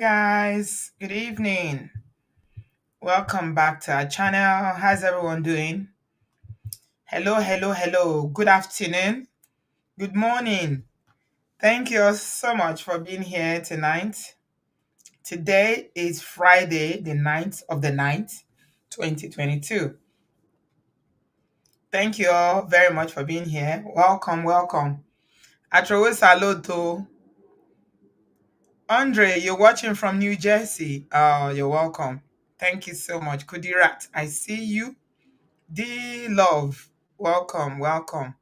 guys, good evening. Welcome back to our channel. How's everyone doing? Hello, hello, hello. Good afternoon. Good morning. Thank you all so much for being here tonight. Today is Friday, the 9th of the 9th, 2022. Thank you all very much for being here. Welcome, welcome. Atrowe saludo. Andre, you're watching from New Jersey. Oh, you're welcome. Thank you so much. Kudirat, I see you. D Love, welcome, welcome.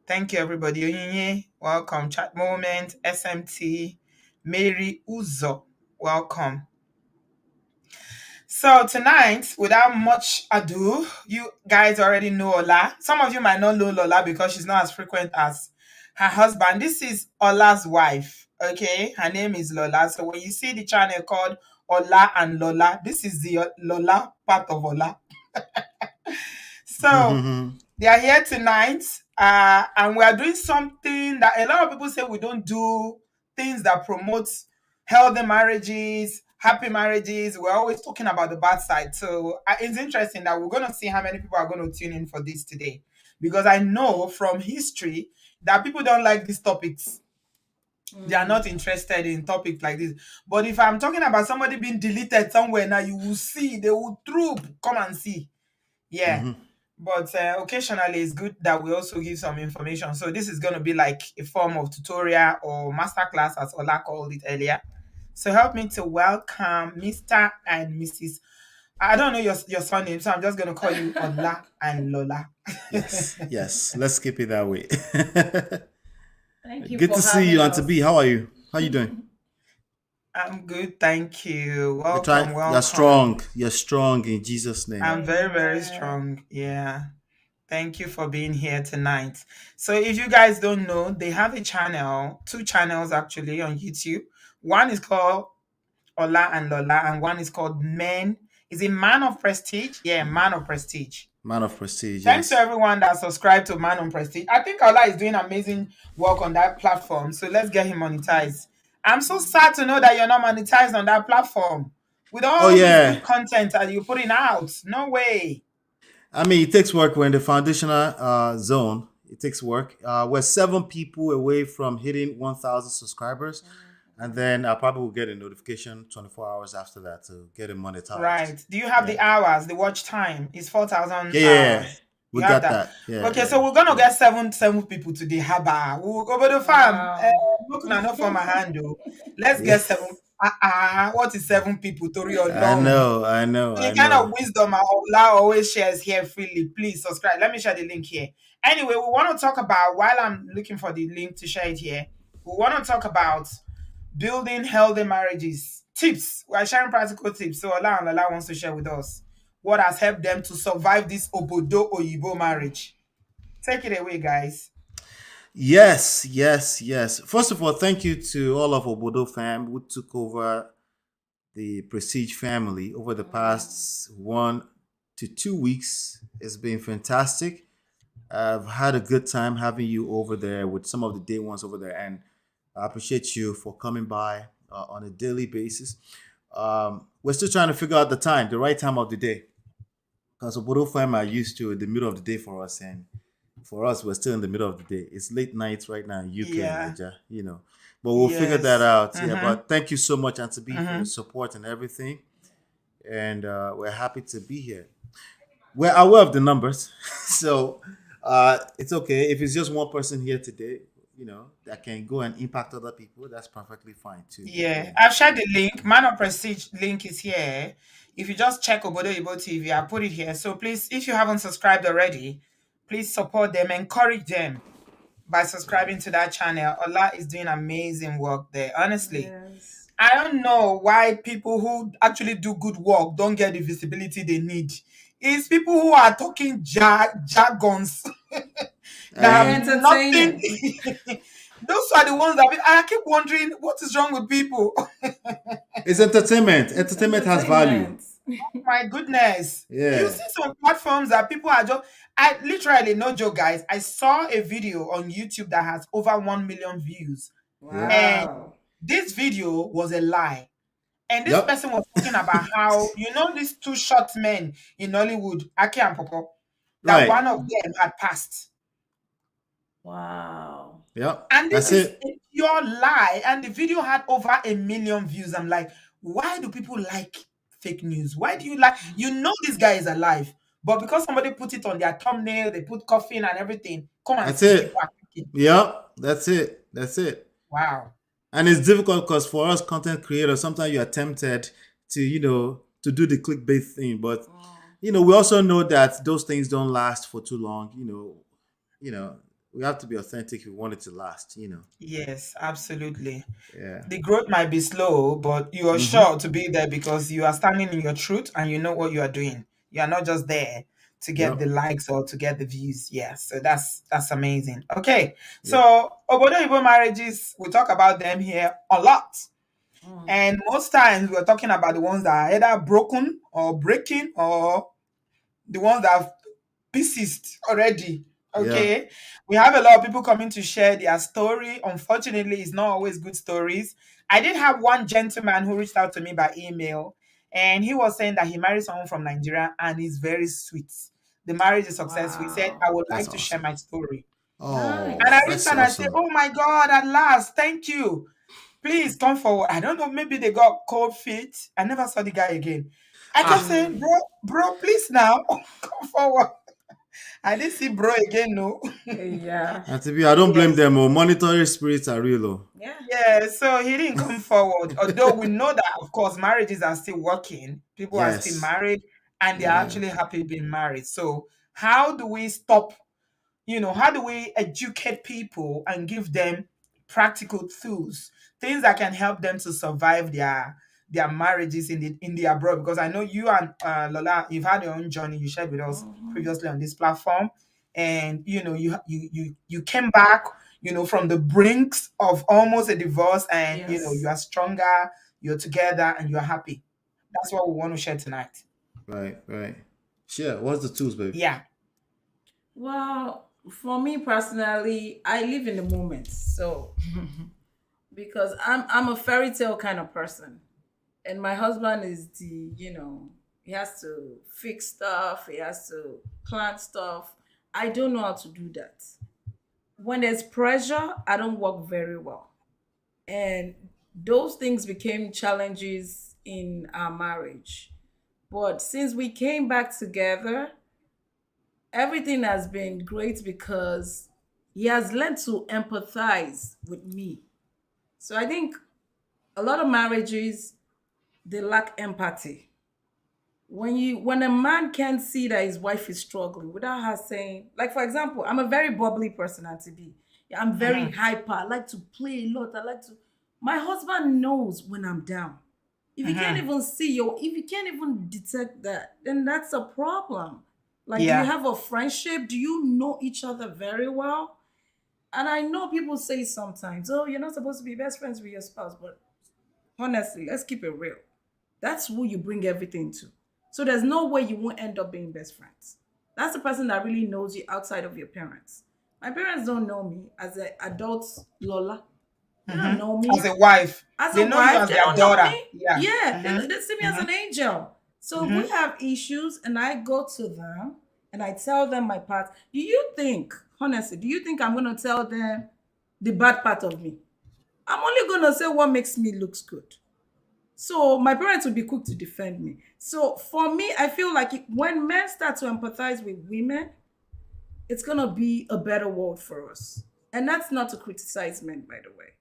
Thank you, everybody. Onyinye, welcome. Chat Moment, SMT, Mary Uzo, welcome. So tonight, without much ado, you guys already know Ola. Some of you might not know Lola because she's not as frequent as her husband. This is Ola's wife. Okay, her name is Lola. So when you see the channel called Ola and Lola, this is the Lola part of Ola. So they are here tonight, and we are doing something that a lot of people say we don't do, things that promote healthy marriages, happy marriages. We're always talking about the bad side. So it's interesting that we're going to see how many people are going to tune in for this today. Because I know from history that people don't like these topics. They are not interested in topics like this. But if I'm talking about somebody being deleted somewhere now, you will see, they will troop, come and see. Yeah. But occasionally it's good that we also give some information. So this is going to be like a form of tutorial or masterclass, as Ola called it earlier. So help me to welcome Mr. and Mrs. I don't know your surname, so I'm just going to call you Ola and Lola. Yes. Let's keep it that way. Thank you Good for to see having you, us. Auntie B. How are you? How you doing? I'm good, thank you. You're trying. Welcome, You're welcome. strong. You're strong in Jesus' name. I'm very, very Yeah. strong. Yeah. Thank you for being here tonight. So if you guys don't know, they have a channel, two channels actually on YouTube. One is called Ola and Lola, and one is called Men. Is it Man of Prestige? Yeah, Man of Prestige. Man of prestige. Thanks to Yes. everyone that subscribed to Man on Prestige. I think Ola is doing amazing work on that platform. So let's get him monetized. I'm so sad to know that you're not monetized on that platform. With Oh all this yeah. good content that you're putting out. No way. I mean, it takes work. We're in the foundational zone. It takes work. We're 7 people away from hitting 1,000 subscribers, and then I probably will get a notification 24 hours after that to get it monetized. Right. Do you have Yeah. the hours, the watch time? It's 4,000 Yeah. Yeah. hours. We You have got that. that. Yeah. Okay, Yeah. so we're gonna Yeah. get seven people today. Haba. We'll go to the farm. Wow. Look now, not for my hand though. Let's Yeah. get seven. What is 7 people? Tori or I long? know. I know. The I kind of know. wisdom Allah always shares here freely. Please subscribe. Let me share the link here. Anyway, we want to talk about, while I'm looking for the link to share it here, we want to talk about building healthy marriages. Tips. We are sharing practical tips. So Allah and Allah wants to share with us what has helped them to survive this obodooyinbo marriage. Take it away, guys. Yes, yes, yes. First of all, thank you to all of Obodo fam who took over the Prestige family over the past 1 to 2 weeks. It's been fantastic. I've had a good time having you over there with some of the day ones over there, and I appreciate you for coming by on a daily basis. We're still trying to figure out the right time of the day, because Obodo fam are used to the middle of the day for us, and for us, we're still in the middle of the day. It's late nights right now in UK and Yeah. Nigeria. But we'll figure that Yes. out. Yeah, but thank you so much, Auntie B, for your Mm-hmm. support and everything. And we're happy to be here. We're aware of the numbers, so it's okay. If it's just one person here today, that can go and impact other people, that's perfectly fine too. Yeah, Yeah. I've shared the link. Man of Prestige link is here. If you just check Obodo Ibo TV, I put it here. So please, if you haven't subscribed already, please support them, encourage them by subscribing to that channel. Allah is doing amazing work there. Honestly, Yes. I don't know why people who actually do good work don't get the visibility they need. It's people who are talking jargons that have And nothing. Entertaining. Those are the ones that I keep wondering what is wrong with people. it's entertainment. It's Entertainment has value. entertainment. My goodness. You Yeah. see some platforms that people are just, I literally, no joke, guys. I saw a video on YouTube that has over 1 million views. Yep. And Wow. this video was a lie. And this Yep. person was talking about how, these two short men in Hollywood, Ake and Popo, that Right. one of them had passed. Wow. Yep. And this That's is it. a pure lie. And the video had over 1 million views. I'm like, why do people like fake news? Why do you like, this guy is alive, but because somebody put it on their thumbnail, they put coffin and everything. Come and That's see people it. are thinking, Yep. That's it. That's it. wow. And it's difficult because for us content creators, sometimes you are tempted to, to do the clickbait thing. But, we also know that those things don't last for too long. We have to be authentic if we want it to last. Yes, absolutely. Yeah. The growth might be slow, but you are Mm-hmm. sure to be there because you are standing in your truth and you know what you are doing. You are not just there to get the Yep. likes or to get the views. Yeah, so that's amazing. Okay, Yep. so obodo marriages, we talk about them here a lot, Mm. and most times we're talking about the ones that are either broken or breaking, or the ones that have persist already. Yeah. Okay, we have a lot of people coming to share their story. Unfortunately, it's not always good stories. I did have one gentleman who reached out to me by email, and he was saying that he married someone from Nigeria and he's very sweet. The marriage is successful. He said, I Wow. would That's like to share awesome. my story. And I Oh, Nice. reached that's out and I said, awesome. oh my God, at last, thank you. Please come forward. I don't know, maybe they got cold feet. I never saw the guy again. I kept Ah, saying, Mm. bro, please now, come forward. I didn't see bro again, no. Yeah. and to be, I don't blame Yes. them. Oh, monetary spirits are real. Oh. Yeah. Yeah, so he didn't come forward. Although we know that, of course, marriages are still working. People are still Yes. married and they're Yeah. actually happy being married. So, how do we stop? How do we educate people and give them practical tools, things that can help them to survive their marriages in the abroad? Because I know you and Lola, you've had your own journey. You shared with us Hmm. previously on this platform, and you came back, from the brinks of almost a divorce, and you Yes. are stronger, you're together, and you're happy. That's what we want to share tonight. Right. Right. Sure. What's the tools, babe? Yeah. Well, for me personally, I live in the moment. So because I'm a fairy tale kind of person. And my husband is he has to fix stuff, he has to plan stuff. I don't know how to do that. When there's pressure, I don't work very well. And those things became challenges in our marriage. But since we came back together, everything has been great because he has learned to empathize with me. So I think a lot of marriages, they lack empathy. When a man can't see that his wife is struggling without her saying, like for example, I'm a very bubbly person, Auntie B. I'm very Hmm. hyper. I like to play a lot. I like to My husband knows when I'm down. If you can't Hmm. even see your if you can't even detect that, then that's a problem. Like, do you Yeah. have a friendship? Do you know each other very well? And I know people say sometimes, oh, you're not supposed to be best friends with your spouse, but honestly, let's keep it real. That's who you bring everything to. So there's no way you won't end up being best friends. That's the person that really knows you outside of your parents. My parents don't know me as an adult Lola. They don't Hmm. know As me a wife, as a they know you wife. as They their don't know daughter. me. Yeah. Yeah, Hmm. they see me as Hmm. an angel. So if we Hmm. have issues and I go to them and I tell them my part, do you think, honestly, do you think I'm going to tell them the bad part of me? I'm only going to say what makes me looks good. So my parents will be quick to defend me. So for me, I feel like when men start to empathize with women, it's going to be a better world for us. And that's not to criticize men, by the way.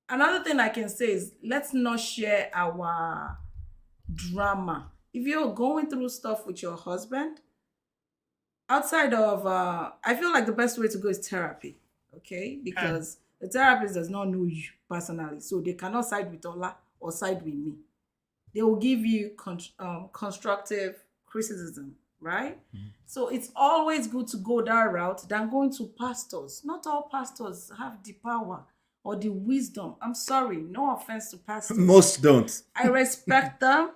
Another thing I can say is let's not share our drama. If you're going through stuff with your husband, outside of I feel like the best way to go is therapy. Okay? Hmm. Because the therapist does not know you personally. So they cannot side with Ola or side with me. They will give you constructive criticism, right? So it's always good to go that route than going to pastors. Not all pastors have the power or the wisdom. I'm sorry, no offense to pastors. Most don't. I respect them,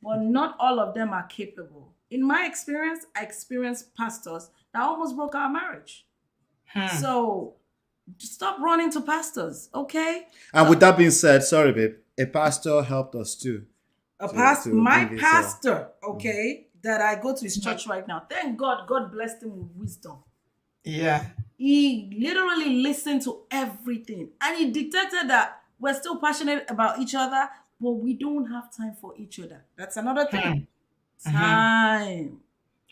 but not all of them are capable. In my experience, I experienced pastors that almost broke our marriage. Hmm. So stop running to pastors, okay? And Uh, with that being said, sorry, babe, a pastor helped us too. to My bring this. pastor, Mhm. okay, that I go to his church right now. Thank God, God blessed him with wisdom. Yeah. He literally listened to everything and he detected that we're still passionate about each other, but we don't have time for each other. That's another thing. Hmm. Mm-hmm. Time.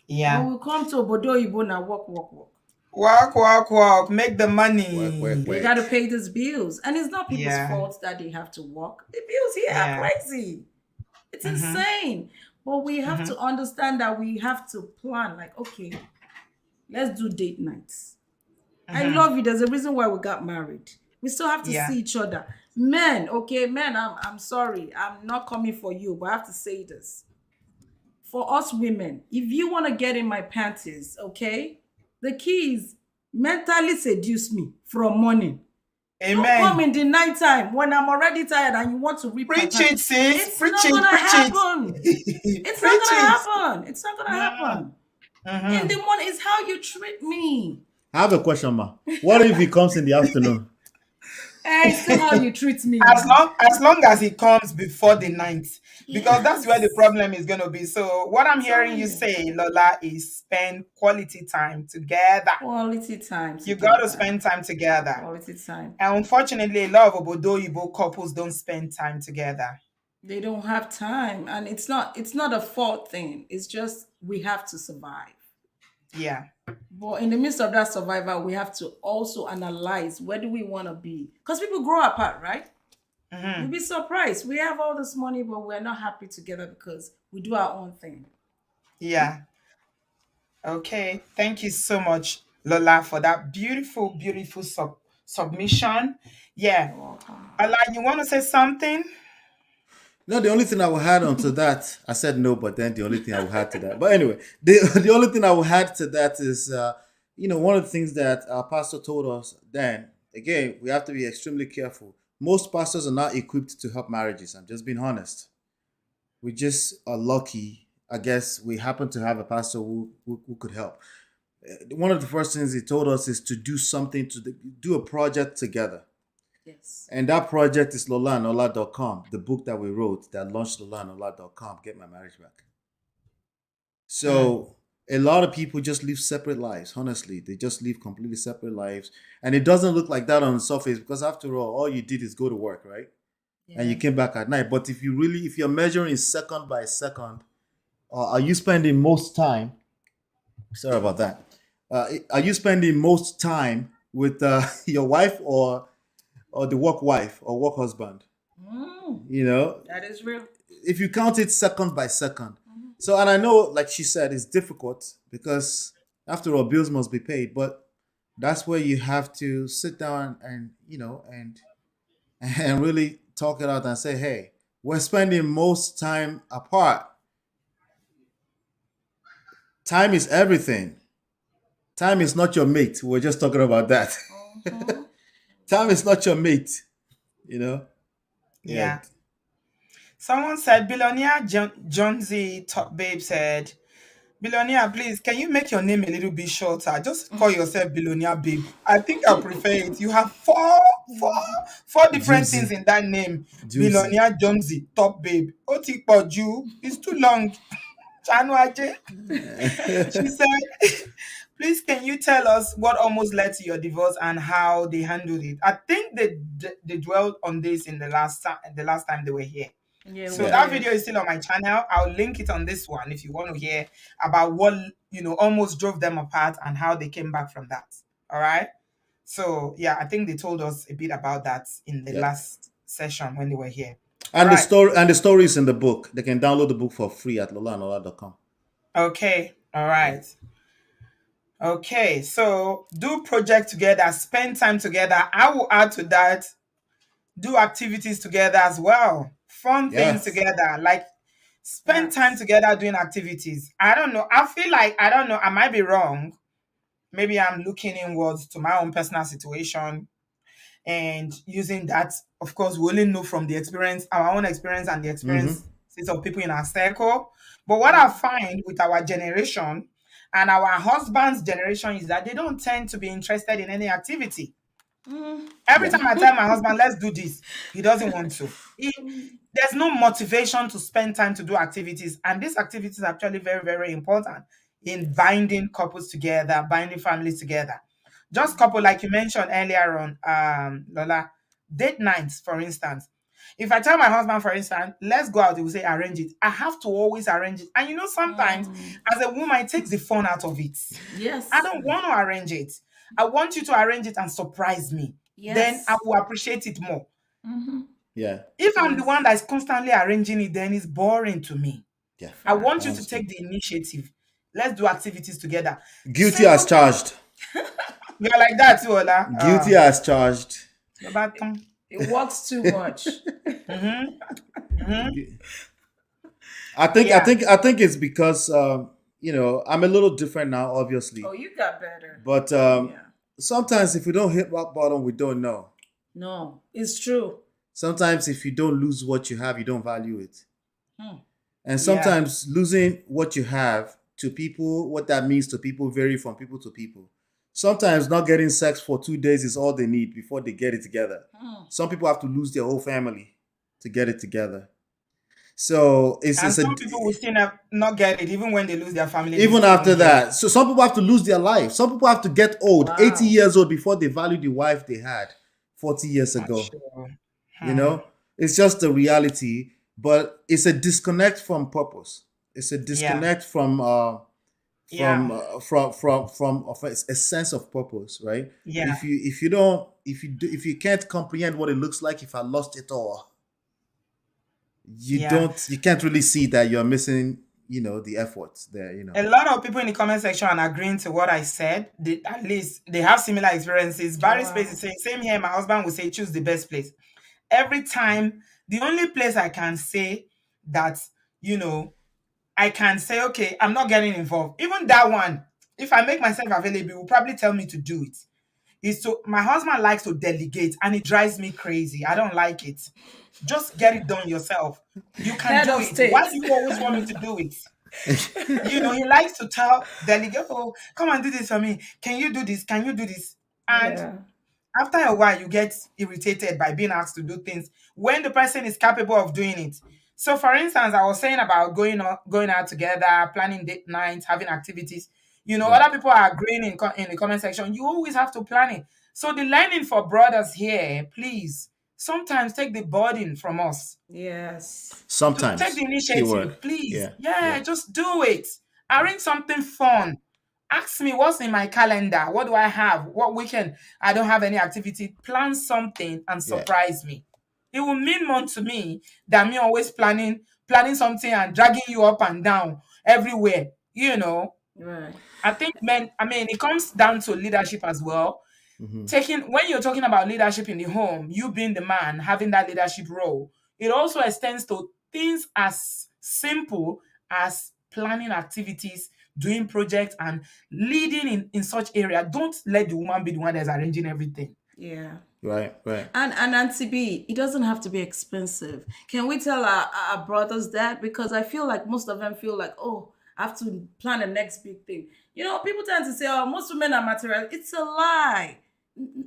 But Yeah. we come to Obodo now, walk, walk, walk. Walk, walk, walk. Make the Work, work, money. They got to work. pay these bills. And it's not people's Yeah. fault that they have to work. The bills here are Yeah. crazy. It's Mm-hmm. insane. But we have Mm-hmm. to understand that we have to plan, like, okay, let's do date nights. I Mm-hmm. love you. There's a reason why we got married. We still have to Yeah. see each other. Men, okay, men, I'm sorry. I'm not coming for you, but I have to say this. For us women, if you want to get in my panties, okay, the key is mentally seduce me from morning. Don't come Amen. in the nighttime when I'm already tired and you want to rip my Preach it, panties. sis. It's Preach not it. gonna Preach it. happen. It's not Preach gonna it. happen. It's not gonna Mm-hmm. happen. In Mm-hmm. the morning, it's how you treat me. I have a question, ma. What if he comes in the afternoon? It's still how you treat me as now. long as long as it comes before the night, because that's where the Yes. problem is going to be. So what I'm I'm hearing telling you you. say, Lola, is spend quality time together. Quality time You got to together. spend time together. Quality time. And unfortunately, a lot of obodoyibo couples don't spend time together. They don't have time. And it's not a fault thing. It's just we have to survive. Yeah. But in the midst of that survival, we have to also analyze where do we want to be. Because people grow apart, right? You'll Hmm. be surprised. We have all this money, but we're not happy together because we do our own thing. Yeah. Okay. Thank you so much, Lola, for that beautiful, beautiful submission. Yeah. You're welcome. Lola, you want to say something? No, the only thing I will add on to that, I said no, but then the only thing I will add to that. But anyway, the, the only thing I will add to that is, one of the things that our pastor told us then, again, we have to be extremely careful. Most pastors are not equipped to help marriages. I'm just being honest. We just are lucky. I guess we happen to have a pastor who could help. One of the first things he told us is to do something, do a project together. Yes. And that project is lola.com, the book that we wrote that launched lola.com, Get My Marriage Back. Mm. So a lot of people just live separate lives, honestly. They just live completely separate lives. And it doesn't look like that on the surface because after all you did is go to work, right? And you Yeah. came back at night. But if you're measuring second by second, are you spending most time? Sorry about that. Are you spending most time with your wife or the work wife or work husband? Mm, You know, that is real. if you count it second by second. Mhm. So, and I know, like she said, it's difficult because after all, bills must be paid. But that's where you have to sit down and and really talk it out and say, hey, we're spending most time apart. Time is everything. Time is not your mate. We are just talking about that. Mhm. Time is not your mate. You know. Yeah. Yeah. Someone said, billionaire John Z Top Babe said, billionaire, please, can you make your name a little bit shorter? Just call yourself billionaire babe. I think I prefer it. You have four, four different things Juicy. in that name. Juicy. Billionaire John Z Top Babe. Oti Poju. It's too long. Chanu Aje. She said, please, can you tell us what almost led to your divorce and how they handled it? I think they dwelled on this in the last time they were here. Yeah, So we Yeah. that did. video is still on my channel. I'll link it on this one if you want to hear about what almost drove them apart and how they came back from that. All right. So yeah, I think they told us a bit about that in the Yeah. last session when they were here. All And right. the story is in the book. They can download the book for free at lola.com. Okay. All Yeah. right. Okay. So do project together, spend time together. I will add to that, do activities together as well. Fun things Yes. together. Like spend time Yes. together doing activities. I don't know. I feel like I don't know. I might be wrong. Maybe I'm looking inwards to my own personal situation and using that. Of course, we only know from the experience, our own experience, and the Mm-hmm. experiences of people in our circle. But what I Yeah. find with our generation and our husband's generation is that they don't tend to be interested in any activity. Mm, Every Yeah. time I tell my husband, let's do this, he doesn't want to. There's no motivation to spend time to do activities. And these activities are actually very, very important in binding couples together, binding families together. Just couple, like you mentioned earlier on, Lola, date nights, for instance. If I tell my husband, for instance, let's go out, he will say, arrange it. I have to always arrange it. And sometimes mm, as a woman, it takes the fun out of it. I yes. don't want to arrange it. I want you to arrange it and surprise me. Then I Yes. will appreciate it more. Mm-hmm. Yeah. If I'm the one Yes. that is constantly arranging it, then it's boring to me. Yeah. I want I you to Facts. understand. take the initiative. Let's do activities together. Guilty as Single, charged. you're like that, too, Ola. Guilty as charged. Baton. It works too much. Mm-hmm. Mm-hmm. Yeah. I think it's because I'm a little different now, Oh, obviously. you got better. But Yeah. sometimes if we don't hit rock bottom, we don't know. No, it's true. Sometimes if you don't lose what you have, you don't value it. Hmm. And Yeah. sometimes losing what you have to people, what that means to people vary from people to people. Sometimes not getting sex for 2 days is all they need before they get it together. Hmm. Some people have to lose their whole family to get it together. So And some people will still not get it, even when they lose their family, they even still after won't get it. that. So some people have to lose their life. Some people have to get old, 80 Wow. years old before they value the wife they had 40 years Not ago. sure. You know, it's just the reality, but it's a disconnect from purpose. It's a Yeah. disconnect from Yeah. of a sense of purpose, right? Yeah. If you can't comprehend what it looks like if I lost it all, Yeah. you can't really see that you're missing, the efforts there, A lot of people in the comment section are agreeing to what I said. At least they have similar experiences. Oh, Barry Space wow. is saying, same here. My husband will say, choose the best place. Every time, the only place I can say that, I can say, okay, I'm not getting involved. Even that one, if I make myself available, he will probably tell me to do it. Is so my husband likes to delegate and it drives me crazy. I don't like it. Just get it done yourself. You can Head do of it. Why state. do you always want me to do it? He likes to tell delegate, oh, come and do this for me. Can you do this? Can you do this? And Yeah. after a while, you get irritated by being asked to do things when the person is capable of doing it. So, for instance, I was saying about going out together, planning date nights, having activities. Right. Other people are agreeing in the comment section. You always have to plan it. So, the learning for brothers here, please, sometimes take the burden from us Yes. to take the Sometimes. Keyword. initiative, please. Yeah. Yeah, Yeah. just do it. Arrange something fun. Ask me what's in my calendar. What do I have? What weekend I don't have any activity. Plan something and Yeah. surprise me. It will mean more to me than me always planning something and dragging you up and down everywhere. Right. I think men, I mean, it comes down to leadership as well. Hmm. When you're talking about leadership in the home, you being the man, having that leadership role, it also extends to things as simple as planning activities, doing projects, and leading in such area. Don't let the woman be the one that's arranging everything. Yeah. Right. Right. And Auntie B, it doesn't have to be expensive. Can we tell our brothers that? Because I feel like most of them feel like, oh, I have to plan the next big thing. People tend to say, oh, most women are material. It's a lie.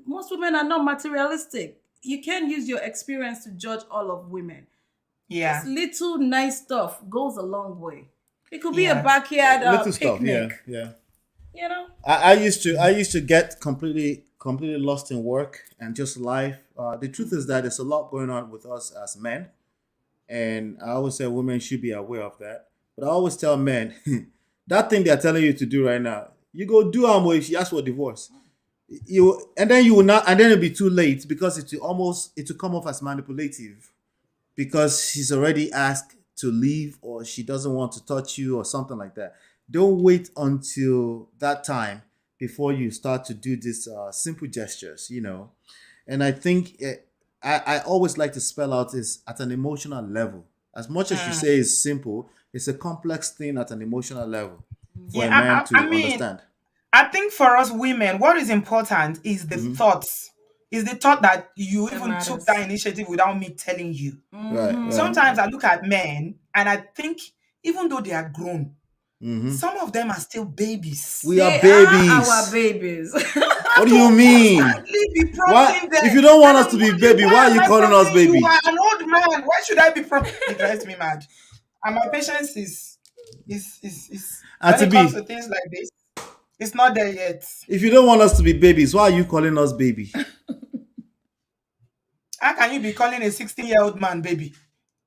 Most women are not materialistic. You can't use your experience to judge all of women. Yeah, Just little nice stuff goes a long way. It could be a yeah, backyard Little stuff. Yeah. picnic. Yeah. You know? I used to get completely lost in work and just life. The truth is that there's a lot going on with us as men, and I always say women should be aware of that. But I always tell men that thing they're telling you to do right now, you go do if she asks for divorce. And then you will not, and then it'll be too late because it will come off as manipulative because she's already asked to leave or she doesn't want to touch you or something like that. Don't wait until that time before you start to do these simple gestures. And I think I always like to spell out is at an emotional level. As much as you mm. say it's simple, it's a complex thing at an emotional level for Yeah. a I, man I, I to mean, understand. I think for us women, what is important is the Hmm. thoughts. Is the thought that you That even took that matters. initiative without me telling you. Right, right. Sometimes I look at men and I think, even though they are grown, Hmm. some of them are still babies. We are They are our babies. babies. What do you mean? Constantly me be Why, prompting them? if you don't want And us I'm to be wondering, baby, why why are am you I calling us prompting you? You baby? are an old man. Why should I be prompting? It drives me mad. And my patience is And when to it comes be, to things like this, it's not there yet. if you don't want us to be babies, why are you calling us baby? How can you be calling a 16-year-old man baby?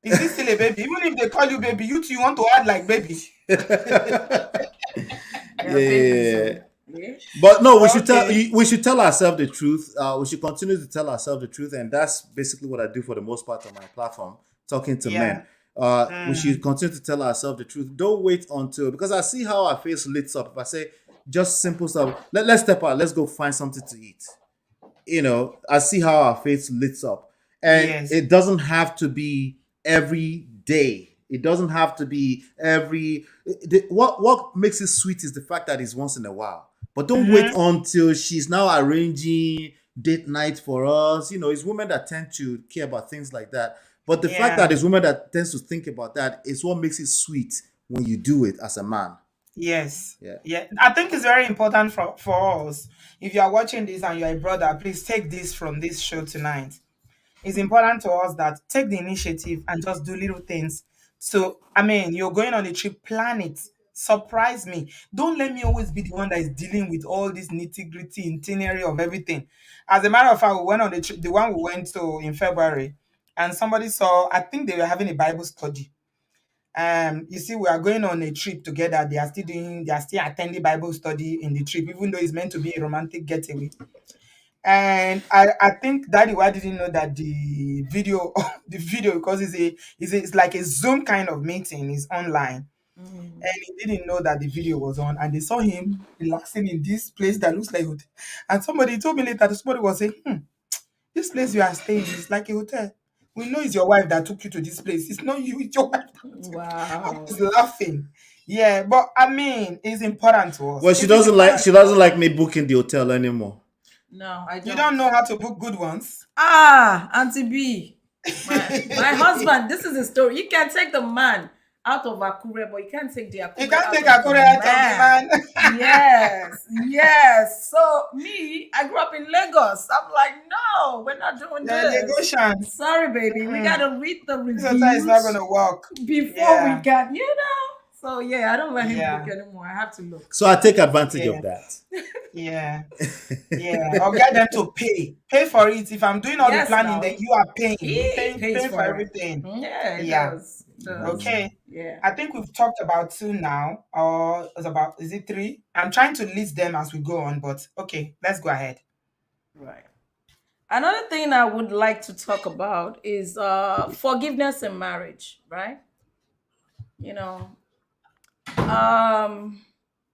Is he still a baby? Even if they call you baby, you want to act like baby. They're babies, Yeah. so yeah. But no, Okay. we should tell ourselves the truth. We should continue to tell ourselves the truth, and that's basically what I do for the most part on my platform, talking to men. Yeah. We should Mm. continue to tell ourselves the truth. Don't wait until, because I see how our face lit up. If I say just simple stuff, let's step out, let's go find something to eat. I see how our face lit up. And Yes. it doesn't have to be every day. It doesn't have to be what makes it sweet is the fact that it's once in a while. But don't wait Mm-hmm. until she's now arranging date night for us. It's women that tend to care about things like that. But the fact Yeah. that it's women that tends to think about that is what makes it sweet when you do it as a man. Yes. Yeah. Yeah. I think it's very important for us. If you are watching this and you're a brother, please take this from this show tonight. It's important to us that take the initiative and just do little things. So, I mean, you're going on a trip, plan it. Surprise me. Don't let me always be the one that is dealing with all this nitty gritty itinerary of everything. As a matter of fact, we went on the trip, the one we went to in February, and somebody saw, I think they were having a Bible study. You see, we are going on a trip together. They are still attending Bible study in the trip, even though it's meant to be a romantic getaway. And I think Daddy why didn't know that the video the video because it's like a Zoom kind of meeting is online, Mm. and he didn't know that the video was on, and they saw him relaxing in this place that looks like hotel. And somebody told me later that somebody was saying, this place you are staying is like a hotel. We know it's your wife that took you to this place. It's not you, it's your wife. I Wow. was laughing. Yeah, but I mean, it's important to us. Well, If it's important she to doesn't us, like me booking the hotel anymore. No, I you don't. don't know how to book good ones. Ah, Auntie B. My husband, this is a story. You can take the man out of Akure, but you can't take the You Akure can't out take of a the Korea out of the man. man. Yes, yes. So me, I grew up in Lagos. I'm like, no, we're not doing The this. negotiation. Sorry, baby. We Mm-mm. gotta read the This hotel is not reviews gonna work. before we Yeah, can. So yeah, I don't let him book yeah, anymore. I have to look. So I take advantage yeah, of that. yeah, yeah. Or get them to pay for it. If I'm doing all the Yes, planning, then now you are paying, he pays paying for for it. everything. Yeah, it Yeah. does. It does. Mm. Okay. Yeah. I think we've talked about two now, or is it three? I'm trying to list them as we go on, but okay, let's go ahead. Right. Another thing I would like to talk about is forgiveness in marriage, right? You know, um,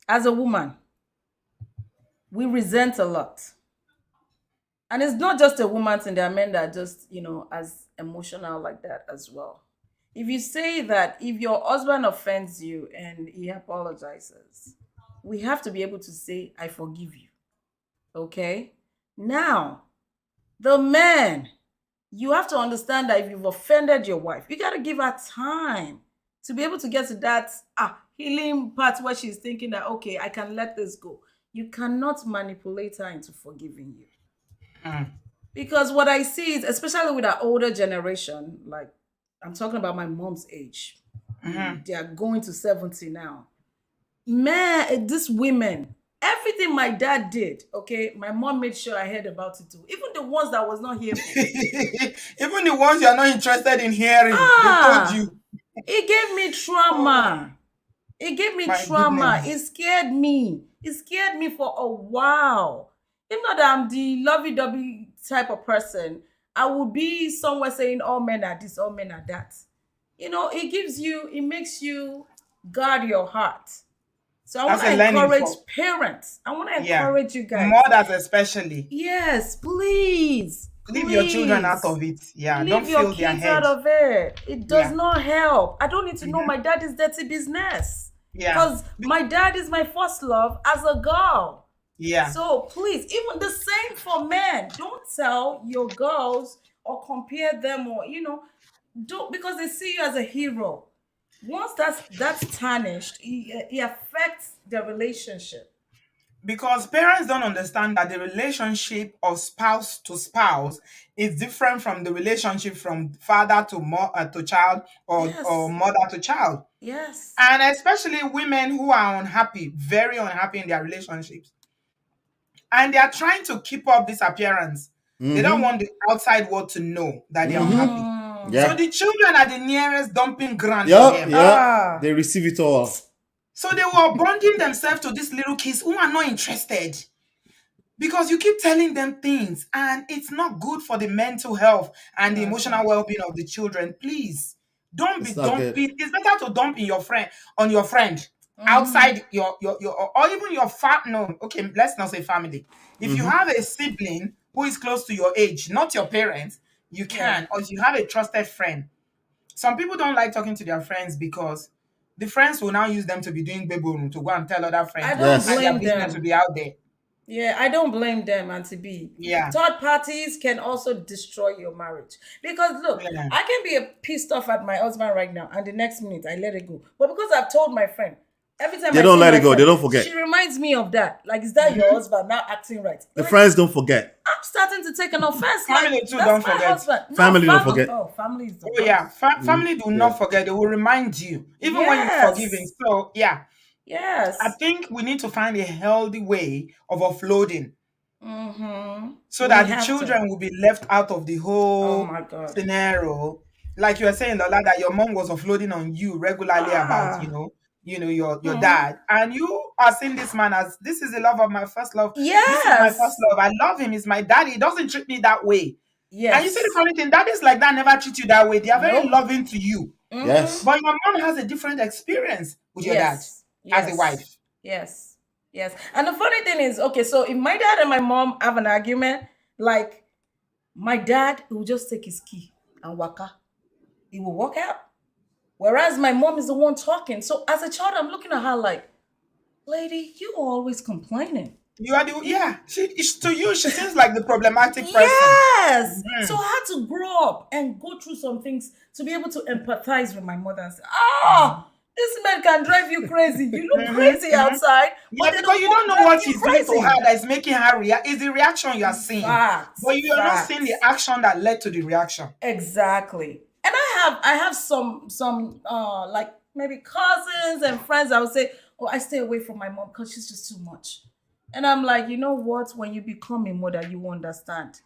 as a woman, we resent a lot. And it's not just a woman thing, there are men that are just, as emotional like that as well. If you say that if your husband offends you and he apologizes, we have to be able to say, I forgive you. Okay? Now, the man, you have to understand that if you've offended your wife, you got to give her time to be able to get to that healing part where she's thinking that, okay, I can let this go. You cannot manipulate her into forgiving you. Mm. Because what I see is, especially with our older generation, like I'm talking about my mom's age, Mhm. they are going to 70 now. Man, these women, everything my dad did, okay, my mom made sure I heard about it too. Even the ones that I was not here for. Even the ones you are not interested in hearing, they told Ah, you. it gave me Oh trauma. It gave me my trauma. It goodness. scared me. It scared me for a while. If not that I'm the lovey-dovey type of person, I would be somewhere saying all men are this, all men are that. It makes you guard your heart. So I want That's to a learning encourage for parents. I want to yeah. encourage you guys. Mothers especially. Yes, please, Leave your children out please. of it. Yeah. Don't Leave your fill their kids out head. of it. It does Yeah. not help. I don't need to know Mhm. my daddy's dirty business. Yeah. Because my dad is my first love as a girl. Yeah. So please, even the same for men. Don't tell your girls or compare them or don't, because they see you as a hero. Once that's tarnished, it affects the relationship. because parents don't understand that the relationship of spouse to spouse is different from the relationship from father to to child, or Yes. mother to child. Yes. And especially women who are unhappy, very unhappy in their relationships, and they are trying to keep up this appearance. They don't Mm-hmm. want the outside world to know that they're Mm-hmm. unhappy. So Mm. Yeah. the children are the nearest dumping ground for Yup. them. Yup. Ah. They receive it all. So they were bonding themselves to these little kids who are not interested, because you keep telling them things and it's not good for the mental health and the That's emotional right. well-being of the children. Please don't be It's not good. dumping. It's better to dump in your friend on your friend Mm-hmm. outside your or even your no, okay, let's not say family. If you Mm-hmm. have a sibling who is close to your age, not your parents, you Yeah. can. Or if you have a trusted friend. Some people don't like talking to their friends because the friends will now use them to be doing baby to go and tell other I friends, don't and Yes. their blame business will them. be out there. Yeah, I don't blame them, Auntie B. Yeah. Third parties can also destroy your marriage. Because look, Yeah. I can be pissed off at my husband right now, and the next minute I let it go. But because I've told my friend, every time They I don't see let my it go. They friend, don't forget. she reminds me of that. Like, is that your husband now acting right? The Like, friends don't forget. I'm starting to take an offense. Like, Family too, that's don't my forget. husband. No, Family don't family. forget. Oh, family is the Oh yeah, worst. family do Yeah. not forget. They will remind you, even when you've forgiven. Yes. So yeah, I Yes. think we need to find a healthy way of offloading Mm-hmm. so We that the have to. children will be left out of the Oh whole my God. scenario. Like you were saying, Lola, that your mom was offloading on you regularly about, Ah. your Hmm. dad, and you are seeing this man as, this is the love of my first love. This is my first Yes. love. I love him. He's my daddy. He doesn't treat me that way. And you see the Yes. funny thing, daddies like that never treat you that way. They are very Nope. loving to you. Mm-hmm. Yes. But your mom has a different experience with your dad Yes. as a Yes. wife. Yes. Yes. And the funny thing is, okay, so if my dad and my mom have an argument, like my dad will just take his key and waka. He will walk out. Whereas my mom is the one talking. So as a child, I'm looking at her like, lady, you are always complaining. You are the, yeah. To you, she seems like the problematic person. Yes. So Mhm. I had to grow up and go through some things to be able to empathize with my mother and say, oh, this man can drive you crazy. You look Mhm, crazy mhm. outside, but Yeah, they because don't you walk don't know driving what you he's doing to crazy. her that is making her react. Is the reaction you are seeing, Facts. but you are not seeing the Facts. action that led to the reaction. Exactly. And I have some like maybe cousins and friends. I would say, oh, I stay away from my mom because she's just too much. And I'm like, you know what? When you become a mother, you understand.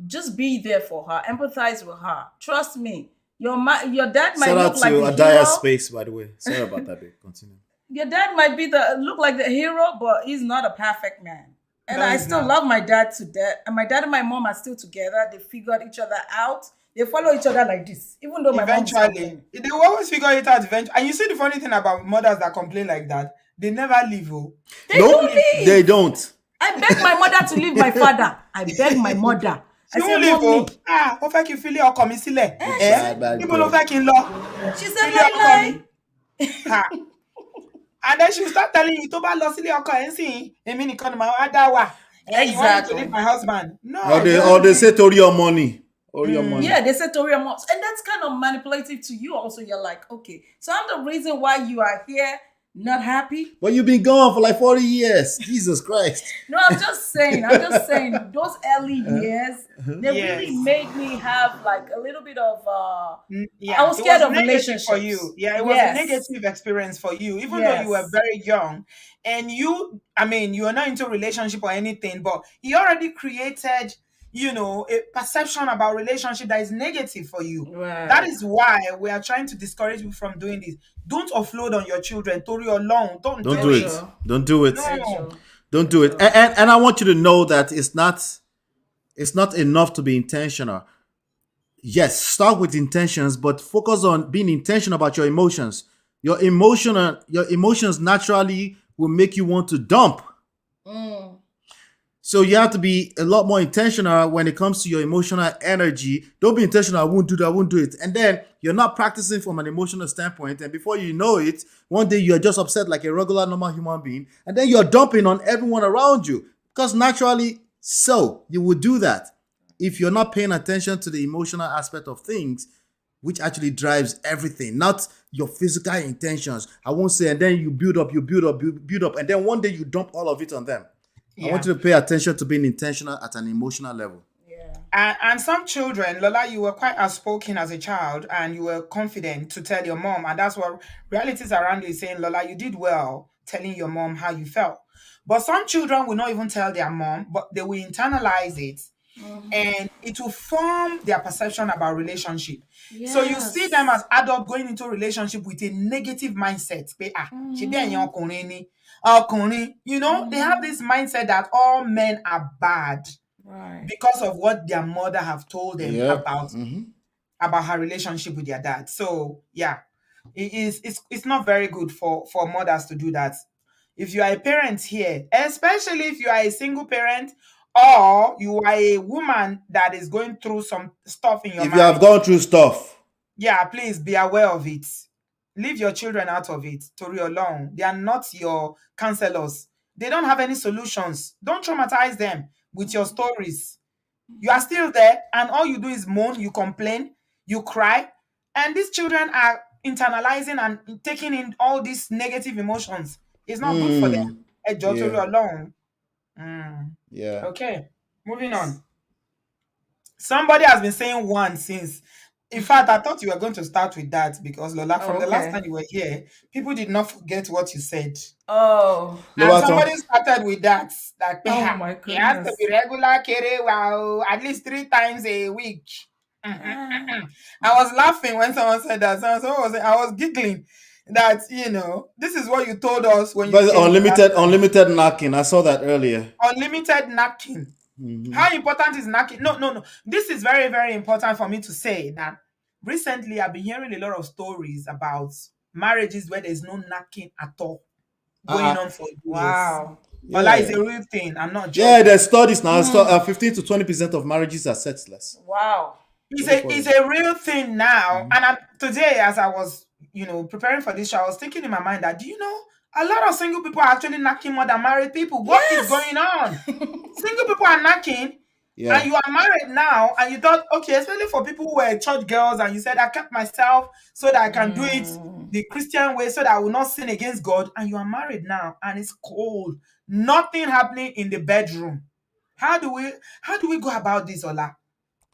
Just be there for her, empathize with her. Trust me. Your dad might Shout out look like to the Adaya hero. Space, by the way. Sorry about that, babe. Continue. Your dad might be the look like the hero, but he's not a perfect man. And No, I he's still not. love my dad to death. And my dad and my mom are still together. They figured each other out. They follow each other like this, even though my mom is Eventually, complaining. they will always figure it out eventually. And you see the funny thing about mothers that complain like that, they never leave. Oh, They she won't don't leave. They leave. don't. I beg my mother to leave my father. I beg my mother. I She say, won't leave. Oh, mommy. ó fẹ́ kí n filé ọkọ mi sílẹ̀. She Bad, said, bad Níbo ló girl. fẹ́ kí n lọ? she said, Ilé ọkọ mi. lie, Ha. And then she will start telling you, tó bá lọ sílé ọkọ ẹ̀ ń sìn, èmi nìkan ni màá wá dá wà. You want me to leave Exactly. my husband? No, Or they say to your money. Or your money. Yeah, they said Toria Moss. And that's kind of manipulative to you also. You're like, okay, so I'm the reason why you are here, not happy. But you've been gone for like 40 years. Jesus Christ. No, I'm just saying, those early years, they Yes. really made me have like a little bit of Yeah, I was it scared of negative for relationships. you. Yeah, it was a negative experience for you, even though you were Yes. very young. And you are not into relationship or anything, but he already created, a perception about relationship that is negative for you. Right. That is why we are trying to discourage you from doing this. Don't offload on your children. Tori alone. Don't Don't do do it. it. Don't do it. No. Don't do it. And I want you to know that it's not enough to be intentional. Yes, start with intentions, but focus on being intentional about your emotions. Your emotions naturally will make you want to dump. Mm. So you have to be a lot more intentional when it comes to your emotional energy. Don't be intentional. I won't do that. I won't do it. And then you're not practicing from an emotional standpoint. And before you know it, one day you're just upset like a regular, normal human being. And then you're dumping on everyone around you. Because naturally, so you would do that. If you're not paying attention to the emotional aspect of things, which actually drives everything, not your physical intentions. I won't say, and then you build up, build up, and then one day you dump all of it on them. I want Yeah. you to pay attention to being intentional at an emotional level. Yeah. And some children, Lola, you were quite outspoken as a child and you were confident to tell your mom. And that's what realities around you is saying, Lola, you did well telling your mom how you felt. But some children will not even tell their mom, but they will internalize it Mhm. and it will form their perception about relationship. So you see them Yes. as adults going into relationship with a negative mindset. Pé, ah, ṣebí ẹ̀yin Mhm. ọkùnrin ni, ọkùnrin, they have Mhm. this mindset that all men are bad Right. because of what their mother have told them Yep. about her relationship with their dad. So yeah, it's not very good for mothers to do that. If you are a parent here, especially if you are a single parent or you are a woman that is going through some stuff in your If you have marriage, gone through stuff, yeah, please be aware of it. Leave your children out of it. Tori alone, they are not your counselors. They don't have any solutions. Don't traumatize them with your stories. You are still there, and all you do is moan, you complain, you cry, and these children are internalizing and taking in all these negative emotions. It's not good for them. Ejo tori yeah, Ọlọ́run. Mm. yeah. Okay, moving on. Somebody has been saying one since. In fact, I thought you were going to start with that because Lola, Oh, from the last okay. time you were here, people did not forget what you said. Oh. And Lobaton. somebody started with that. That Oh "Peha, my it has to be goodness. regular kere wow, at least 3 times a week." Ah. I was laughing when someone said that. I was giggling that this is what you told us when you But came the last time. unlimited knocking. I saw that earlier. Unlimited napkin. Hmm. How important is napkin? No, no, no. This is very, very important for me to say that recently I've been hearing a lot of stories about marriages where there's no napkin at all going on for years. Wow. Ola is Yeah. a real thing. I'm not Yeah, joking. there's studies now. Mm. 15 to 20% of marriages are sexless. Wow. It's a real thing now. Mhm. And today, as I was, preparing for this show, I was thinking in my mind that, a lot of single people are actually knocking more than married people. What is Yes. going on? Single people are knocking, and Yeah. you are married now, and you thought, okay, especially for people who were church girls, and you said, I kept myself so that I can do it Mm. the Christian way so that I will not sin against God. And you are married now, and it's cold. Nothing happening in the bedroom. How do we go about this, Ola?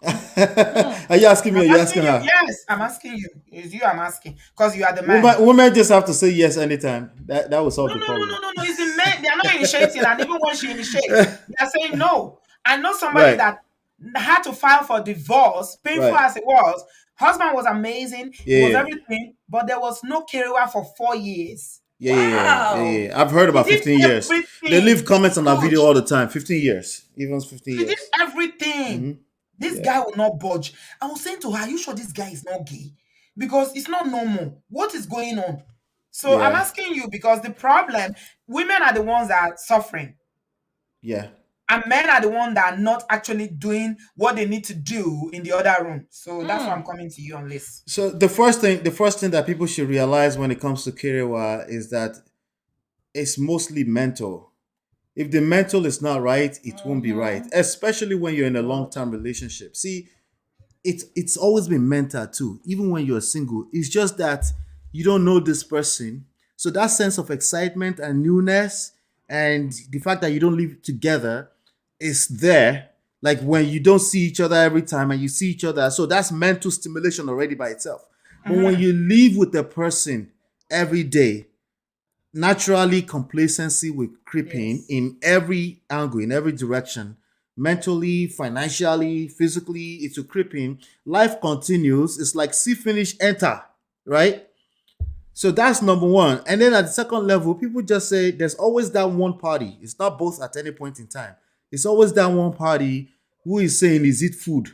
Mm. Are you asking me or I'm are you asking asking you. her? Yes, I'm asking you. It's you I'm asking. Because you are the man. Women just have to say yes anytime. That will solve No, the no, no, problem. no, no, no. It's the men. They are not initiating. And even when she initiates, they are saying no. I know somebody Right. that had to file for divorce, painful Right. as it was. Husband was amazing. He Yeah, was yeah. everything. But there was no career for 4 years. Yeah, yeah, yeah, yeah, Wow. yeah. I've heard He about did 15 years. They leave everything. comments on our video Coach, all the time. 15 years. Even 15 he did years. everything. Hmm. This Yeah. guy will not budge. I was saying to her, are you sure this guy is not gay? Because it's not normal. What is going on? So I'm Yeah. asking you because the problem, women are the ones that are suffering, Yeah. and men are the ones that are not actually doing what they need to do in the other room. So that's why I'm Mm. coming to you on this. So the first thing that people should realize when it comes to Kirewa is that it's mostly mental. If the mental is not right, it won't be right. Mhm. Especially when you're in a God. long-term relationship. See, it's always been mental too, even when you're single. It's just that you don't know this person. So that sense of excitement and newness and the fact that you don't live together is there. Like when you don't see each other every time and you see each other. So that's mental stimulation already by itself. But when Mhm. you live with the person every day, naturally complacency will creep Yes. in every angle, in every direction. Mentally, financially, physically, it will creep in. Life continues. It's like see finish enter, right? So that's number one. And then at the second level, people just say there's always that one party. It's not both at any point in time. It's always that one party who is saying, is it food?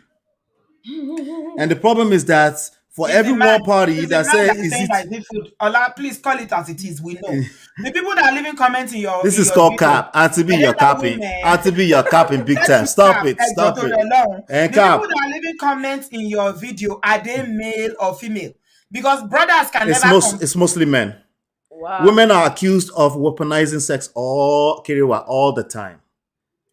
And the problem is that for It's every the man. one party It's the that man say, that's is saying it that it's food. Ola, please call it as it is. We know. The people that are leaving comments in your this in is your called video, cap. Auntie B, are they you're not capping. women? Auntie B, you're capping big Let time. it Stop cap. it. Stop Exoto it. alone. And The people cap. that are leaving comments in your video, are they male or female? Because brothers can It's never most come. it's mostly men. Wow. Women are accused of weaponizing sex all Kiriwa all the time.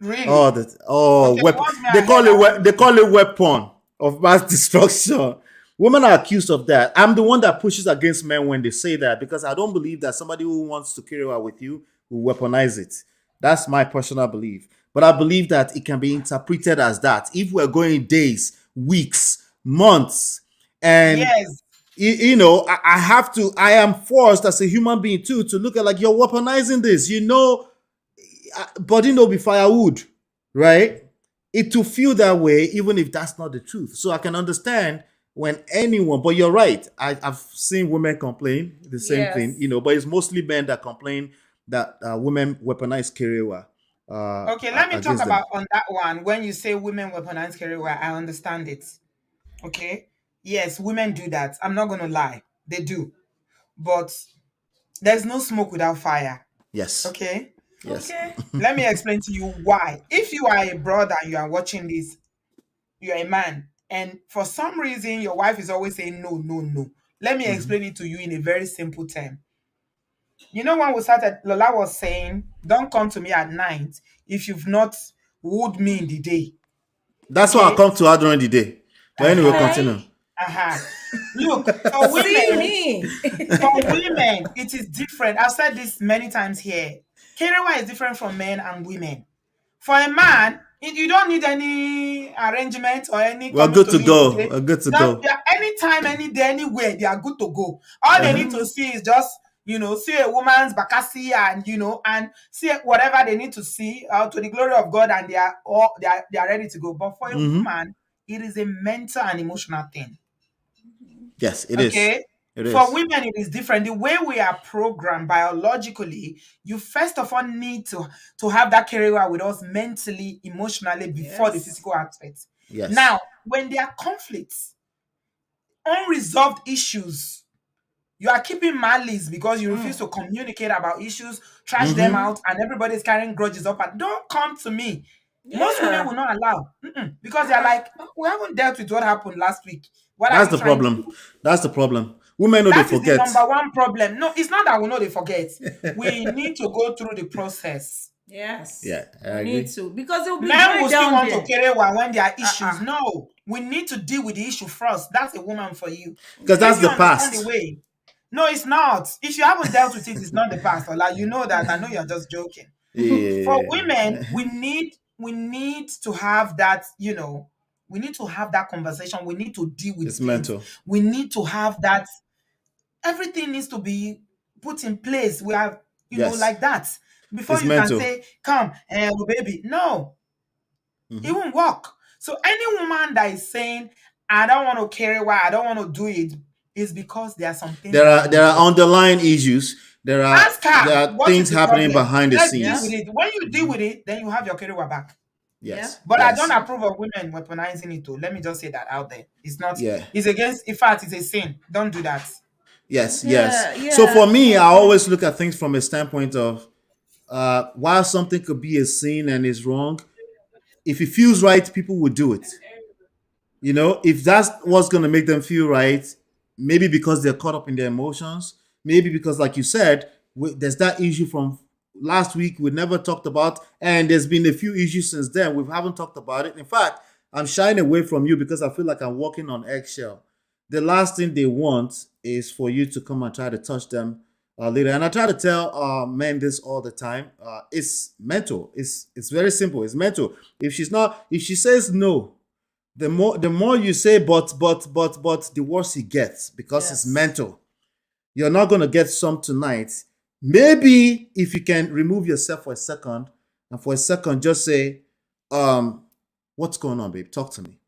All Really? the oh Okay, weapon. once me I heard, They call it weapon of mass destruction. Women are accused of that. I'm the one that pushes against men when they say that because I don't believe that somebody who wants to carry out with you will weaponize it. That's my personal belief. But I believe that it can be interpreted as that. If we're going days, weeks, months, and Yes. I have to, I am forced as a human being too to look at like you're weaponizing this, body no be firewood, right? It will feel that way even if that's not the truth. So I can understand when anyone, but you're right. I've seen women complain the same thing, Yes. but it's mostly men that complain that women weaponize Kerewa Okay, let me talk against them. about on that one. When you say women weaponize career, well, I understand it. Okay. Yes, women do that. I'm not gonna lie. They do. But there's no smoke without fire. Yes. Okay. Yes. Okay. Let me explain to you why. If you are a brother and you are watching this, you're a man, and for some reason your wife is always saying no, no, no. Let me Mhm. explain it to you in a very simple term. You know, when we started, Lola was saying, don't come to me at night if you've not wooed me in the day. That's why I Okay. come to her during the day. But anyway, Uh-huh. continue. Okay. Uh-huh. Look, See me. for women, it is different. I've said this many times here. Kerewa is different from men and women. For a man, you don't need any arrangement or any We're coming good to to me in the go. day. We're good to That go. they are anytime, any day, anywhere, they are good to go. All they need to Uh-huh. see is just, see a woman's bakasi and and see whatever they need to see to the glory of God, and they are ready to go. But for a Hmm. woman, it is a mental and emotional thing. Yes, it is. Okay. It For is. women, it is different. The way we are programmed biologically, you first of all need to have that carryover with us mentally, emotionally before the Yes. physical aspects. Yes. Now, when there are conflicts, unresolved issues, you are keeping malice because you refuse Mm. to communicate about issues, trash them Mm-hmm. out, and everybody's carrying grudges up. And don't come to me. Most women Yeah. will not allow because they're Uh-uh. like, "Oh, we haven't dealt with what happened last week. What are That's you the trying to problem. do?" That's the problem. Women know they That is the forget. number one problem. No, it's not that we know they forget. We need to go through the process. Yes. Yeah, I We need agree. to because it will be Men going will still down want to there. carry one when there are issues. Uh-uh. No, we need to deal with the issue first. That's a woman for you. Because If that's Yeah. you the understand the past. way, no, it's not. If you haven't dealt with it, it's not the past. Like you know that. I know you're just joking. For Yeah. women, we need to have that. We need to have that conversation. We need to deal with It's things. mental. We need to have that. Everything needs to be put in place. We have, Yes. like that before It's you can mental. say, "Come, baby." No, it Hmm. won't work. So any woman that is saying, "I don't want to carry why I don't want to do it," is because there are some things There that are are not working. underlying issues. Ask her There are what is things the happening problem. behind the Let's deal with Yeah. scenes. it. When you deal Hmm. with it, then you have your career back. Yeah. Yes. But I don't Yes. Yeah. approve of women weaponizing it too. Let me just say that out there. It's not. Yeah. It's against. In fact, it's a sin. Don't do that. Yes. Yes. Yeah. So for Yeah. me, I Okay. always look at things from a standpoint of while something could be a sin and is wrong, if it feels right, people will do it. If that's what's going to make them feel right, maybe because they're caught up in their emotions, maybe because, like you said, there's that issue from last week we never talked about, and there's been a few issues since then we haven't talked about it. In fact, I'm shying away from you because I feel like I'm walking on eggshell. The last thing they want is for you to come and try to touch them later. And I try to tell men this all the time. It's mental. It's very simple. It's mental. If she says no, the more you say but, the worse it gets because it's Yes. mental. You're not gonna get some tonight. Maybe if you can remove yourself for a second and for a second just say, what's going on, babe? Talk to me.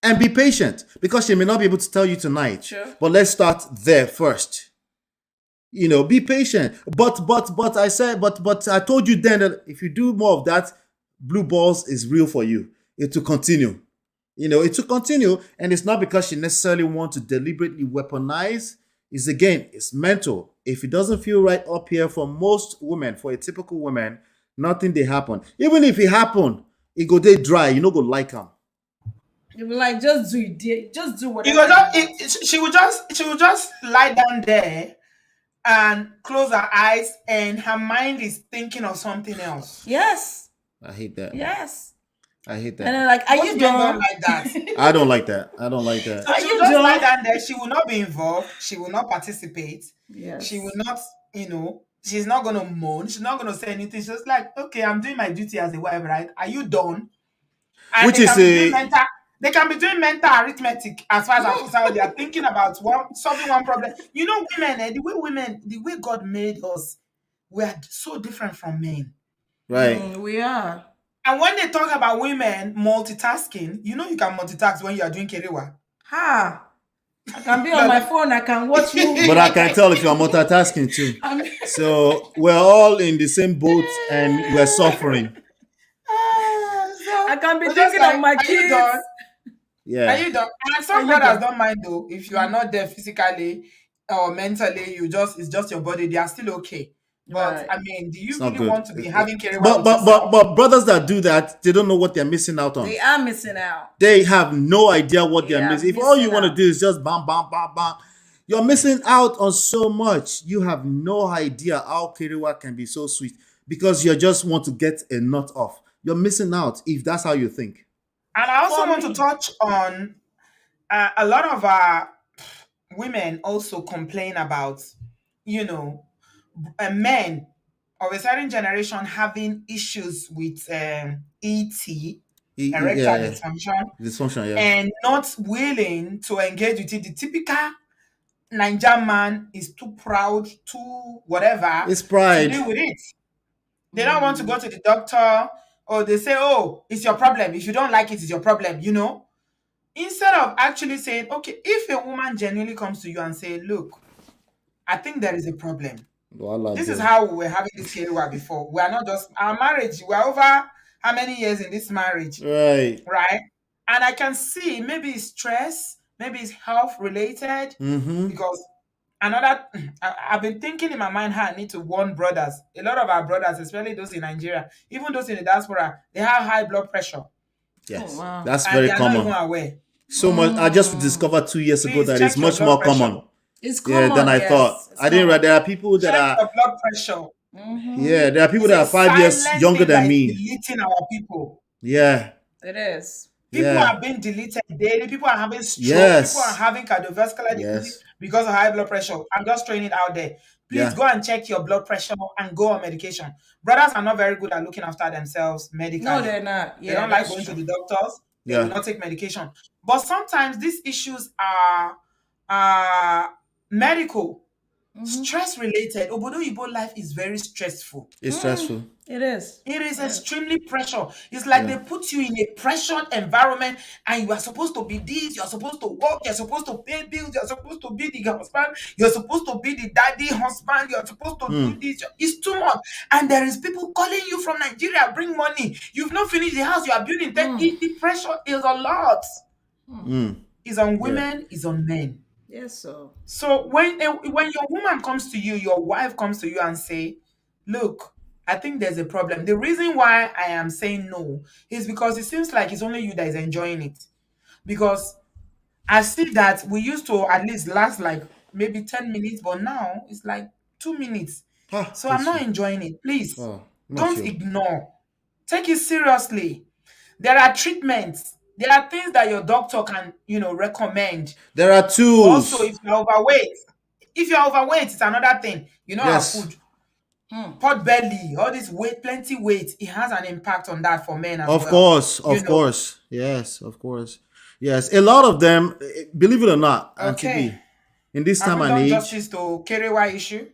And be patient because she may not be able to tell you tonight. Sure. But let's start there first. Be patient. But I said, but I told you then that if you do more of that, blue balls is real for you. It will continue. It will continue, and it's not because she necessarily want to deliberately weaponize. It's mental. If it doesn't feel right up here for most women, for a typical woman, nothing they happen. Even if it happen, it go they dry. You know, go like them. You be like, just do it. Just do It was whatever you just, want. she would just lie down there and close her eyes, and her mind is thinking of something else. Yes. I hate that. Yes. I hate And that. then like, are Most you men don't done? like that. I don't like that. I don't like that. So Are she will you just lie done? down there. She will not be involved. She will not participate. She will Yes. not, she's not gonna moan. She's not gonna say anything. She's just like, okay, I'm doing my duty as a wife, right? Are you done? And Which they is can be doing a mental. They can be doing mental arithmetic as far as I'm concerned. They are thinking about solving one problem. Women, the way God made us, we are so different from men. right. We are. And when they talk about women multitasking, you can multitask when you are doing kerewa. Ha! I can be on my phone. I can watch But I movie. can tell if you're multitasking too. I mean, So we're all in the same boat and we're suffering. So I can be we're just thinking of like, my are you done? kids. Are Yeah. you done? And Are some you brothers done? don't mind though. If you are not there physically or mentally, it's just your body. They are still okay. But Right. I mean, do It's you not really good. want to be having kerewa But with but but yourself? but brothers that do that, they don't know what they're missing out on. They are missing out. They have no idea what They they're are missing. If all you missing want to out. do is just bam, bam, bam, bam, you're missing out on so much. You have no idea how Kiriwa can be so sweet because you just want to get a nut off. You're missing out if that's how you think. And I also For want to me. touch on a lot of our women also complain about, you know, men of a certain generation having issues with ET, Yeah, erectile yeah. dysfunction, Dysfunction, yeah. and not willing to engage with it. The typical Nigerian man is too proud, too whatever It's to pride. deal with it. They don't want to go to the doctor, or they say, oh, it's your problem. If you don't like it, it's your problem. Instead of actually saying, okay, if a woman genuinely comes to you and say, look, I think there is a problem. Voila, This is there. how we were having this Kiriwa before. We are not just our marriage. We are over how many years in this marriage, Right. right? And I can see maybe it's stress, maybe it's health related, Mm-hmm. because another I've been thinking in my mind how I need to warn brothers. A lot of our brothers, especially those in Nigeria, even those in the diaspora, they have high blood pressure Oh Yes. wow. That's and very they are not even common. aware. So much. I just discovered 2 years ago Please that it's check your much blood more pressure. common. It's Yeah, than common, I thought. yes. It's I didn't read. common. There are people that Check are. your blood pressure. Yeah, there are people It's that a are 5 years silent younger thing that than is me. deleting our people. Yeah. It is. People Yeah. are being deleted daily. People are having stroke. People are Yes. having cardiovascular disease Yes. because of high blood pressure. I'm just throwing it out there. Please Yeah. go and check your blood pressure and go on medication. Brothers are not very good at looking after themselves No, medically. they're not. They Yeah, don't like that's going to true. the doctors. They will Yeah. not take medication. But sometimes these issues are medical, stress related. Obodo life is very stressful. It's stressful. It is. It is extremely pressure. It's like Yeah. they put you in a pressured environment and you are supposed to be this, you're supposed to work, you're supposed to pay bills, you're supposed to be the husband, you're supposed to be the daddy husband, you're supposed to do this. It's too much. And there is people calling you from Nigeria, bring money. You've not finished the house you are building. The pressure is a lot. It's on Yeah. women, it's on men. Yes, so. So when your woman comes to you, your wife comes to you and say, "Look, I think there's a problem." The reason why I am saying no is because it seems like it's only you that is enjoying it. Because I see that we used to at least last like maybe 10 minutes, but now it's like 2 minutes. Ah, So I'm it's not you. enjoying it. Please Oh, not don't you. ignore. Take it seriously. There are treatments. There are things that your doctor can, recommend. There are Also, tools. if you're overweight, it's another thing. Our Yes. food, pot belly, all this weight, plenty weight, it has an impact on that for men as Of well. course. Of course. Yes. Of course. Yes. A lot of them, believe it or not, Auntie Okay. B, in this Have time we and done age. justice to Kerewa issue?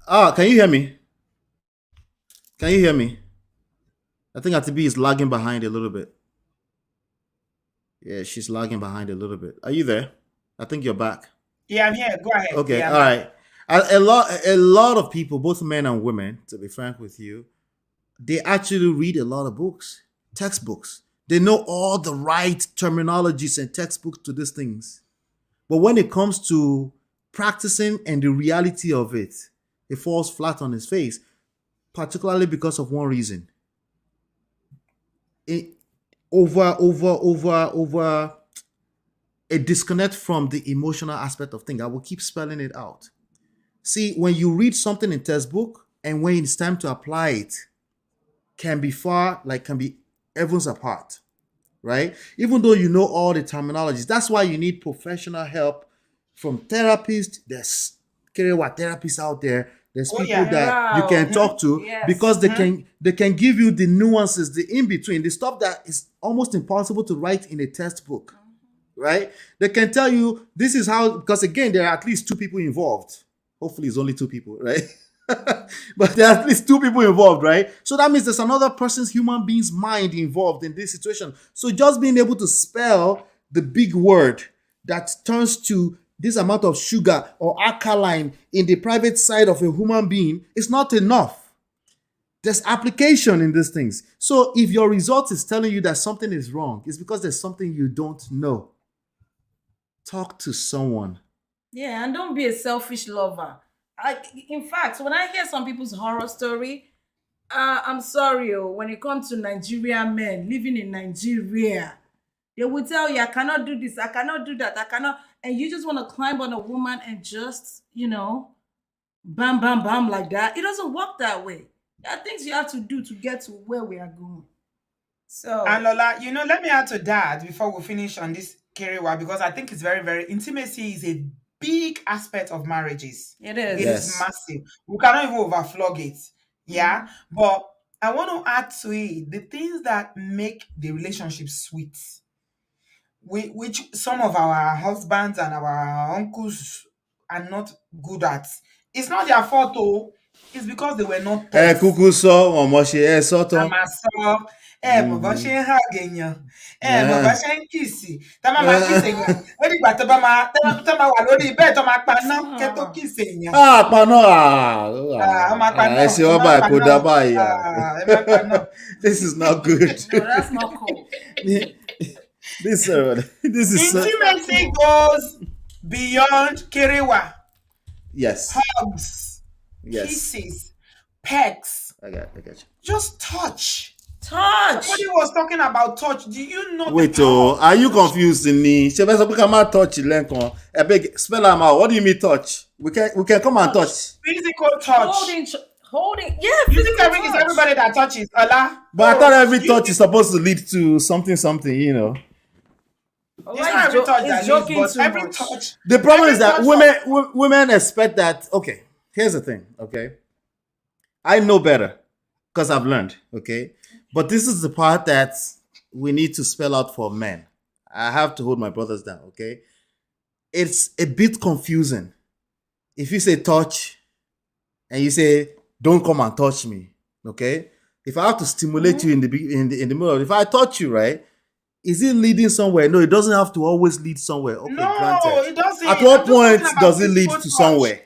Can you hear me? Can you hear me? I think Auntie B is lagging behind a little bit. Yeah, she's lagging behind a little bit. Are you there? I think you're back. Yeah, I'm here. Go ahead. Okay, Yeah, all right. A lot of people, both men and women, to be frank with you, they actually read a lot of books, textbooks. They know all the right terminologies and textbooks to these things. But when it comes to practicing and the reality of it, it falls flat on his face, particularly because of one reason. It, over a disconnect from the emotional aspect of things. I will keep spelling it out. See, when you read something in textbook and when it's time to apply it, can be heavens apart, right? Even though you know all the terminologies, that's why you need professional help from therapists. There's Kerewa therapists out there. There's Oh people yeah. that you can Marital. talk to because Yes. they can give you the nuances, the in between, the stuff that is almost impossible to write in a textbook, right? They can tell you this is how, because again, there are at least two people involved. Hopefully, it's only two people, right? But there are at least two people involved, right? So that means there's another person's human being's mind involved in this situation. So just being able to spell the big word that turns to this amount of sugar or alkaline in the private side of a human being is not enough. There's application in these things. So if your result is telling you that something is wrong, it's because there's something you don't know. Talk to someone. Yeah, and don't be a selfish lover. In fact, when I hear some people's horror story, I'm sorry, when it comes to Nigerian men living in Nigeria, they will tell you, I cannot do this, I cannot do that, I cannot. And you just want to climb on a woman and just, bam, bam, bam, like that. It doesn't work that way. There are things you have to do to get to where we are going. And So, Lola, let me add to that before we finish on this Kerewa, because I think it's very, very intimacy is a big aspect of marriages. it It is. is Yes. massive. We cannot even overflog it. Yeah. But I want to add to it the things that make the relationship sweet. Which some of our husbands and our uncles are not good at. It's not their fault, though. It's because they were not Ẹ taught. kúkú sọ ọmọ ṣe ẹ A sọ́tọ̀. máa sọ mọ̀ bó ṣe ń hug èèyàn, mọ̀ bó Yeah. ṣe ń kìsì, tá máa máa kìsì èèyàn, ó dìgbà tó bá wà lórí bẹ́ẹ̀ tó máa paná kẹ́ tó kìsì èèyàn. Paná Ó máa paná, ẹ ṣe ẹ wọ́n má báyìí kò paná, dá báyìí. ẹ má paná. This is not good. No, that's not cool. This is Intimacy goes beyond kerewa, yes. hugs, Yes. kisses, pecks, I got you. just touch. Touch. Somebody was talking about touch. Do you know Wait, the power of are you touch? confused ni? Ṣé fẹ́ sọ pé ká má touch lẹ́ǹkan? Ẹ beg, spell am out. What do you mean touch? We can come and touch. Physical touch. Holding. Yeah, You think physical it's touch. everybody that touches, Allah? But I thought every You touch think is supposed to lead to something, you know. it's not every touch that He's joking leads, too but every much. touch. The problem is Every that touch women expect that. Okay, here's the thing. Okay, I know better because I've learned. Okay, but this is the part that we need to spell out for men. I have to hold my brothers down. Okay, it's a bit confusing if you say touch and you say don't come and touch me. Okay, if I have to stimulate you in the middle, if I touch you, right? Is it leading somewhere? No, it doesn't have to always lead somewhere. Okay, No, granted. it doesn't. At I'm what just point talking about does it lead physical to touch. somewhere?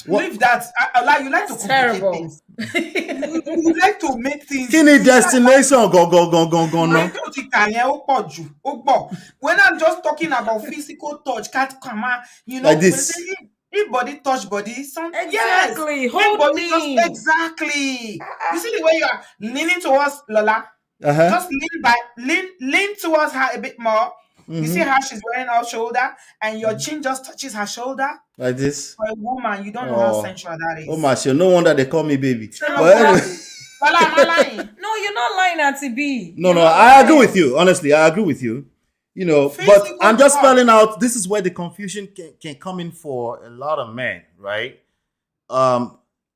What? Leave that. Allah, you like to That's complicate terrible. things. You like to make things. Kí ni destination go no? Ó ti kà yẹn, ó pọ̀ jù, ó pọ̀. When I'm just talking about physical touch, can't come out, Like when this. they say if body touch body, Exactly. yes, Hold if body me. just exactly. You see the way you are leaning towards Lola. Uh-huh. Just lean towards her a bit more. You see how she's wearing her shoulder, and your chin just touches her shoulder. Like this. For a woman, you don't know how Oh. sensual that is. Oh my shit. No wonder they call me baby. No, But anyway. Lola, am I lying? No, you're not lying, Auntie B. No, You're no, not I lying. agree with you. Honestly, I agree with you. But Physical I'm just touch. spelling out this is where the confusion can come in for a lot of men, right?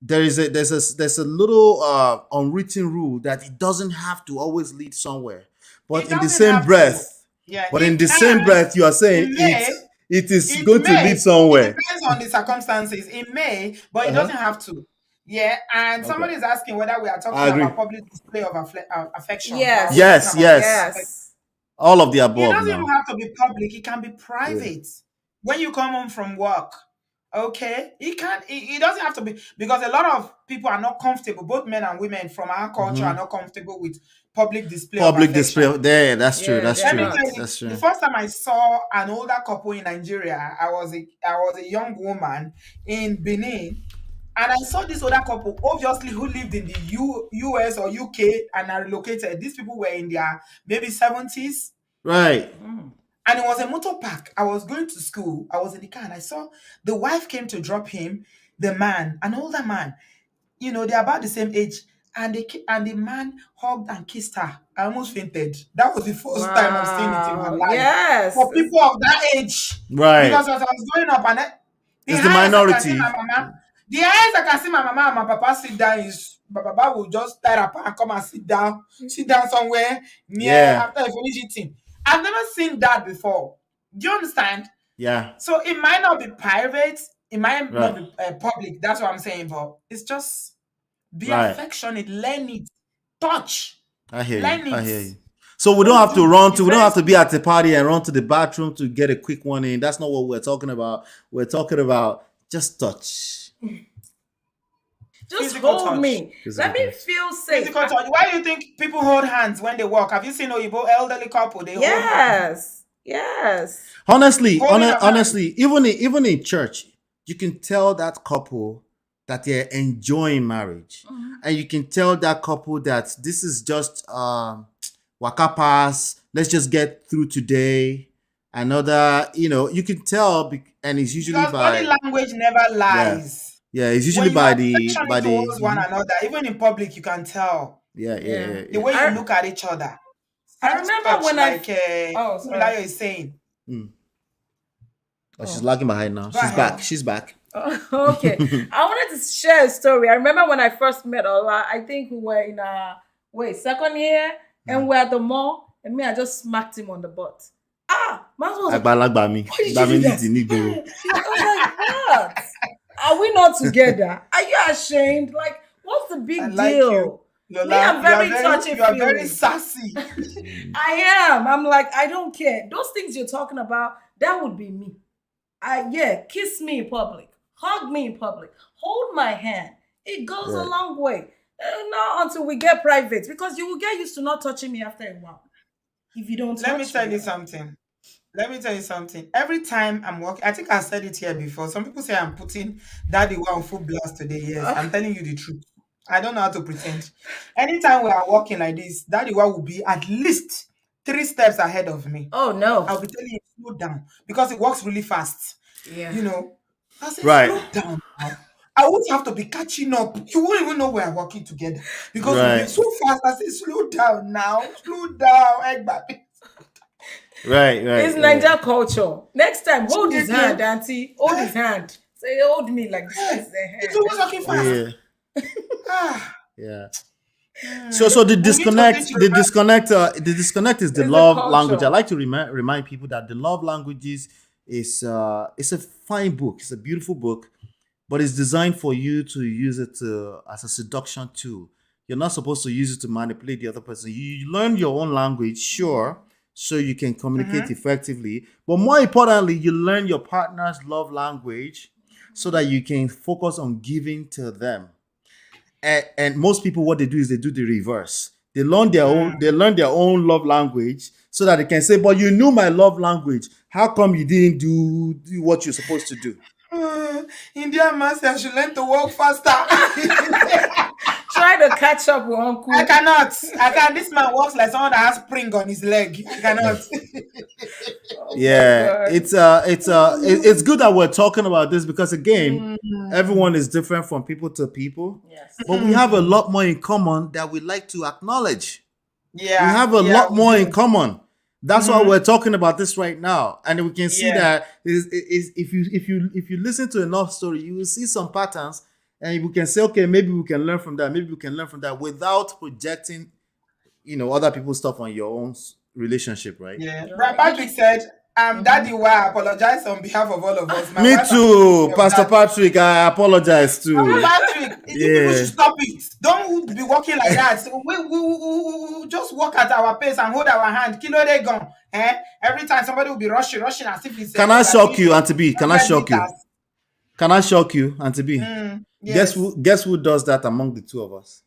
There's a little unwritten rule that it doesn't have to always lead somewhere. But It in the doesn't same have to. breath, Yeah, but it in the can. same breath, you are saying It may. it is It going to may. lead somewhere. It depends on the circumstances. It may, but it Uh-huh. doesn't have to. Yeah, and somebody is asking whether we are I talking agree. about public display of affection. Yes. Yes, yes. Yes. All of the It above doesn't now. even have to be public. It can be private. When you come home from work, okay, it doesn't have to be, because a lot of people are not comfortable. Both men and women from our culture are not comfortable with public display. Public of display. affection. There, that's true. Yeah, That's they're Let me true. not. tell you, That's true. the first time I saw an older couple in Nigeria, I was a young woman in Benin, and I saw this older couple, obviously, who lived in the US or UK and are relocated. These people were in their maybe 70s. Right. And it was a motor park. I was going to school. I was in the car and I saw the wife came to drop him, the man, an older man. They're about the same age. and the man hugged and kissed her. I almost fainted. That was the first time I'm seeing it in my Wow. life. Yes. For people of that age, Right. because as I was growing up, and the It's the highest I can see my minority. mama, the highest I can see my mama and my papa sit down is my papa will just tie up and come and sit down somewhere near Yeah. after I finish eating. I've never seen that before. Do you understand? Yeah. So it might not be private, it might not Right. be public. That's what I'm saying, but it's just be Right. affectionate, learn it, touch, I hear you. learn I it. hear you. So we don't Don't have to do run to. it's We don't very have to be at the party and run to the bathroom to get a quick one in. That's not what we're talking about. We're talking about just touch. Just physical hold touch. me. Physical Let me touch. feel safe. Physical touch. Why do you think people hold hands when they walk? Have you seen Oyibo elderly couple? They hold hands, Yes. Yes. Honestly, holding a hand. honestly, even in church, you can tell that couple that they're enjoying marriage, Mhm. and you can tell that couple that this is just waka pass. Let's just get through today. Another, you can tell, and it's usually Because body by language never yeah, lies. yeah. It's usually When you are by affectionate towards one mhm. another, even in public, you can tell Yeah, yeah, Yeah. yeah, the yeah. way you I look at each other. I Soft remember touch, when I like oh sorry. Milayo is saying. Mm. Oh, she's Oh. lagging behind now. Go She's back. ahead. She's back. Okay. I wanted to share a story. I remember when I first met Ola, I think we were in second year, and we're at the mall, and me, I just smacked him on the butt. My husband was like, Àgbàlagbà mi. why did Gbà you mí do that? létí nígboro. I was like, what? Are we not together? Are you ashamed? Like, what's the I big like you, deal? Me, Lola. I'm very touchy You are very feely. sassy. I am. I'm like, I don't care. Those things you're talking about, that would be me. Kiss me in public, hug me in public, hold my hand. It goes a Right. long way. Not until we get private, because you will get used to not touching me after a while if you don't Let me touch tell me. you something. Let me tell you something. Every time I'm walking, I think I said it here before. Some people say I'm putting Daddy Wa on full blast today. Yes, I'm telling you the truth. I don't know how to pretend. Anytime we are walking like this, Daddy Wa will be at least 3 steps ahead of me. Oh no. I'll be telling him slow down because it walks really fast. Yeah. You know, I say Right. slow down now. I won't have to be catching up. You won't even know we're walking together because we'll be Right. so fast. I say slow down now, slow down, Egbabi. Right. It's Right. Niger Right. culture. Next time, hold his Chineke. hand, auntie. Hold his hand. Say, hold me like this. That's the It's hand. always walking fast. Yeah. Ah, Yeah. So the we need to disconnect, teach you about the disconnect is the It's a love language. I culture. like to remind people that the love languages is it's a fine book. It's a beautiful book, but it's designed for you to use it as a seduction tool. You're not supposed to use it to manipulate the other person. You learn your own language, sure, so you can communicate effectively. But more importantly, you learn your partner's love language so that you can focus on giving to them. And most people, what they do is they do the reverse. They learn their own love language so that they can say, but you knew my love language. How come you didn't do what you're supposed to do? Indian man say I should learn to walk faster. Try to catch up with uncle. I cannot. I can. This man walks like someone that has spring on his leg. I cannot. Oh my Yeah, god. it's good that we're talking about this because again, Mm. everyone is different from people to people, Yes. but we have a lot more in common that we like to acknowledge. We Yeah, have a yeah, lot we more in do. common. That's why we're talking about this right now, and we can see Yeah. that if you listen to enough story, you will see some patterns, and we can say, okay, maybe we can learn from that. Maybe we can learn from that without projecting, other people's stuff on your own relationship, right? Yeah. You're Brad right. Patrick said, Daddy, why I apologize on behalf of all of us. My Me wife accused too, me of Pastor daddy. Patrick. I apologize too. Patrick, you people Yeah, should stop it. Don't be walking like that. So we just walk at our pace and hold our hand. Kilo they gone. Every time somebody will be rushing as if it's can I as shock if you, it's Auntie B? Can I 100 shock you? meters. Can I shock you, Auntie B? Guess Yes. who does that among the two of us?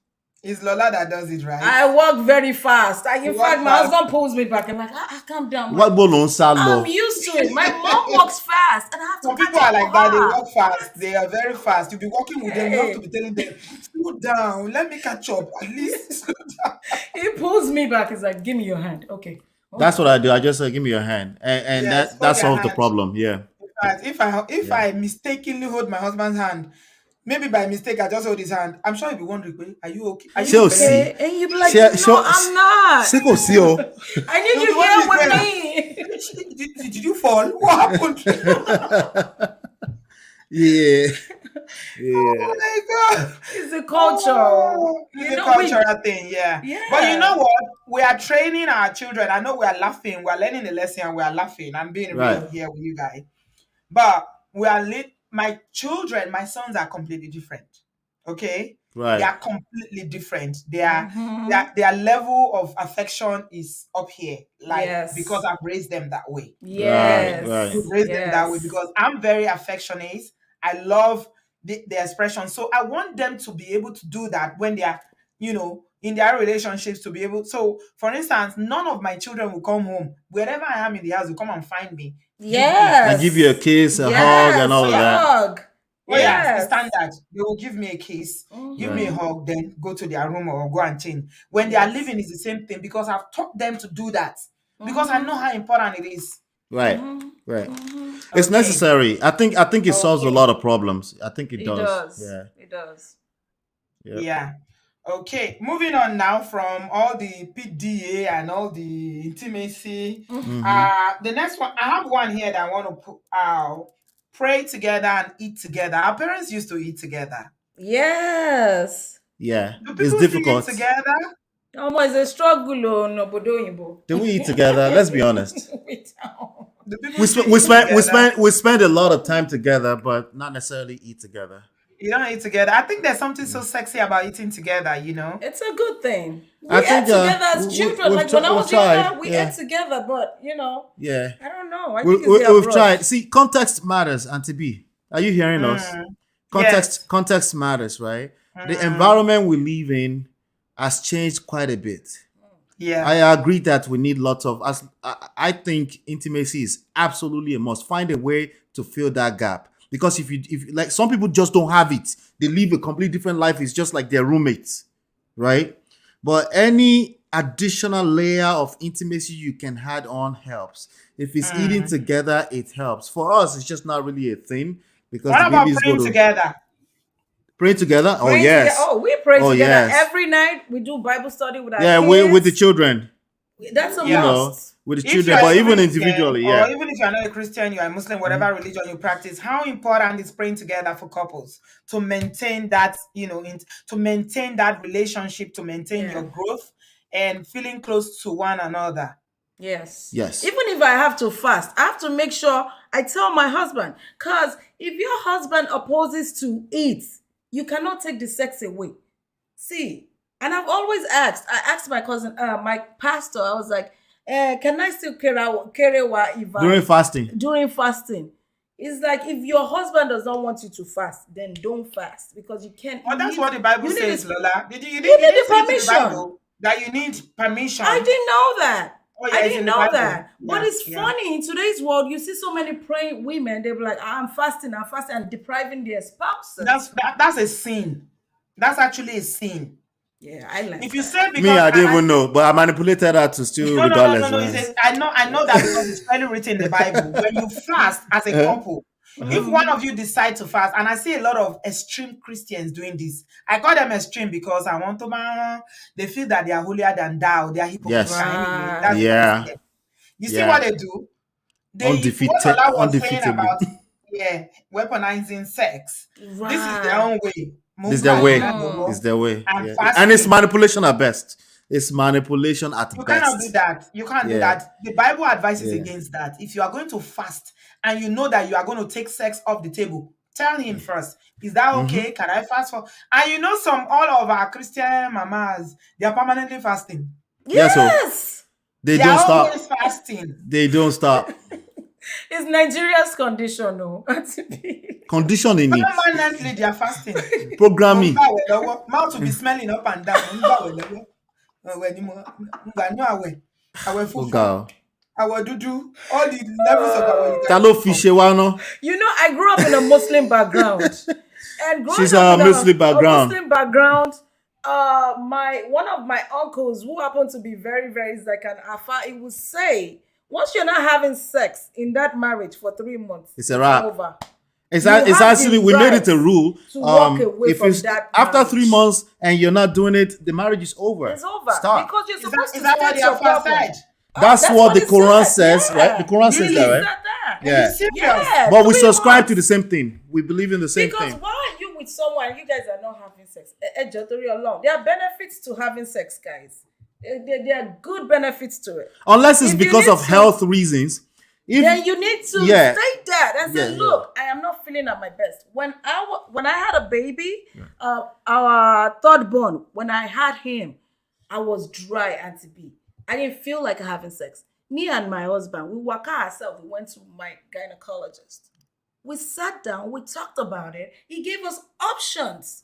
It's Lola that does it, right? I walk very fast. In You fact, walk my fast. husband pulls me back. I'm like, calm down, What man. bolon salo? I'm used to it. My mom walks fast, and I have to Some catch people up are like with that. They her. walk fast. They are very fast. You'll be walking with them. You have to Hey, be telling them, slow down. Let me catch up. At least slow down. he pulls me back. He's like, give me your hand. Okay. That's what I do. I just say, give me your hand, and Yes, that hold that their solves the hand. problem. Yeah, In fact, if yeah. I mistakenly hold my husband's hand, Maybe by mistake, I just hold his hand. I'm sure he'll be wondering, "Wait, are you okay? Are Are you you She'll well?" see. okay? And you'd be like, She, no, I'm not. she go see oh. I need He'll be you here wondering, with "Where? me. Did you fall? What happened?" Yeah. Oh Yeah. my god. It's a culture. Oh, it's You a know, we, cultural thing, yeah. But you know yeah. what? We are training our children. I know we are laughing. We are learning the lesson and we are laughing. I'm being Right. real here with you guys. But we are my children, my sons are completely different. Okay? They Right. are completely different. Mm-hmm. Their level of affection is up here. Like because Yes. I've raised them that way. Right. Okay. Right. We've Yes. raised them that way Yes. because I'm very affectionate. I love the expression. So I want them to be able to do that when they are, in their relationships to be able. So, for instance, none of my children will come home. Wherever I am in the house, will come and find me, give me a And kiss. give you a Yes. kiss, a hug, and Yes. Oh all of A yeah. that. hug. Oh yeah, it's Yes. standard. They will give me a kiss, give me Right. a Mm-hmm. hug, then go to their room or go and change. When they are Yes. leaving, it's the same thing because I've taught them to do that because I know Mm-hmm. how important it is. Right. Mm-hmm. Right. Mm-hmm. It's Okay, necessary. I think it solves a okay, lot of problems. I think it It does. does. Yeah. It does. Yep. yeah. Okay, moving on now from all the PDA and all the intimacy. Mm-hmm. The next one, I have one here that I want to put out. Pray together and eat together. Our parents used to eat together. Yes. Yeah. Do It's people still eat difficult. together? Almost a struggle on obodooyinbo. Do we eat together? Let's be honest. We don't. Do people We still spend we eat spend we together? spend we spend a lot of time together, but not necessarily eat together. You don't eat together. I think there's something so sexy about eating together. It's a good thing. I We ate think together as children. Like when I we've was tried. younger, we ate Yeah. together, but Yeah. I don't know. I We, think it's we, their we've tried. approach. See, context matters, Auntie B. Are you hearing us? Mm, yes. Context matters, right? The Mm, environment we live in has changed quite a bit. I yeah. agree that we need lots of. As I think intimacy is absolutely a must. Find a way to fill that gap because if like some people just don't have it, they live a completely different life. It's just like their roommates, right? But any additional layer of intimacy you can add on helps. If it's eating Mm. together, it helps. For us, it's just not really a thing because the What baby about is going praying to together? pray together. Oh Praying together. yes, Oh, we pray oh together yes, every night. We do Bible study with our yeah. With the kids. children, That's a you Yeah. know, must. with the If you children, are but a even Christian, individually, or yeah. even if you are not a Christian, you are a Muslim, whatever religion you practice, how important is praying together for couples to maintain that, to maintain that relationship, to maintain Yeah. your growth and feeling close to one another? Yes. Yes. Even if I have to fast, I have to make sure I tell my husband. Because if your husband opposes to eat, you cannot take the sex away. See, and I've always asked, I asked my cousin, my pastor, I was like, can I still carry wa During Ivan fasting. during fasting? It's like if your husband does not want you to fast, then don't fast because you can't. Oh, that's what the Bible You need says, this. Lola. Did you You didn't need the see it in the permission. Bible that you need permission? I didn't know that. Oh I yeah, it's didn't in the know Bible. that. But Yeah, it's yeah. funny in today's world, you see so many praying women, they'll be like, I'm fasting, and depriving their spouses. That's a sin. That's actually a sin. Yeah, I like If you that. say Me, because I didn't even know, but I manipulated her to still no, no, no, no, regardless, no. man. I know that because it's clearly written in the Bible. When you fast as a couple, if one Mhm. of you decide to fast, and I see a lot of extreme Christians doing this, I call them extreme because I want to they feel that they are holier than thou, they are hypocritical Yes. anyway. That's Right. what I see Yeah. them. You see what Yeah. they do? What Undefeated, Allah was saying undefeatably. about weaponizing sex. This is their Right. own way. It's their way. Mm. It's their way. And Yeah. And it's fasting. manipulation at best. It's manipulation at You cannot do best. that. You can't do Yeah. that. The Bible advises Yeah. against that. If you are going to fast and you know that you are going to take sex off the table, tell him first. Is that Mm-hmm. okay? Can I fast for? And all of our Christian mamas, they are permanently fasting. Yeah, so Yes. they They don't are stop. always fasting. They don't stop. It's Nigeria's condition, no. Conditioning it. Permanently, they are fasting. Programming. Mouth will be smelling up and down. Our Oh, fufu, God. our dudu, all the levels of our you Ta can ló think fi of. ṣe wá ná? You know, I grew up in a Muslim background. And growing She's up a in Muslim a background. Muslim background, my one of my uncles who happened to be very, very is like an afa, he would say, once you're not having sex in that marriage for 3 months, It's a wrap. over. You it's have the actually we made it right a rule. to walk away If you from that after 3 marriage. months and you're not doing it, the marriage is over. It's over Stop. because you're supposed Is to that what state the your Alpha problem. said? That's That's what what the it Quran said. says, right? The Yeah. Quran says that, It Really? right? said that. Are you Yeah. serious? Yeah. But we 3 subscribe to the months. same thing. We believe in the same Because thing. why are you with someone you guys are not having sex? Alone. There are benefits to having sex, guys. There are good benefits to it. Unless it's If you because need of to, health reasons. If then you need to yeah, state that and say, yeah. "Look, I am not feeling at my best." When I had a baby, our third born, when I had him, I was dry, Auntie B. I didn't feel like having sex. Me and my husband, we work out ourselves. We went to my gynecologist. We sat down. We talked about it. He gave us options.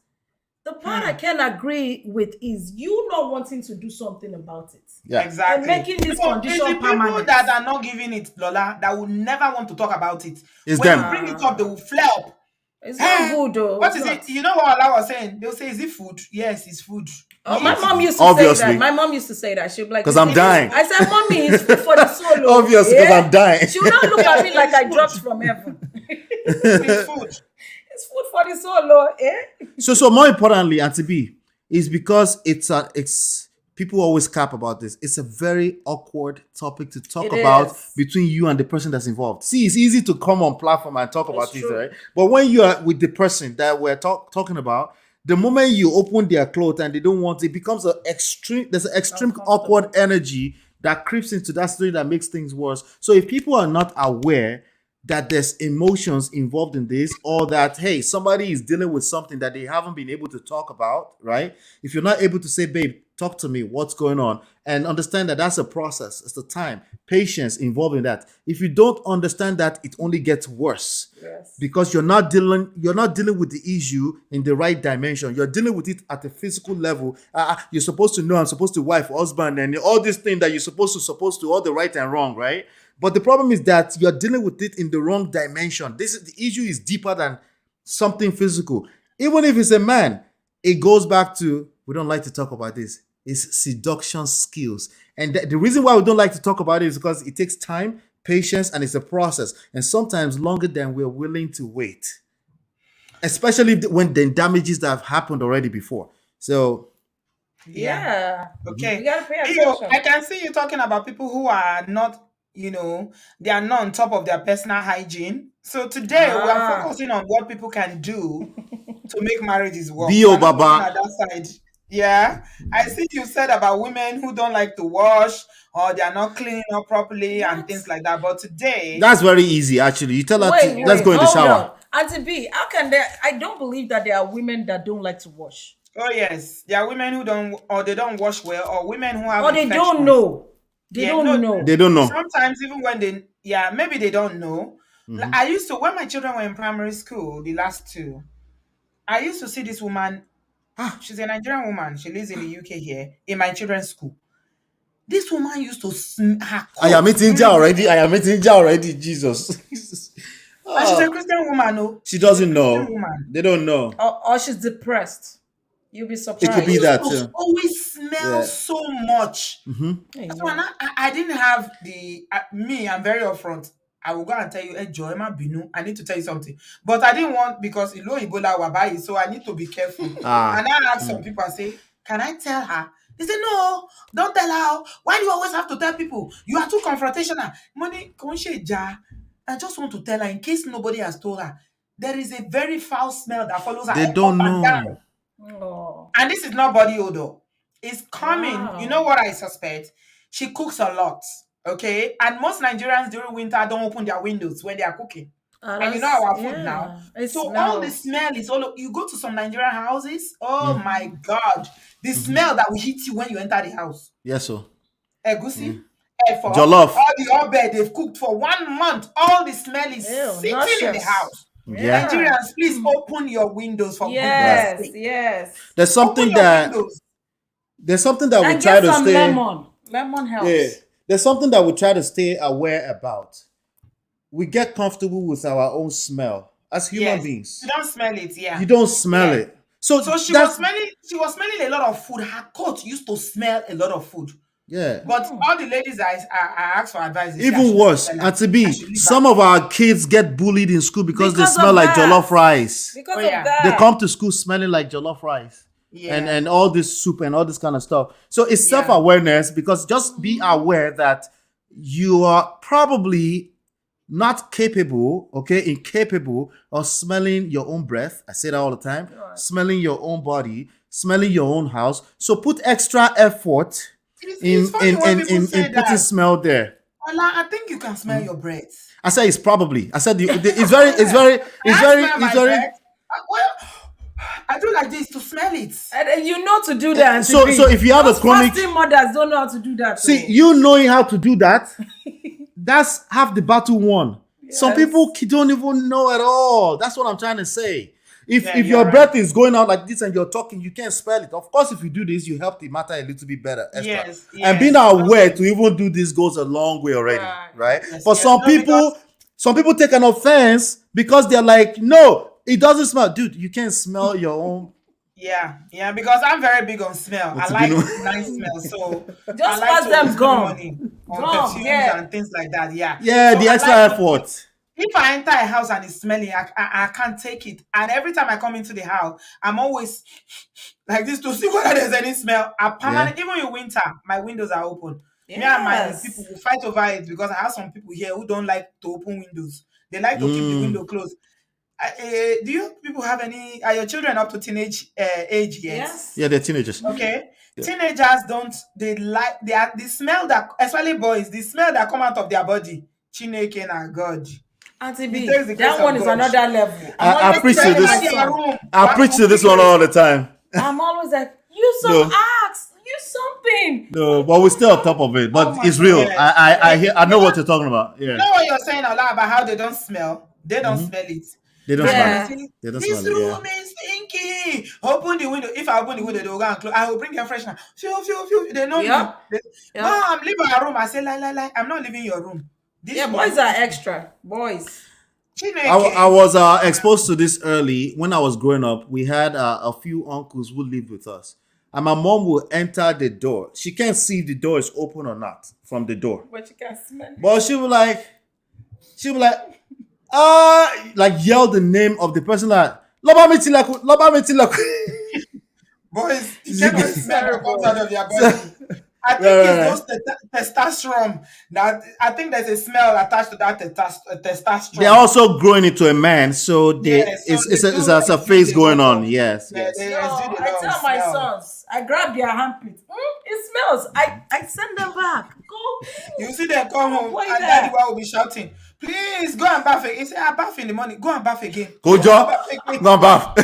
The part I can agree with is you not wanting to do something about it. Yeah. Exactly. And making this So condition it's the people permanent. that are not giving it, Lola, that will never want to talk about it. It's When them. you bring it up, they will flare up. It's not good though. What It's is not. it? You know what Allah was saying? They'll say, is it food? Yes, it's food. Oh, my Eat. mom used to Obviously. say that. My mom used to say that. She'd be like, 'Cause I'm "It's dying." food." I said, "Mommy, it's food for the soul." Oh." Obviously, 'cause I'm dying. She would not look at me like I dropped from heaven. It's food. It's food for the soul, oh, eh? So more importantly, Auntie B, is because it's people always cap about this. It's a very awkward topic to talk It about is. between you and the person that's involved. See, it's easy to come on platform and talk about this, true. right? But when you are with the person that we're talking about, the moment you open their clothes and they don't want it, becomes there's an extreme Uncomfortable. awkward energy that creeps into that story that makes things worse. So if people are not aware that there's emotions involved in this, or that hey, somebody is dealing with something that they haven't been able to talk about, right? If you're not able to say, babe, talk to me, what's going on, and understand that that's a process, it's the time, patience involved in that. If you don't understand that, it only gets worse. Yes. Because you're not dealing with the issue in the right dimension. You're dealing with it at a physical level. You're supposed to know, I'm supposed to wife, husband, and all these things that you're supposed to all the right and wrong, right? But the problem is that you're dealing with it in the wrong dimension. The issue is deeper than something physical. Even if it's a man, it goes back to, we don't like to talk about this, it's seduction skills. And the reason why we don't like to talk about it is because it takes time, patience, and it's a process. And sometimes longer than we're willing to wait. Especially when the damages that have happened already before. So, Yeah. Okay. You gotta pay Theo, attention. I can see you talking about people who are not, they are not on top of their personal hygiene. So today we are focusing on what people can do to make marriages work. Bio We are not Baba. looking at that side. Yeah. I see you said about women who don't like to wash or they are not cleaning up properly and What? things like that. But today, that's very easy, actually. You tell her, Wait, let's go in the hold shower. on. Auntie B, how can there? I don't believe that there are women that don't like to wash. oh yes, there are women who don't, or they don't wash well, or women who have Or they don't infections. know. They Yeah, don't no, know. They don't know. Sometimes even when maybe they don't know. Like, I used to, when my children were in primary school, the last two, I used to see this woman. She's a Nigerian woman. She lives in the UK here, in my children's school. This woman used to her I am coat eating smell. already. Jesus. And she's a Christian woman, no? She doesn't Christian know. woman. They don't know. Or she's depressed. You'll be surprised. It could be It that used to too. always smell Yeah. so much. Hey, So when I didn't have I'm very upfront. I will go and tell you, hey, Joy, Binu, I need to tell you something. But I didn't want, because Ilo Ebola Wabai, so I need to be careful. And I asked some people, I say, can I tell her? They say, no, don't tell her. Why do you always have to tell people? You are too confrontational. Money, I just want to tell her, in case nobody has told her, there is a very foul smell that follows her They up don't and down. know. Oh. And this is not body odor. It's coming. Wow. You know what I suspect? She cooks a lot. Okay. And most Nigerians during winter don't open their windows when they are cooking. And you know our food now. So all the smell is you go to some Nigerian houses. Oh my God. The smell that will hit you when you enter the house. Yes, sir. Egusi, efo, Jollof. all the obe they've cooked for 1 month. All the smell is sitting in the nauseous. house. Yeah. Nigerians, please open your windows for Yes, goodness sake. yes. There's something Open your that windows. there's something that we And try get to some stay. lemon. Lemon helps. Yeah. There's something that we try to stay aware about. We get comfortable with our own smell as human Yes. beings. You don't smell it, yeah. You don't smell it. So So she that's was smelling a lot of food. Her coat used to smell a lot of food. Yeah. But all the ladies I ask for advice, they say I Even should not worse, tell her. and to I be, should leave her. some of our kids get bullied in school because they Because smell of like that. jollof rice. Oh Because of yeah, They that. come to school smelling like jollof rice yeah, and all this soup and all this kind of stuff. So it's yeah. self-awareness, because just be aware that you are probably not capable, okay, incapable of smelling your own breath. I say that all the time. Right. Smelling your own body, smelling your own house. So put extra effort It's funny when people say in putting that. smell there. Ola, I think you can smell your breath. I said it's probably. I said it's very, it's very, it's I very, smell it's my very. breath. Well, I do like this to smell it. And you know to do that. So if you have a Those chronic, fasting mothers don't know how to do that. see, oh. you knowing how to do that, that's half the battle won. Some Yes. people don't even know at all. That's what I'm trying to say. If Yeah, if you're your right. breath is going out like this and you're talking, you can't spell it. Of course, if you do this, you help the matter a little bit better. Extra. Yes, And being yes. aware to even do this goes a long way already, Right. right? Yes, For yes. some No, people, some people take an offense because they're like, no, it doesn't smell. Dude, you can't smell your own. Yeah, because I'm very big on smell. What's I it like been- nice smell, so Just I like pass to them spend gum. money on Gum, perfumes yeah. and things like that. Yeah, Yeah, So the I extra like to- effort. If I enter a house and it's smelling, I can't take it. And every time I come into the house, I'm always like this to see whether there's any smell. I permanent, even in winter, my windows are open. Me and my Yes. people will fight over it because I have some people here who don't like to open windows. They like to keep the window closed. Do you people have any? Are your children up to teenage age yet? Yes. Yeah, they're teenagers. Okay. Teenagers don't they like the smell that, especially boys, the smell that come out of their body. Chineke na God. Auntie It B, takes the grace that one of is God. another level. I preach to Especially this. in your room. I preach to this one all the time. I'm always like, use some No. axe, use something. No, but we're still on top of it. But Oh my it's real. God. I know what you're talking about. You Yeah, know what you're saying a lot about how they don't smell. They don't smell it. they don't Yeah. smell it. They don't This smell it. room is stinky. Open the window. If I open the window, they will go and close. I will bring them freshener. Phew. They know Yep. me. Yep. No, I'm leaving our room. I say, lie. I'm not leaving your room. This Yeah, room- boys are extra. Boys. Chineke. I was exposed to this early when I was growing up. We had a few uncles who lived with us, and my mom will enter the door. She can't see if the door is open or not from the door, But you can smell it. but she will like yell the name of the person like Loba Mitilaku. Boys, the Zig- kind of smell that comes out of your body. I think Right. it's those testosterone. That I think there's a smell attached to that testosterone. They're also growing into a man, so they Yeah, so it's they it's do a exude phase a going lot on. of- Yes, Yeah, yes. they No, exude a I lot of tell my smell. sons, I grab their armpit. It smells. I send them back. Go. You see them come home Why and that? daddy will be shouting, please go and bath again. He say, I bath in the morning. Go and bath again. Go Joe, bath again. go and bath.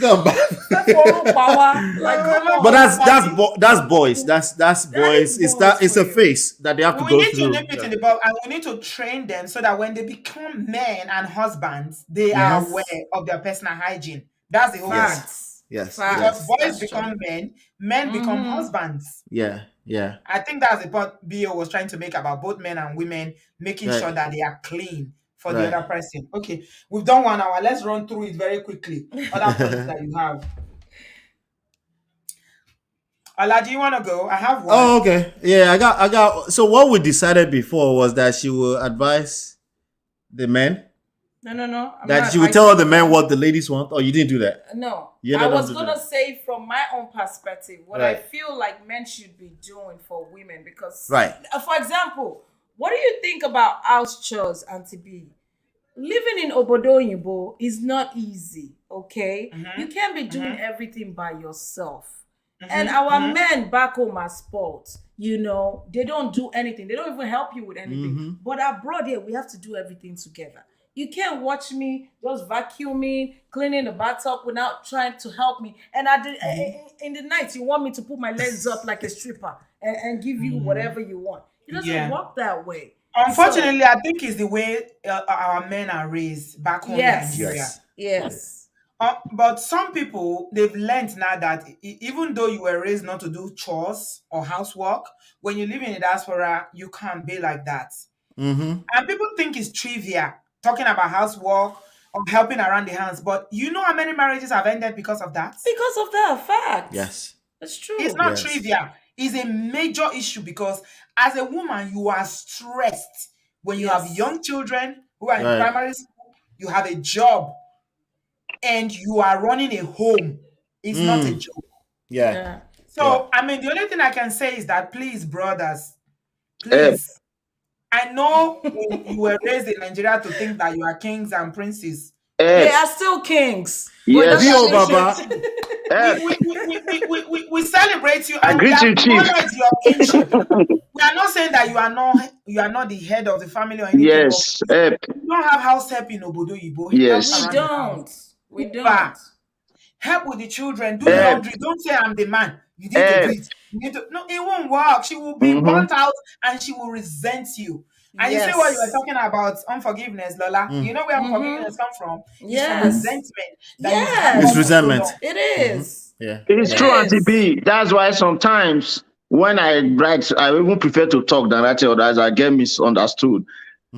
Go and bath. Like, come on. But that's boys. That's boys. is It's a boys for you. phase that they have to We go need to through. nip it in the bud, and we need to train them so that when they become men and husbands, they are Yes. aware of their personal hygiene. That's the whole thing. Facts. Yes. Facts. Because Yes. boys That's become men become husbands. Yeah. Yeah. I think that's the point BO was trying to make about both men and women, making Right. sure that they are clean for Right. the other person. Okay, we've done 1 hour. Let's run through it very quickly. Other points that you have. Ola, do you want to go? I have one. Oh, okay. Yeah, I got. So what we decided before was that she will advise the men, No. I'm that not she will tell the advising men them. what the ladies want. Or you didn't do that. No, You I don't was do gonna that. say from my own perspective what I Right. feel like men should be doing for women because, Right. For example, what do you think about house chores, Auntie B? Living in obodooyinbo is not easy. Okay, you can't be doing everything by yourself. And our men back home are spoiled. You know, they don't do anything. They don't even help you with anything. But abroad here, we have to do everything together. You can't watch me just vacuuming, cleaning the bathtub without trying to help me. And in the night, you want me to put my legs up like a stripper and give you whatever you want. It doesn't Yeah. work that way. Unfortunately, I think it's the way our men are raised back home Yes. in Nigeria. Yes. Yes. But some people, they've learned now that even though you were raised not to do chores or housework, when you live in a diaspora, you can't be like that. Mm-hmm. And people think it's trivia talking about housework or helping around the house. But you know how many marriages have ended because of that? Because of that fact. Yes. It's true. It's not Yes. trivia. is a major issue because as a woman, you are stressed when you have Yes. young children who are in Right. primary school, you have a job, and you are running a home. It's not a Mm. joke. Yeah. Yeah. Yeah. So, I mean, the only thing I can say is that please, brothers, Help, please. I know you were raised in Nigeria to think that you are kings and princes. They help. are still kings, but it We Yes, doesn't Bio mean appreciate Baba. you. help. We celebrate you I and we greet you, Chief. acknowledge your kingship. We are not saying that you are not the head of the family or anything, but Yes, help. you don't have house help in Obodoyibo. Help we Yes, around the house. don't. We Bah, don't. help with the children, do help, laundry. Don't say I'm the man. You need to do help. it. You need to no, it won't work. She will be Mm-hmm. burnt out and she will resent you. And you see what you were Yes. talking about unforgiveness, Lola. You Mm. know where Mm-hmm. unforgiveness come from? It's from Yes. resentment that you've held It's on for Yes. so resentment. long. It Mm-hmm. is. Yeah. It's It Yeah. true, Auntie is. B. That's why sometimes when I write, I even prefer to talk than write, otherwise I get misunderstood.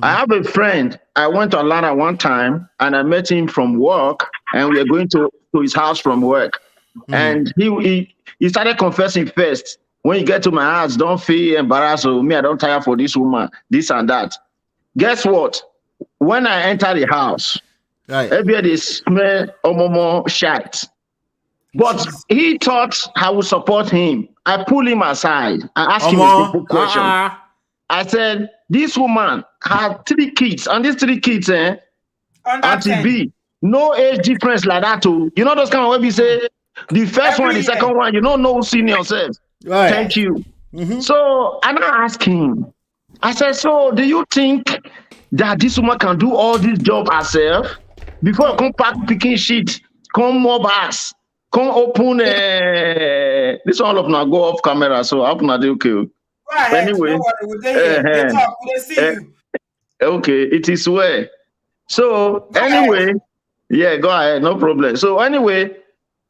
I Mm-hmm. have a friend. I went to Atlanta one time and I met him from work, and we are going to his house from work. Mm-hmm. And he started confessing first. When you get to my house, don't feel embarrassed. Oh, me, I don't tire for this woman, this and that. Guess what? When I enter the house, Right. everybody smell omomo shit. But Jeez. he thought I would support him. I pulled him aside. I asked him a Omo. simple question. I said, this woman had 3 kids, and these 3 kids, Under Auntie 10 B, no age difference like that too. You know those kind of way we say the first one, every the year. second one, you don't know senior yourself. Right. Thank Yes. you. Mm-hmm. So and I asked him, I said, so do you think that this woman can do all this job herself? Before you come pack picking shit, come mob ass, come open this one of now go off camera, so I open okay. Go ahead. No Anyway, worry. We're there here. They uh, talk. They see uh, you. okay, it is well. So Go ahead. anyway, yeah, go ahead, no problem. So anyway,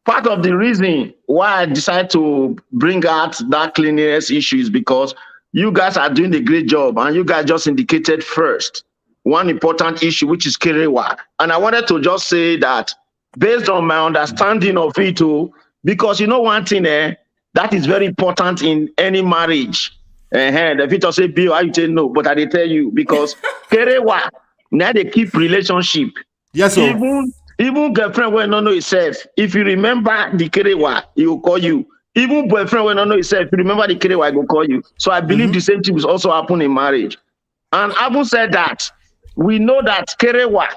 part of the reason why I decided to bring out that cleanliness issue is because you guys are doing a great job, and you guys just indicated first one important issue, which is kerewa. And I wanted to just say that based on my understanding of it too, because you know one thing, that is very important in any marriage. The Victor say, Bill, I say no, but I dey tell you because kerewa, now they keep relationship. Yes, sir. Even girlfriend will not know itself. If you remember the kerewa, he will call you. Even boyfriend will not know itself. If you remember the kerewa, he will call you. So I believe the same thing will also happen in marriage. And having said that, we know that kerewa,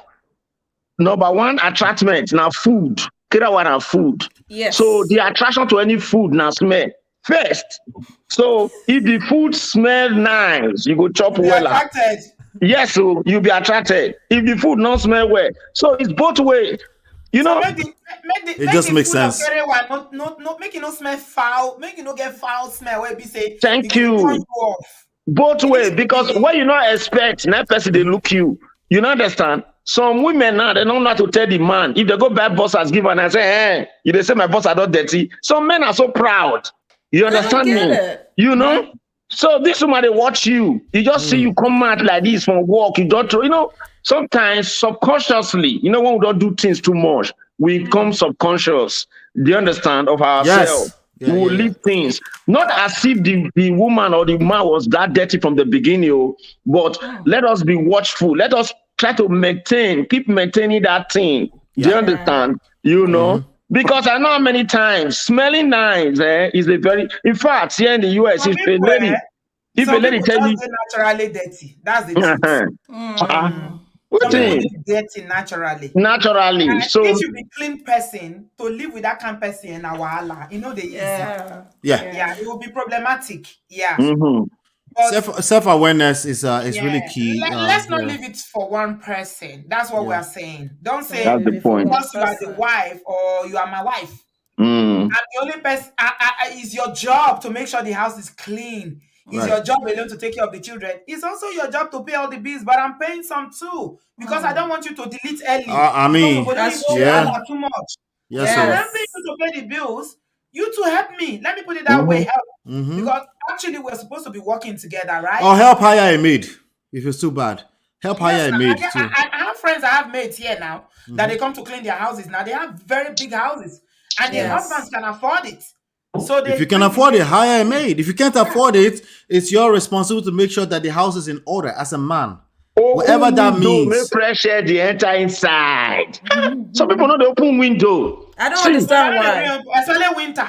number one attractment now food. Kerewa na food. So Yes. the attraction to any food now smell first. So if the food smell nice, you go chop Be well. attracted. Yes, so you'll be attracted. If the food not smell well, so it's both way. You So know, It make just the makes food of sense. Kerewa not make it no smell foul, make it no get foul smell where be say thank it go dey turn you. you off. Both It needs way, to because be what you not expect, that person they look you. You not understand? Some women now they don't know how to tell the man. If they go buy boss as given and say, hey, you they say my boss are not dirty. Some men are so proud. You I don't understand get me? it. You know? So this woman they watch you. You just see you come out like this from work. You don't, you know, sometimes subconsciously, you know, when we don't do things too much, we become subconscious. Do you understand of ourselves? Yes. Yeah, We will yeah, yeah. leave things not as if the woman or the man was that dirty from the beginning, but let us be watchful. Let us try to keep maintaining that thing. Do you Yeah. Yeah. understand? You know, because I know how many times smelling nice is a very. In fact, here in the US, if a some lady people tell just you, get naturally dirty. That's the truth. what Some people thing? dey dirty naturally. Naturally. And So if you be clean person, to live with that kind of person na wahala. You know the easy. Yeah. Yeah. Yeah, it will be problematic. Yeah. mhm. But Self-awareness is yeah, really key. let's not Yeah. leave it for one person. That's what we Yeah. are saying. Don't Don't say That's leave the it for point. one because you are the person. wife or you are my wife. Mm. I'm the only person. It's your job to make sure the house is clean. It's Right. your job alone to take care of the children. It's also your job to pay all the bills, but I'm paying some too because I don't want you to delete early I because mean, obodo That's oyinbo yeah. true. wahala too much. Yes, If I'm sir. helping Yes. you to pay the bills, you to help me. Let me put it that way. Mhm. Help Mm-hmm. because actually we're supposed to be working together, right? Or help hire a maid if it's too bad. Help Yes, hire a now maid too. I have friends, I have mates here now that they come to clean their houses. Now they have very big houses and the Yeah. Yes. husbands can afford it. So If they you can bring the afford it, maid. hire a maid. If you can't afford it, it's your responsibility to make sure that the house is in order as a man. Whatever Open that window, make means. fresh air the enter inside. Some people know they open window. I don't See, No, understand no, why. especially winter.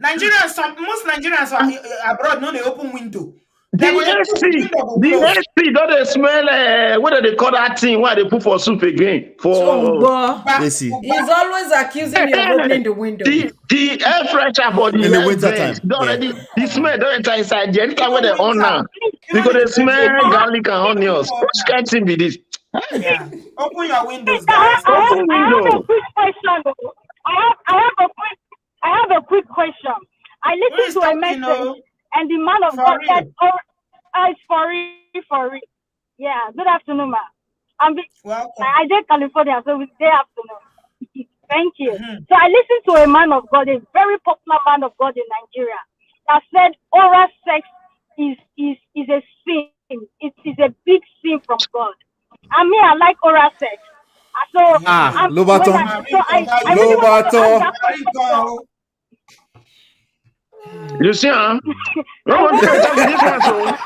Nigerians, most Nigerians are abroad. No, they open window. the They go they put AC, window go the close. AC, don't they smell? What do they call that thing? Why they put for soup again? For Chongbo. Back, AC back. He's always accusing me of opening the window. the air freshener for in the the air winter vent. time. They Yeah. already the smell don't enter inside there. Anytime when Even they on winter. now, Even because in they the rain, they smell open. garlic and onions. Which kind of thing be this? Yeah, open your windows, I, guys. I have Open I have a window. quick question. Though. I have a quick question. I Who listened is to a talking? message, Oh, and the man of for God said, real. "Oh, it's for real." Yeah. Good afternoon, ma'am. Welcome. I did California, so it's day afternoon. Thank you. Mhm. So I listened to a man of God, a very popular man of God in Nigeria, that said oral sex is a sin. It is a big sin from God. And me, I like oral sex. So Ah, Hey, Lobaton. I really wanted to ask Lobaton. that question. You see, huh? I Nobody can wanted to talk with this ask one, that so. question.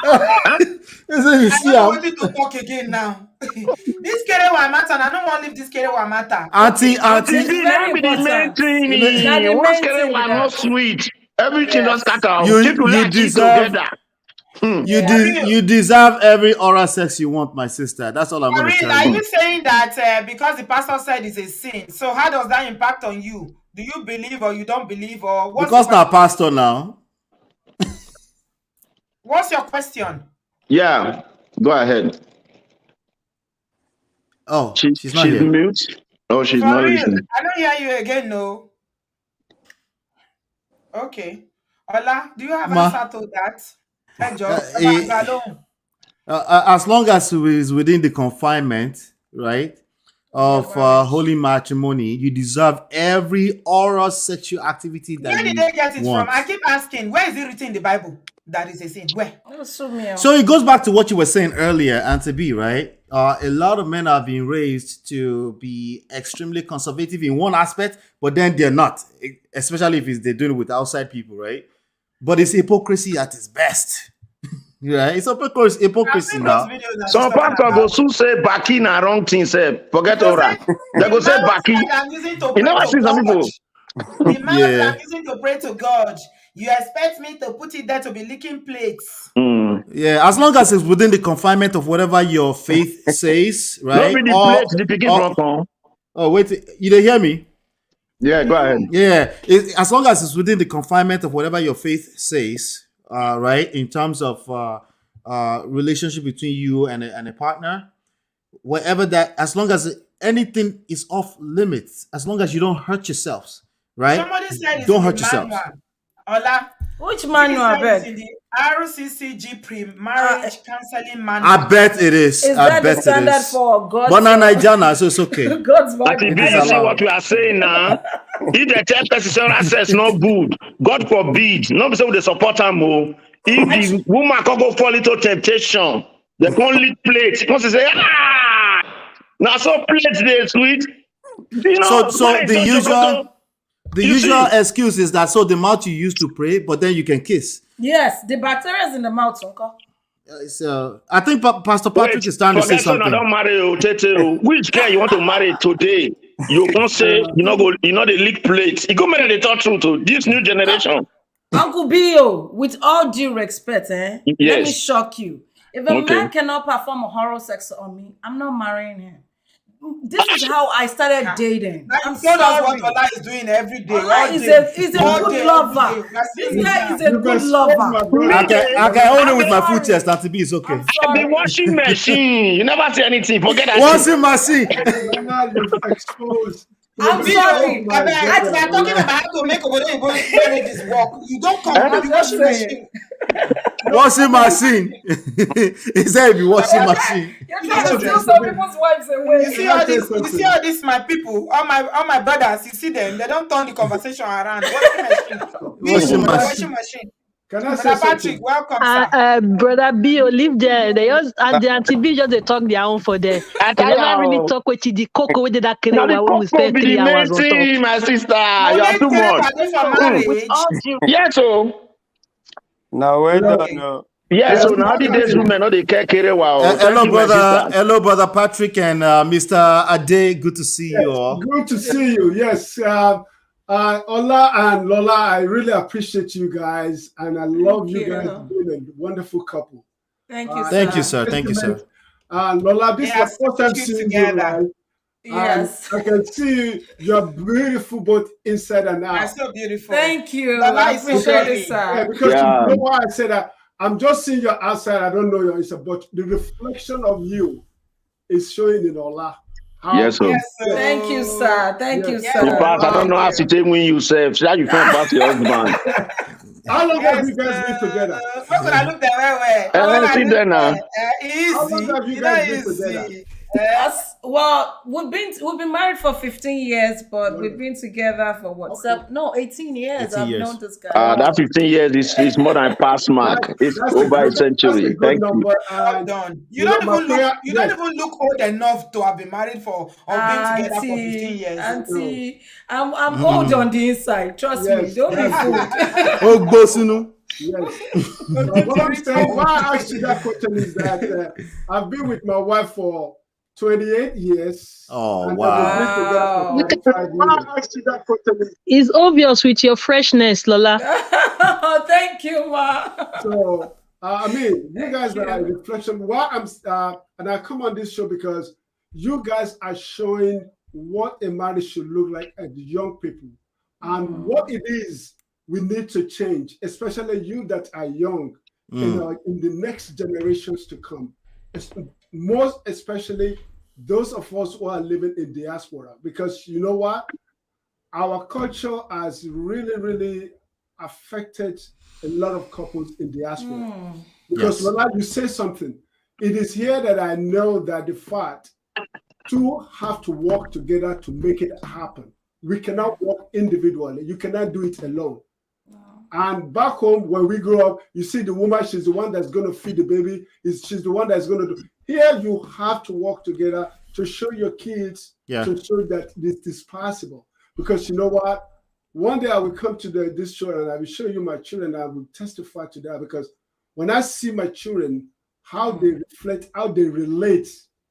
So Huh? You I see, don't know what to talk again now. This Kerewa matter, and I don't want to leave this Kerewa matter. Auntie, Okay. Auntie auntie, It's B, very that be the main important. thing. Now the Once main get thing one with not that. sweet, everything just Yes. scatter. you Keep you you latch it deserve together. Hmm. For real. you deserve every oral sex you want, my sister. That's all I'm For gonna real. tell Are you. you saying that because the pastor said it's a sin? So how does that impact on you? Do you believe or you don't believe, or what's the Because now question? pastor now. What's your question? Yeah, go ahead. Oh, She she's not she's here. mute. Oh, she's For not real. listening. I don't hear you again, no. Okay. Ola, do you have Ma, answer to that? Hey, Joe. eh, as long as it is within the confinement, right, Your of marriage. holy matrimony, you deserve every oral sexual activity that Where did you they get it from? want. I keep asking, where is it written in the Bible that is a sin? Where? Oh, so me. So it goes back to what you were saying earlier, Auntie B, right? A lot of men have been raised to be extremely conservative in one aspect, but then they're not, especially if they're doing it with outside people, right? But it's hypocrisy at its best, right? It's I've hypocrisy seen those now. videos that she's Some talking pastor go about. soon say baki na wrong thing. Say He forget go say, ora. They the go say mouth baki. that I'm using to You pray never to see some God, people. the mouth that Yeah. I'm using to pray to God, you expect me to put it there to be licking plates? Hmm. Yeah, as long as it's within the confinement of whatever your faith says, No be right? the plate the picking Or from. Come. oh wait, you didn't hear me? Yeah, go ahead. Yeah, as long as it's within the confinement of whatever your faith says, right? In terms of relationship between you and a partner, whatever that, as long as anything is off limits, as long as you don't hurt yourselves, right? Somebody said it's Don't in the hurt yourselves. manual. Ola, Which G manual, I said it's beg? in the RCCG pre-marriage counseling I manual. bet it is. Is I that the bet it standard is. for God's But now Nigerian, so it's okay. God's Auntie Bible? It B, is you see what allowed. we are saying now? If the 10% access not good, God forbid. Not say they support them. Oh. If the woman can go fall into temptation, they can't lick plate. Because they say, ah, now so plate they sweet. You know, So why the so jogoto? You usual see, excuse is that so the mouth you use to pray, but then you can kiss. Yes, the bacteria is in the mouth, uncle. So I think Pastor wait, Patrick is trying to say forget so now something. don't marry Tete. Which girl you want to marry today? You can't say you know the leak plate. You go marry the third truth to this new generation. Uncle Bio, with all due respect, let me Yes. shock you. If a Okay. man cannot perform a horror sex on me, I'm not marrying him. This is how I started dating. Now I'm you told us what sorry. Ola is doing every day, Allah all is day, a all good day, every lover. day. We are This seeing it guy now. is a good lover. I can own it with my sorry. foot chest. That to be is okay. I'm The sorry. washing machine. You never say anything. Forget that shit. Washing machine. Now you've exposed. I'm Video, sorry. my I mean, God, we are talking about how to make obodooyinbo marriages work. You don't come Eh? with the I'm just washing saying. machine. Washing machine. He said be washing machine. You're Can trying I to say steal some something? people's wives You away. see Can I all say this, you see something? all this, my people, all my brothers, you see them, they don't turn the conversation around. Washing machine. Washing Video, machine. washing machine. Can I say Brother something? Patrick, welcome, sir. Brother B, live there. They just and the auntie B just they talk their own for there. I They tell never really you, talk with the cocoa with that now the when we cocoa spend be the 3 hours main on top. thing, my sister. No You are need too care much. about for Mm. With marriage. all due Yes, so. Now well Hello, done. No. Yes, so now the days Patrick. women, no, they care wow. Thank Hello, you, my sister. brother Patrick and Mr. Ade. Good to see you all. Good to see you. Yes. Ola and Lola, I really appreciate you guys, and I love you guys being a wonderful couple. Thank you, Thank you, sir. sir. Thank you, sir. Lola, this is Yes, the first time cute seeing together. you, right? Yes. I can see you're beautiful both inside and You're out. so beautiful. Thank you. Lola I is so appreciate pretty. it, Yeah, sir. because Yeah. you know why I say that? I'm just seeing your outside. I don't know your inside, but the reflection of you is showing in Ola. Yes, sir. Yes, sir. Thank you, sir. Thank you, Yes. sir. In fact, I don't know how to Thank take when you say, should you find past your husband? How long Yes, have you guys been together? We're gonna look there way. See there now. How long Easy. have you You know, guys been together? easy. Well, we've been married for 15 years, but we've been together for what? Okay. 18 years. 18 I've years. known this guy. That 15 years is more than a pass mark. It's That's over a that's a century. good Thank you. number. Well done. You you know, don't my even look. prayer- You yes. don't even look old enough to have been married for or been together for 15 years. Auntie, I'm old on the inside. Trust me. Yes, Don't be that's fooled. Oh, Bosunu. Yes. What I'm saying, why I asked you that question is that I've been with my wife for 28 years. Oh, and wow. I've been together for 45 years. Why I asked you that question is It's obvious with your freshness, Lola. Thank you, ma. so, I mean, you guys are a reflection. Why I'm and I come on this show because you guys are showing what a marriage should look like as young people and what it is we need to change, especially you that are young in the next generations to come. Most especially those of us who are living in diaspora, because you know what? Our culture has really, really affected a lot of couples in diaspora. Because Yes. Lola, you say something. It is here that I know that the fact two have to work together to make it happen. We cannot work individually. You cannot do it alone. And back home, when we grow up, you see the woman, she's the one that's going to feed the baby. She's the one that's going to do. Here, you have to work together to show your kids, to show that this is possible. Because you know what? One day I will come to this show and I will show you my children and I will testify to that. Because when I see my children, how they reflect, how they relate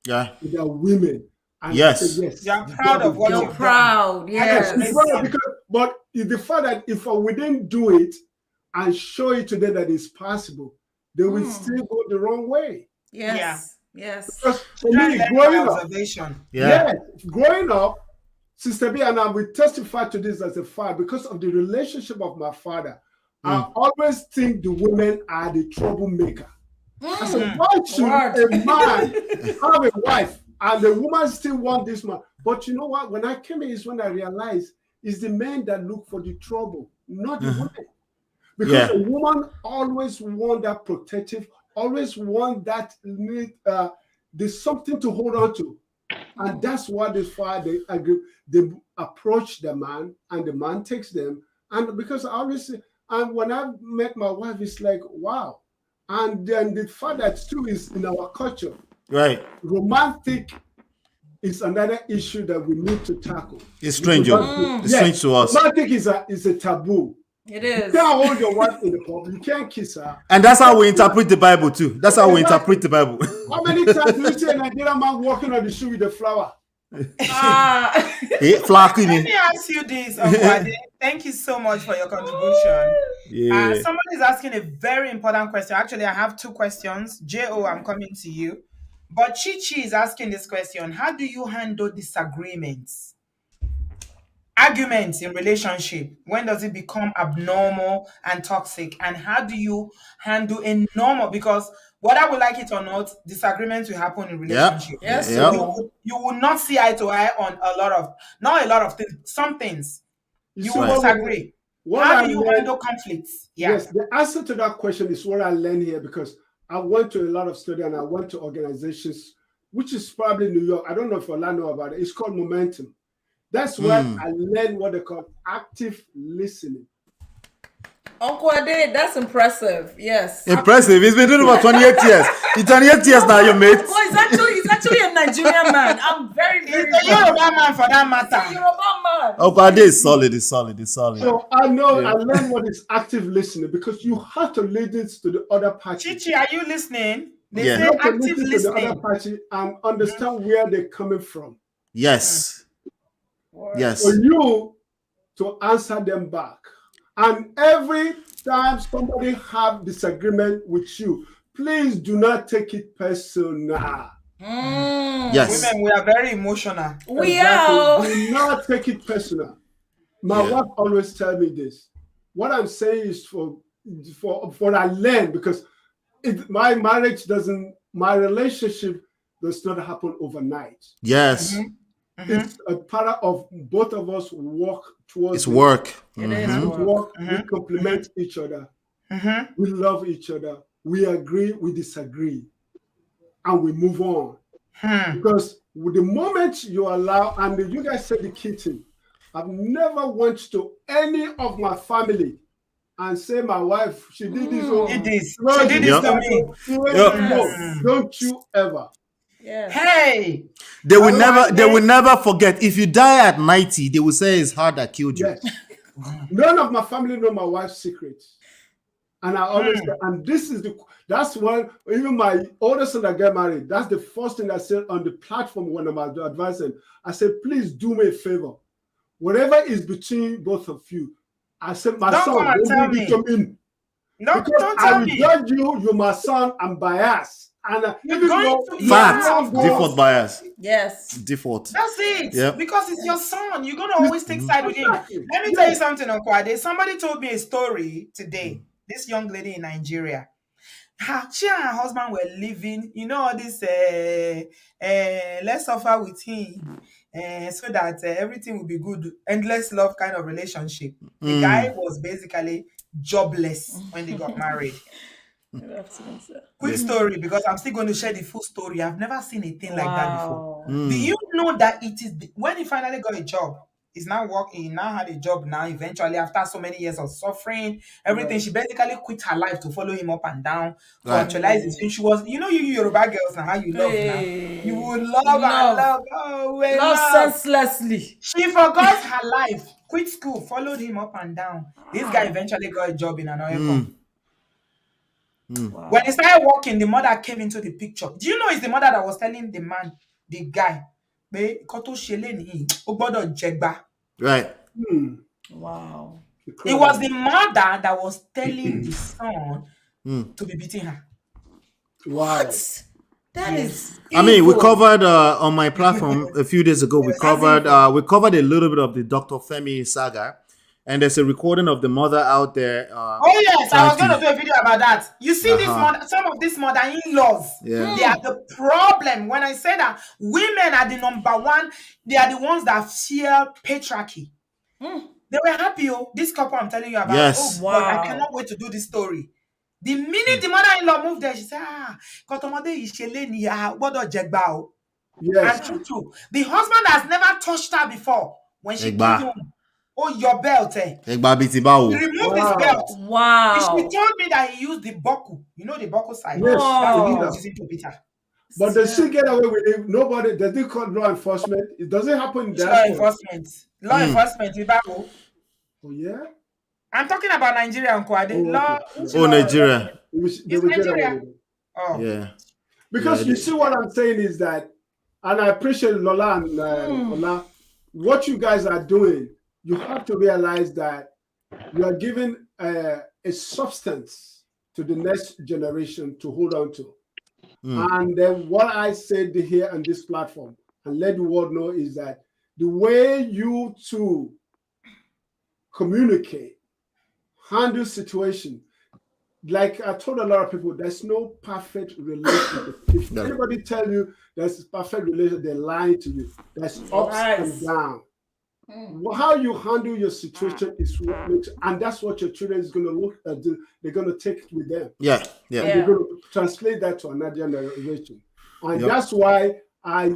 with their women. And Yes. say, yes, You're proud of what You're you've proud. done. Yes. But the fact that if we didn't do it and show it to them that it's possible, they will still go the wrong way. Yes. Yes. Because for me, growing up, growing up, Sister B and I will testify to this as a father because of the relationship of my father. I always think the women are the troublemaker. I said, why should a man have a wife and the woman still want this man? But you know what? When I came here is when I realized it's the men that look for the trouble, not the women. Because a woman always want that protective, always want that need, there's something to hold on to. And that's why they approach the man and the man takes them. And because I always say, and when I met my wife, it's like, wow. And then the fact that too is in our culture. Right. Romantic is another issue that we need to tackle. It's strange. It's strange to us. Romantic is a taboo. It is. You can't hold your wife in the pub. You can't kiss her. And that's how we interpret the Bible too. That's how we interpret the Bible. How many times do you see a Nigerian man walking on the street with a flower? Let me ask you this, Uncle. Thank you so much for your contribution. Someone is asking a very important question. Actually, I have two questions. J.O., I'm coming to you. But Chichi is asking this question. How do you handle disagreements? Arguments in relationship. When does it become abnormal and toxic? And how do you handle a normal? Because whether we like it or not, disagreements will happen in relationship. Yes. So you will not see eye to eye on not a lot of things. Some things you will disagree. How do you handle conflicts? Yes, the answer to that question is what I learned here because I went to a lot of study and I went to organizations, which is probably New York. I don't know if Orlando know about it. It's called Momentum. That's where I learned what they call active listening. Uncle Ade, that's impressive. Yes. Impressive. He's been doing it for 28 years. He's 28 years now, your mate. Oh, he's actually a Nigerian man. I'm very, very He's a Yoruba man for that He's a matter. Yoruba man. Uncle Ade is solid. He's solid. He's solid. So I know I learned what is active listening, because you have to listen to the other party. Chichi, are you listening? They Yeah. say You have to active listen to the other listening. party and understand where they're coming from. Yes. Yes. For you to answer them back. And every time somebody have disagreement with you, please do not take it personal. Yes. Women, we are very emotional. We are. Do not take it personal. My wife always tell me this. What I'm saying is for I learn, because my relationship does not happen overnight. Yes. It's a part of both of us work towards It's work. It is work. We complement each other. We love each other. We agree, we disagree, and we move on. Because with the moment you allow, and you guys said the key thing, I've never went to any of my family and say my wife, she did this. She did this. She did this to me. No, don't you ever. Yes. Hey, They will never forget. If you die at 90, they will say it's her that killed you. Yes. None of my family know my wife's secrets. And I always say, and that's when even my older son that get married, that's the first thing I said on the platform when I'm advising. I said, please do me a favor. Whatever is between both of you, I said, my Don't son, come and tell don't me. come in. don't Because I tell will me. judge you, you're my son, I'm biased. And even going though to be Fact. Yeah. Default bias. Yes. Default. That's it. Yep. Because it's your son. You're gonna always take side with him. Let me tell you something, Uncle Ade. Somebody told me a story today. This young lady in Nigeria. She and her husband were living, all this let's suffer with him, so that everything will be good, endless love kind of relationship. The guy was basically jobless when they got married. Quick story, because I'm still going to share the full story. I've never seen a thing like that before. Do you know that it is when he finally got a job? He's now working. He now had a job now. Eventually, after so many years of suffering, everything, she basically quit her life to follow him up and down to actualize his dream. She was, you Yoruba girls and how you love now. You would love and love. Oh, we love senselessly. She forgot her life, quit school, followed him up and down. This guy eventually got a job in another company. Wow. When he started working, the mother came into the picture. Do you know it's the mother that was telling the guy, right? Wow. It was the mother that was telling the son to be beating her. Wow. That is. I mean, we covered on my platform a few days ago. We covered a little bit of the Dr. Femi saga, and there's a recording of the mother out there. Oh yes, I was going to do a video about that. You see, this some of these mother-in-laws, they are the problem. When I say that women are the number one, they are the ones that fear patriarchy. They were happy. This couple I'm telling you about. Yes. Oh wow! I cannot wait to do this story. The minute the mother-in-law moved there, she said, Yes. And true. The husband has never touched her before. When she came home, your belt. He removed his belt. Wow. She told me that he used the boku. You know the boku side? Yes. That's what he was using to beat her. But they still get away with it. Nobody, they still call law enforcement. It doesn't happen in Law enforcement. Law enforcement. Oh yeah? I'm talking about Nigeria, Uncle Ade. Nigeria. It's Nigeria. Oh. Yeah. Because you see what I'm saying is that, and I appreciate Lola and Lola, what you guys are doing, you have to realize that you are giving a substance to the next generation to hold on to. And then what I said here on this platform, and let the world know, is that the way you two communicate, handle situation, like I told a lot of people, there's no perfect relationship. If anybody tell you there's a perfect relationship, they're lying to you. There's ups and downs. How you handle your situation is what makes, and that's what your children is going to look at. They're going to take it with them. Yeah. And they're going to translate that to another generation. And that's why I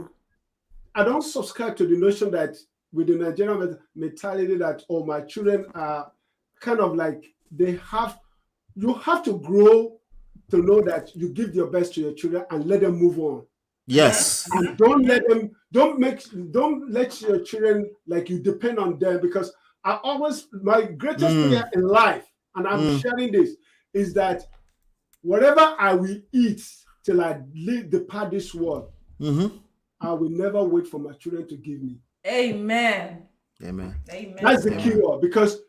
don't subscribe to the notion that with the Nigerian mentality that my children are kind of like you have to grow to know that you give your best to your children and let them move on. Yes. And don't let your children like you depend on them, because my greatest fear in life, and I'm sharing this, is that whatever I will eat till I depart this world, I will never wait for my children to give me. Amen. Amen. Amen. That's the key word, because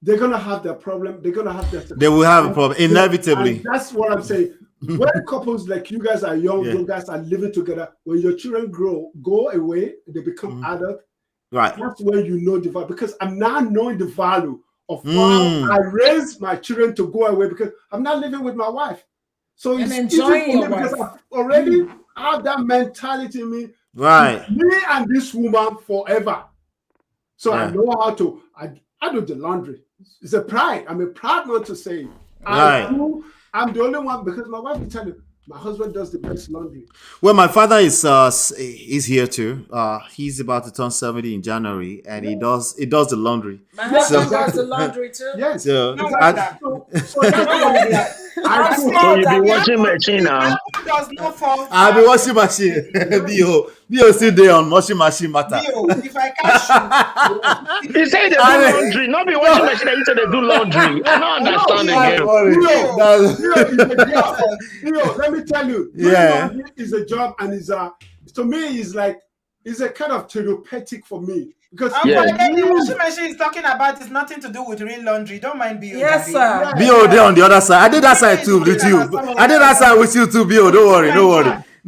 they're gonna have their problem. They're gonna have their. They will have a problem inevitably. And that's what I'm saying. When couples like you guys are young, you guys are living together. When your children go away, they become adult. Right. That's when you know the value. Because I'm now knowing the value of how I raised my children to go away, because I'm not living with my wife. So it's enjoying easy for me because I've already have that mentality in me. Right. Me and this woman forever. So I know how to. I do the laundry. It's a pride. I'm a proud man to say it. I'm the only one, because my wife will tell you my husband does the best laundry. Well, my father is here too. He's about to turn 70 in January, and he does the laundry. My husband does the laundry too. Yes. So, So that's So you be washing machine now. I'll be washing machine. Bio still there on washing machine matter. If I catch you say they do laundry, not be washing machine. You say they do laundry. I don't understand again. Let me tell you. Laundry is a job, and to me is like it's a kind of therapeutic for me. Because the washing machine is talking about is nothing to do with real laundry. Don't mind Bio. Yes, sir. Bio there on the other side. I did that side too with you. I did that side with you too, Bio. Don't worry.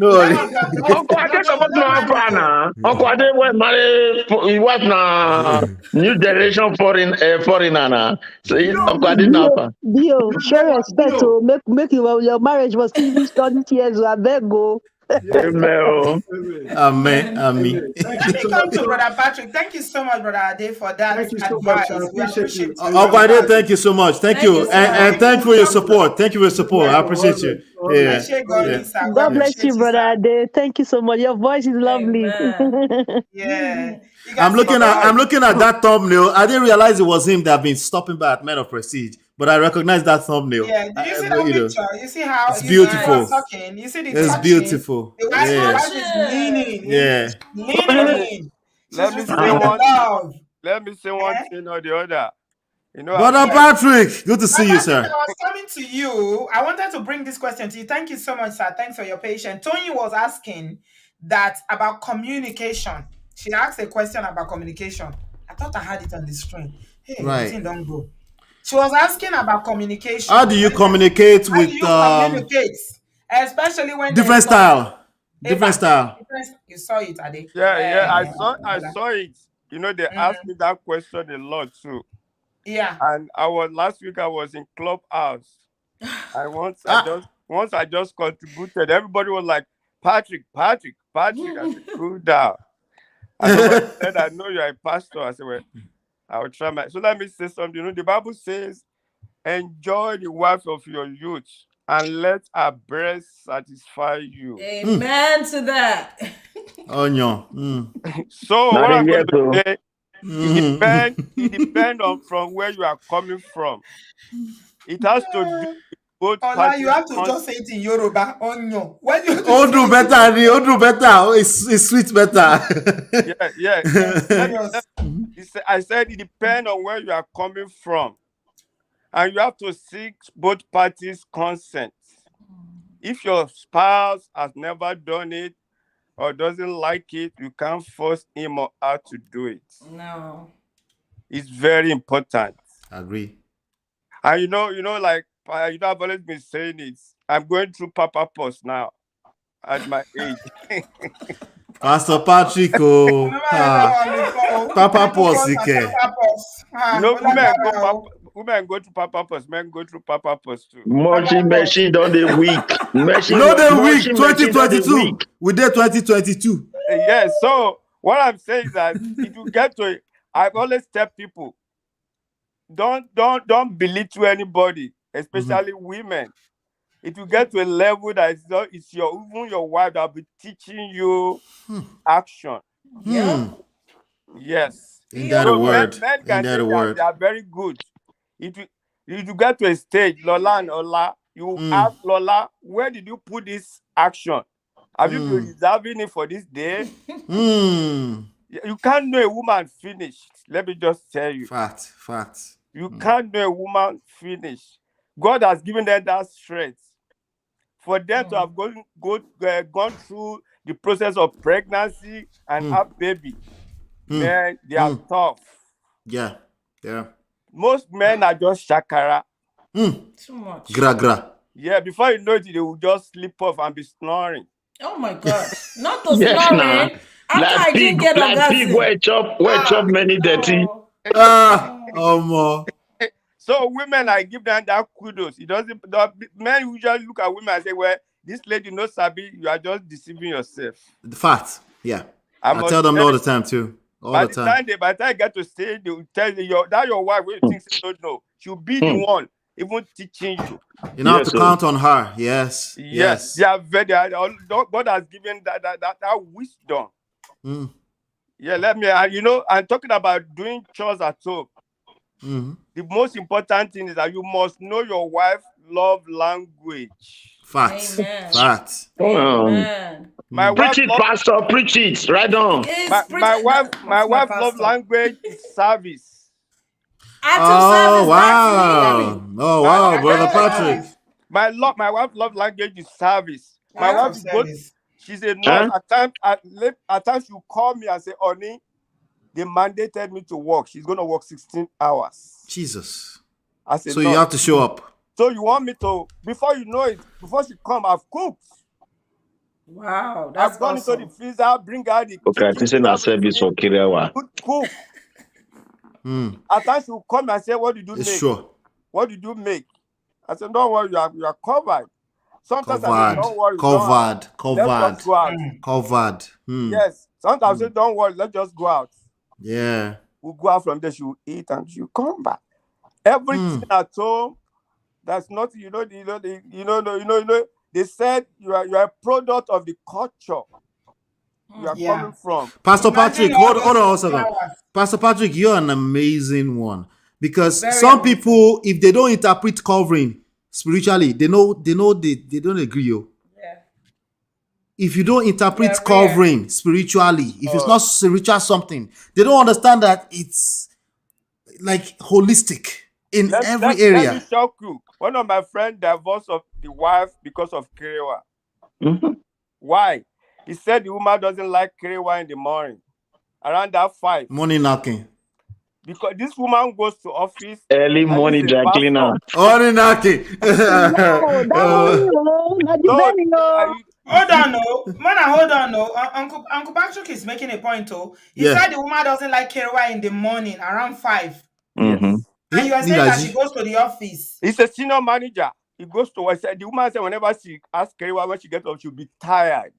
Uncle Ade support no plan. Uncle Ade was married. He was na new generation foreigner na. So Uncle Ade now. Bio, show respect to make your marriage was finished 20 years. I beg go. Amen. Let me come to Brother Patrick. Thank you so much, Brother Ade, for that advice. We appreciate you. Ade, thank you so much. Thank you. And thank you for your support. Thank you for your support. I appreciate you. God bless you, Brother Ade. Thank you so much. Your voice is lovely. I'm looking at that thumbnail. I didn't realize it was him that had been stopping by at Men of Prestige, but I recognize that thumbnail. Yeah, did you see that picture? You see how it's beautiful. You see the it's touching. Beautiful. The wife is leaning. Yeah. Leaning. Let me say one thing or the other. Brother Patrick, good to see you, sir. I was coming to you. I wanted to bring this question to you. Thank you so much, sir. Thanks for your patience. Tony was asking that about communication. She asked a question about communication. I thought I had it on the screen. Hey, right. Don't go. She was asking about communication. How do you communicate with especially when different style? Different style. You saw it, Ade. Yeah, I saw it. They asked me that question a lot too. Yeah. And last week I was in Clubhouse. And once I just contributed, everybody was like, Patrick. I said, cool down. And somebody said, I know you're a pastor. I said, well, I will try so let me say something. The Bible says, enjoy the wife of your youth and let her breast satisfy you. Amen to that. Oh no. So what I'm going to say, it depends on from where you are coming from. It has to do both parties. You have to just say it in Yoruba. Onyo. Odu better. It's sweet better. Yeah. I said it depends on where you are coming from. And you have to seek both parties' consent. If your spouse has never done it or doesn't like it, you can't force him or her to do it. No. It's very important. I agree. And like I've always been saying it. I'm going through Papa Post now at my age. Pastor Patrick, Papa Post, women go to Papa Post, men go through Papa Post too. Machine done the week. No, the week 2022. We did 2022. Yes. So what I'm saying is that if you get to it, I always tell people, don't belittle anybody, especially women. If you get to a level that it's even your wife that will be teaching you action. Yeah. Yes. Ain't that a word? Men can say they are very good. You get to a stage, Lola and Ola, you ask Lola, where did you put this action? Have you been reserving it for this day? You can't know a woman finished. Let me just tell you. Fact. You can't know a woman finished. God has given them that strength. For them to have gone through the process of pregnancy and have baby. Man, they are tough. Yeah. Most men are just shakara. Too much. Gra. Yeah, before you know it, they will just slip off and be snoring. Oh my God. Not to Yes, snoring. nah. After I didn't get orgasm. Where chop many dirty. More. So women, I give them that kudos. It doesn't. The men usually look at women and say, "Well, this lady knows Sabi. You are just deceiving yourself." The fact. Yeah. I tell them all the time too. By the time I get to say, they will tell you that your wife will think she don't know. She'll be the one even teaching you. You know, have to count on her. Yes. They are very. God has given that wisdom. Yeah, let me. I'm talking about doing chores at home. The most important thing is that you must know your wife's love language. Facts. Amen. Preach it, Pastor. Preach it. Right on. My wife's love language is service. Oh wow, Brother Patrick. My wife's love language is service. My wife is good. She's a nurse. At times you call me and say, "Honey, they mandated me to work. She's going to work 16 hours. Jesus. So you have to show up. So you want me to, before you know it, before she come, I've cooked. Wow, that's I've gone awesome. into the freezer, bring out the okay, I think I service for Kirewa. Good cook. At times she will come and say, "What did you make? Sure. What did you make?" I said, "Don't worry, you are covered." Sometimes covered. I say, "Don't worry, covered. Let's just go out." Covered. Yes. Sometimes I say, "Don't worry, let's just go out." Yeah. We'll go out from there, she'll eat and she'll come back. Everything at home, that's not, they said you are a product of the culture you are coming from. Pastor Patrick, hold on a second. Pastor Patrick, you're an amazing one. Because some people, if they don't interpret covering spiritually, they don't agree. Yeah. If you don't interpret covering spiritually, if it's not spiritual something, they don't understand that it's like holistic in every area. Let me shock you. One of my friends divorced of the wife because of Kirewa. Why? He said the woman doesn't like Kirewa in the morning. Around that 5. Morning knocking. Because this woman goes to office. Early morning dry cleaner. Morning knocking. Hold on, no. Uncle Patrick is making a point, though. He said the woman doesn't like Kirewa in the morning, around 5. Yes. And you are saying that she goes to the office. He's a senior manager. He goes to work. The woman said whenever she asks Kirewa when she gets up, she'll be tired.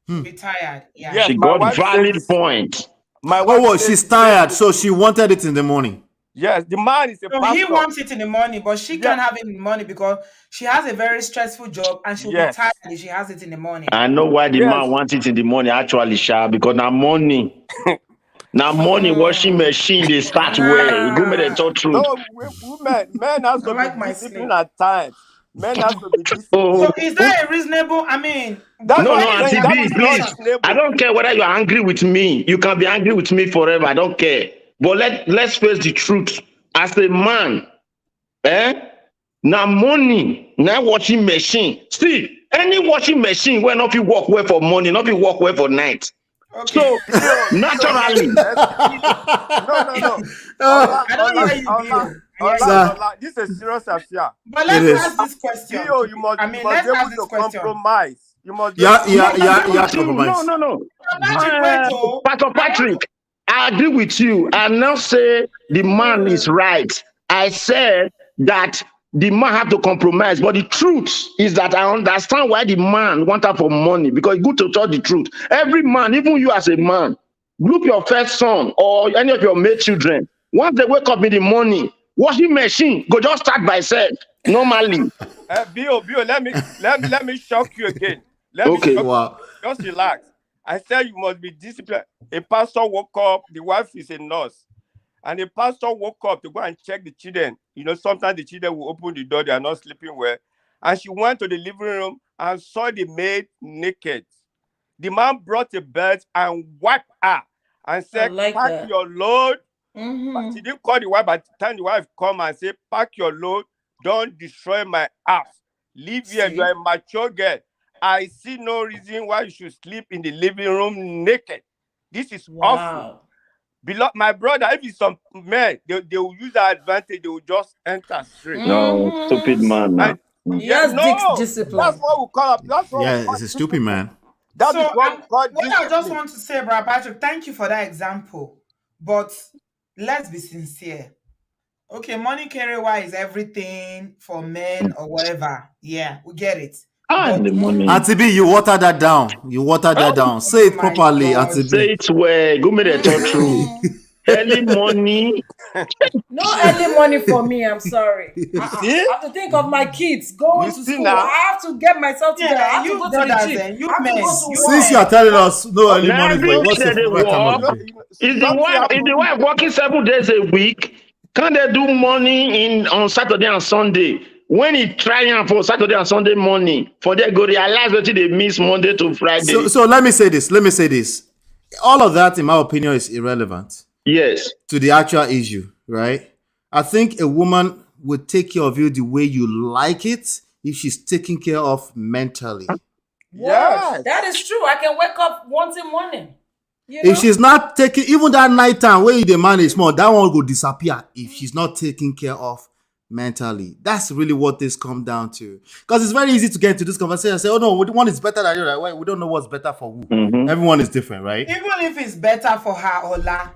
She'll be tired. Yeah. Yes, she got valid point. My wife she's tired, so she wanted it in the morning. Yes, the man is a pastor. He wants it in the morning, but she can't have it in the morning because she has a very stressful job and she'll be tired if she has it in the morning. I know why the man wants it in the morning, actually, Sha, because now morning. Now morning washing machine, they start where? You go make the talk truth. No, men have to be disciplined at times. Men have to be disciplined. So is that a reasonable, no, Auntie B, please. I don't care whether you're angry with me. You can be angry with me forever. I don't care. But let's face the truth. As a man, now money, now washing machine. See, any washing machine will not be work well for morning, not be work well for night. Okay. So naturally. No. This is a serious affair. But let's ask this question. You must be able to compromise. You must compromise. No. Pastor Patrick, I agree with you. I now say the man is right. I said that the man have to compromise. But the truth is that I understand why the man want her for money, because it's good to tell the truth. Every man, even you as a man, group your first son or any of your male children. Once they wake up in the morning, washing machine go just start by itself normally. Bill, let me shock you again. Just relax. I said you must be disciplined. A pastor woke up, the wife is a nurse. And the pastor woke up to go and check the children. You know, sometimes the children will open the door, they are not sleeping well. And she went to the living room and saw the maid naked. The man brought a belt and wiped her and said, pack your load. But she didn't call the wife, but the time the wife come and say, pack your load, don't destroy my house. Leave here, you are a mature girl. I see no reason why you should sleep in the living room naked. This is awful. My brother, if it's some men, they will use that advantage, they will just enter straight. No, stupid man. And, discipline. That's what we call it. It's a stupid man. What I just want to say, Brother Patrick, thank you for that example. But let's be sincere. Okay, money carry is everything for men or whatever. Yeah, we get it. The money. Auntie B, you water that down. Say it properly, Auntie B. Say it well. Go me the talk through. Early money. No early money for me. I'm sorry. I have to think of my kids going to school. I have to get myself together. I have to go to the gym. Since you are telling us no early money for you, what's the Is the wife working 7 days a week? Can they do money on Saturday and Sunday? When he trying for Saturday and Sunday morning, for they go realize that they miss Monday to Friday. So let me say this. All of that, in my opinion, is irrelevant. Yes. To the actual issue, right? I think a woman would take care of you the way you like it if she's taken care of mentally. Yes, that is true. I can wake up once in the morning. You know? If she's not taking, even that night time where the man is small, that one will disappear if she's not taken care of mentally. That's really what this comes down to. Because it's very easy to get into this conversation and say, oh no, one is better than the other. We don't know what's better for who. Mm-hmm. Everyone is different, right? Even if it's better for her, Ola,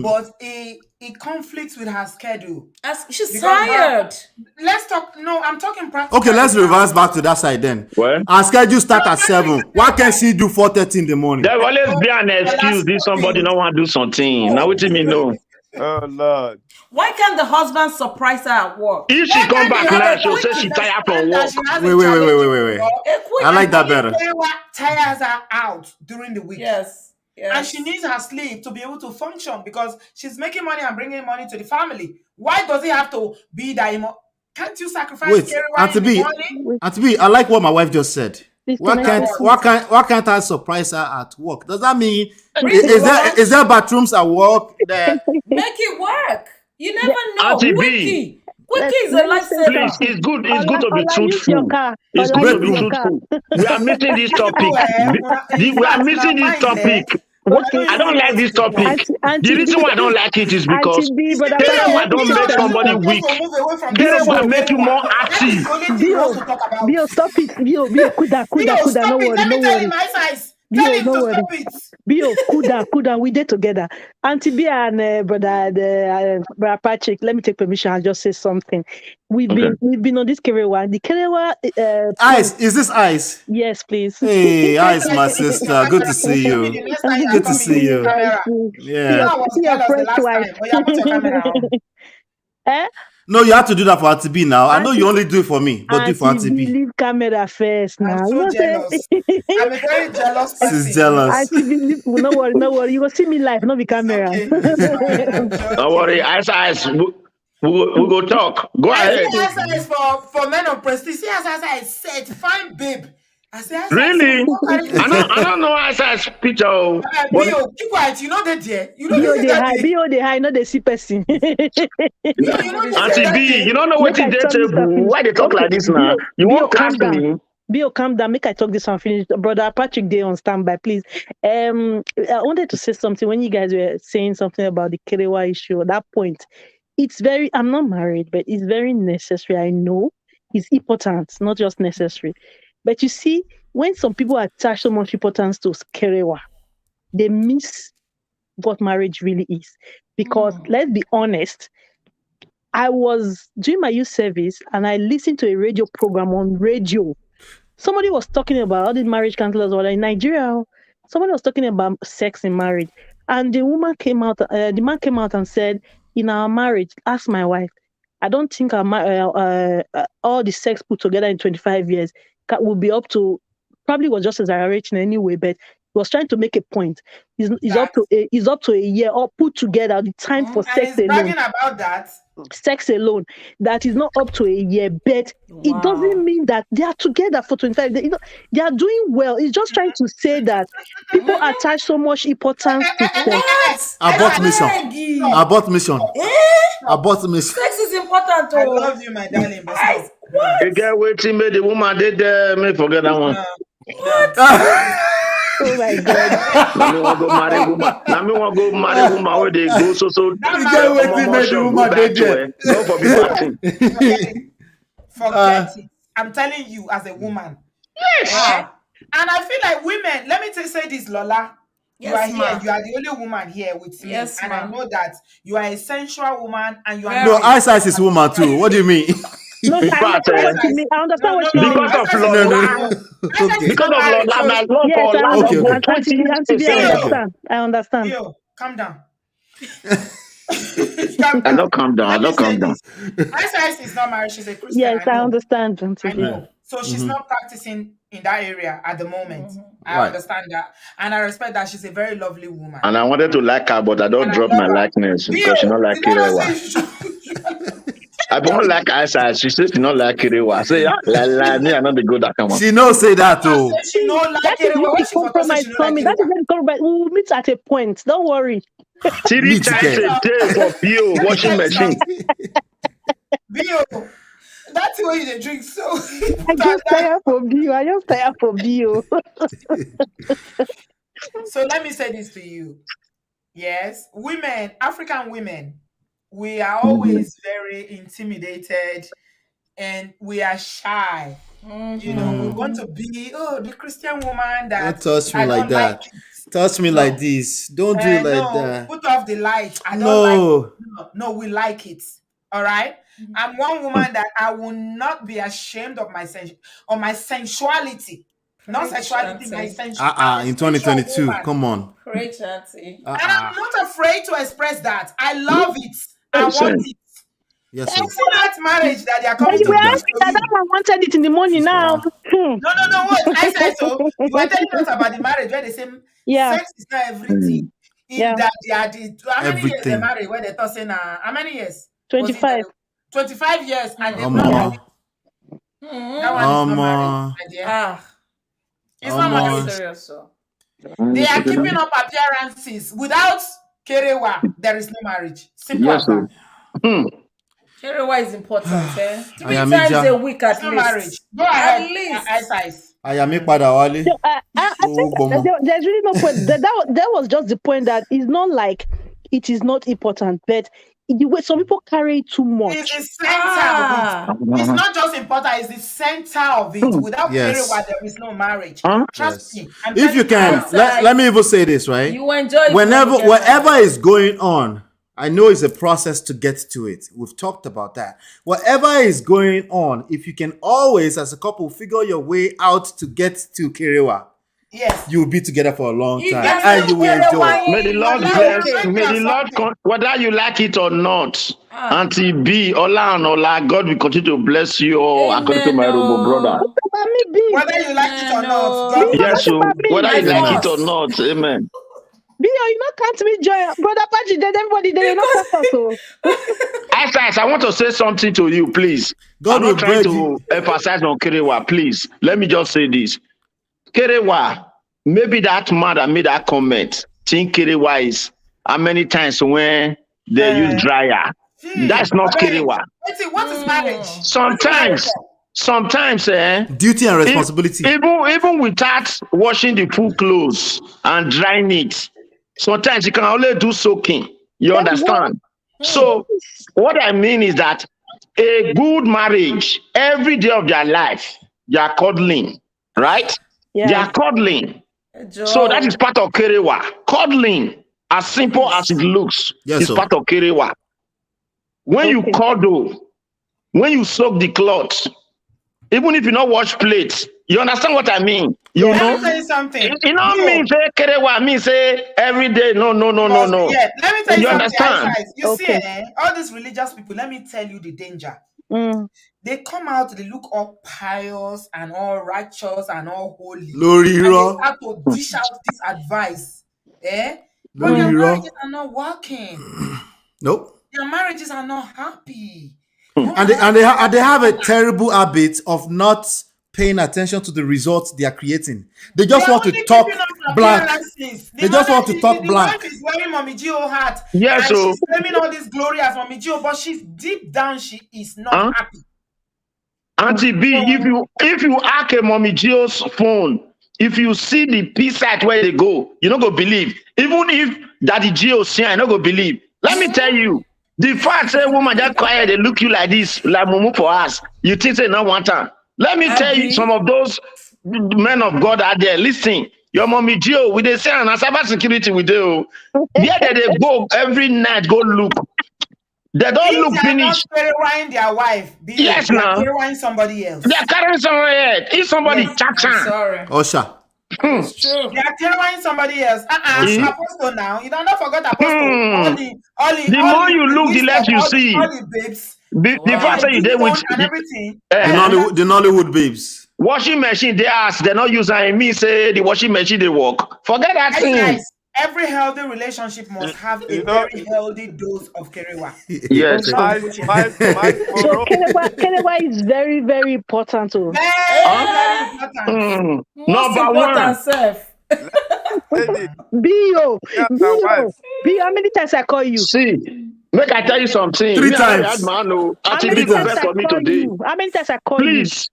but it conflicts with her schedule. She's tired. Let's talk. No, I'm talking practical. Okay, let's reverse back to that side then. Well, our schedule starts at 7. Why can't she do 4:30 in the morning? There will always be an excuse if somebody don't want to do something. Now what do you know? Oh Lord. Why can't the husband surprise her at work? If she come back now, she'll say she tired from work. Wait. I like that better. Tires her out during the week. Yes. And she needs her sleep to be able to function because she's making money and bringing money to the family. Why does it have to be that? Can't you sacrifice? Auntie B, I like what my wife just said. Why can't I surprise her at work? Does that mean is there bathrooms at work there? Make it work. You never know. Auntie B. Quickie is a lifesaver. It's good to be truthful. It's good to be truthful. We are missing this topic. We are missing this topic. I don't like this topic. The reason why I don't like it is because I don't make somebody weak. They make you more active. Bio, stop it. Bio, kuda. No worry. Bio, kuda. We did together. Auntie B and brother Patrick. Let me take permission. I'll just say something. We've been on this Kerewa. The Kerewa. Ice, is this Ice? Yes, please. Hey, Ice, my sister. Good to see you. Good to see you. Yeah. No, you have to do that for Auntie B now. I know you only do it for me, but do it for Auntie B. Leave camera first now. I'm so jealous. I'm a very jealous person. She's jealous. Auntie B, no worry. You will see me live, not the camera. Don't worry. Ice. We'll go talk. Go ahead. Is for men of prestige. I said, fine, babe. I said, really? I don't know Ice picture. Bio, keep quiet. You know that, dear. You know Bio, they high, not the see person. Auntie B, you don't know what you did. Why they talk like this now? You won't cast me. Bio, calm down. Make I talk this one finish. Brother Patrick, they on standby, please. I wanted to say something when you guys were saying something about the Kerewa issue. At that point, I'm not married, but it's very necessary. I know it's important, not just necessary. But you see, when some people attach so much importance to Kerewa, they miss what marriage really is. Because let's be honest, I was doing my youth service and I listened to a radio program on radio. Somebody was talking about all the marriage counselors were in Nigeria. Somebody was talking about sex in marriage. And the man came out and said, in our marriage, ask my wife, I don't think all the sex put together in 25 years will be up to, probably was just exaggerating anyway, but was trying to make a point. Is up to a year or put together the time for sex and he's alone. bragging about that. Sex alone, that is not up to a year, but it doesn't mean that they are together for 25. They are doing well. It's just trying to say that people attach so much importance to sex. Abort mission. Abort mission. Abort mission. Sex is important. I love you, my darling. But stop. You get waiting, made the woman did me forget that one. Oh my God. Now me want to go marry woman. Now me want to go marry woman where they go so. You get waiting, made the woman did it. Go for people acting. Forget it. I'm telling you, as a woman. Yes. And I feel like women, let me say this, Lola. You are here. You are the only woman here with me. Yes, and I know that you are a sensual woman and you are No, Ice is woman too. What do you mean? No, I understand what you mean. Because of Lola. Because of Lola. Yes, I understand. Yo, calm down. I don't calm down. I don't calm down. Ice is not married. She's a Christian. Yes, I understand. I know. So she's not practicing in that area at the moment. I understand that. And I respect that. She's a very lovely woman. And I wanted to like her, but I don't drop my likeness because she not like Kirewa. I don't like Aisha. She says she not like Kirewa. I say, me, I not the good that come on. She knows say that too. She don't like that is not a compromise for me. That is not a compromise. We will meet at a point. Don't worry. 3 times a day for Bio washing machine. Bio, that's the way you drink. So I just tired for Bio. So let me say this to you. Yes, women, African women, we are always very intimidated and we are shy. You know, we want to be the Christian woman that don't touch me like that. Touch me like this. Don't do it like that. Put off the light. I don't like it. No, we like it. All right. I'm one woman that I will not be ashamed of my sensuality. Not sexuality, my sensuality. In 2022, come on. Great, Auntie. And I'm not afraid to express that. I love it. I want it. Yes, sir. That marriage that they are coming to that one wanted it in the morning now. No. What I said so. You were telling us about the marriage where they say sex is not everything. That they are how many years they married? Where they thought saying how many years? 25. 25 years and they've not married. That one is not married. It's not married. Serious, so. They are keeping up appearances. Without Kerewa, there is no marriage. Simple as that. Kerewa is important, 3 times a week at least. Marriage. Go ahead. At least. There's really no point. That was just the point that it's not like it is not important, but the way some people carry it too much. It's the center of it. It's not just important, it's the center of it. Without Kerewa, there is no marriage. Trust me. If you can, let me even say this, right? You enjoy whatever is going on, I know it's a process to get to it. We've talked about that. Whatever is going on, if you can always, as a couple, figure your way out to get to Kerewa, yes, you will be together for a long time and you will enjoy. May the Lord bless. May the Lord, whether you like it or not, Auntie B, Ola and Ola, God will continue to bless you all according to my Robo brother. Whether you like it or not, God yes, so whether you like it or not, amen. You not can't me join brother Pachi. Everybody they not so. I want to say something to you, please. God I'm not trying to emphasize on Kerewa, please. Let me just say this. Kerewa, maybe that man that made that comment, think Kerewa is how many times when they use dryer. That's not Kerewa. What is marriage? Sometimes, duty and responsibility. Even without washing the full clothes and drying it, sometimes you can only do soaking. You understand? So what I mean is that a good marriage, every day of their life, they are cuddling, right? Yeah. They are cuddling. So that is part of Kerewa. Cuddling, as simple as it looks, is part of Kerewa. When you cuddle, when you soak the cloth, even if you not wash plates, you understand what I mean? Let me tell you something. You know me say Kerewa, me say every day. No. Yeah, let me tell you something. Understand? You see, all these religious people, let me tell you the danger. they come out, they look all pious and all righteous and all holy. Lori And they Ro. start to dish out this advice. But Lori their Ro. marriages are not working. Nope. Their marriages are not happy. And they have a terrible habit of not paying attention to the results they are creating. They just want to talk blank. They just want to talk The blank. wife is wearing Mommy Gio hat, Yes, and so she's claiming all this glory as Mommy Gio, but she's deep down, she is not happy. Auntie B, if you hack a Mommy Gio's phone, if you see the P site where they go, you don't go believe. Even if Daddy Gio see, I don't go believe. Let me tell you, the fact say woman just quiet, they look you like this, like mumu for us. You think they not want her. Let me tell you, some of those men of God out there, listen, your Mommy Gio, with the say and cyber security we do, there they go every night, go look. They don't look finished. They're not terrifying their wife. Yes, they're now. terrifying somebody else. They're carrying someone head. If somebody chats I'm sorry. Osha. It's true. They are terrifying somebody else. Apostle now. You don't forget Apostle. The more you look, the less you see. All the babes. The fact that you did with and everything. The Nollywood babes. Washing machine, they ask, they're not using me, say the washing machine they work. Forget that thing. Guys, every healthy relationship must have a very healthy dose of kerewa. Yes. So kerewa is very, very important. Very important. Number one. Bio, how many times I call you? See, make I tell you something. 3 times. How many times I call you? How many times I call you? Please,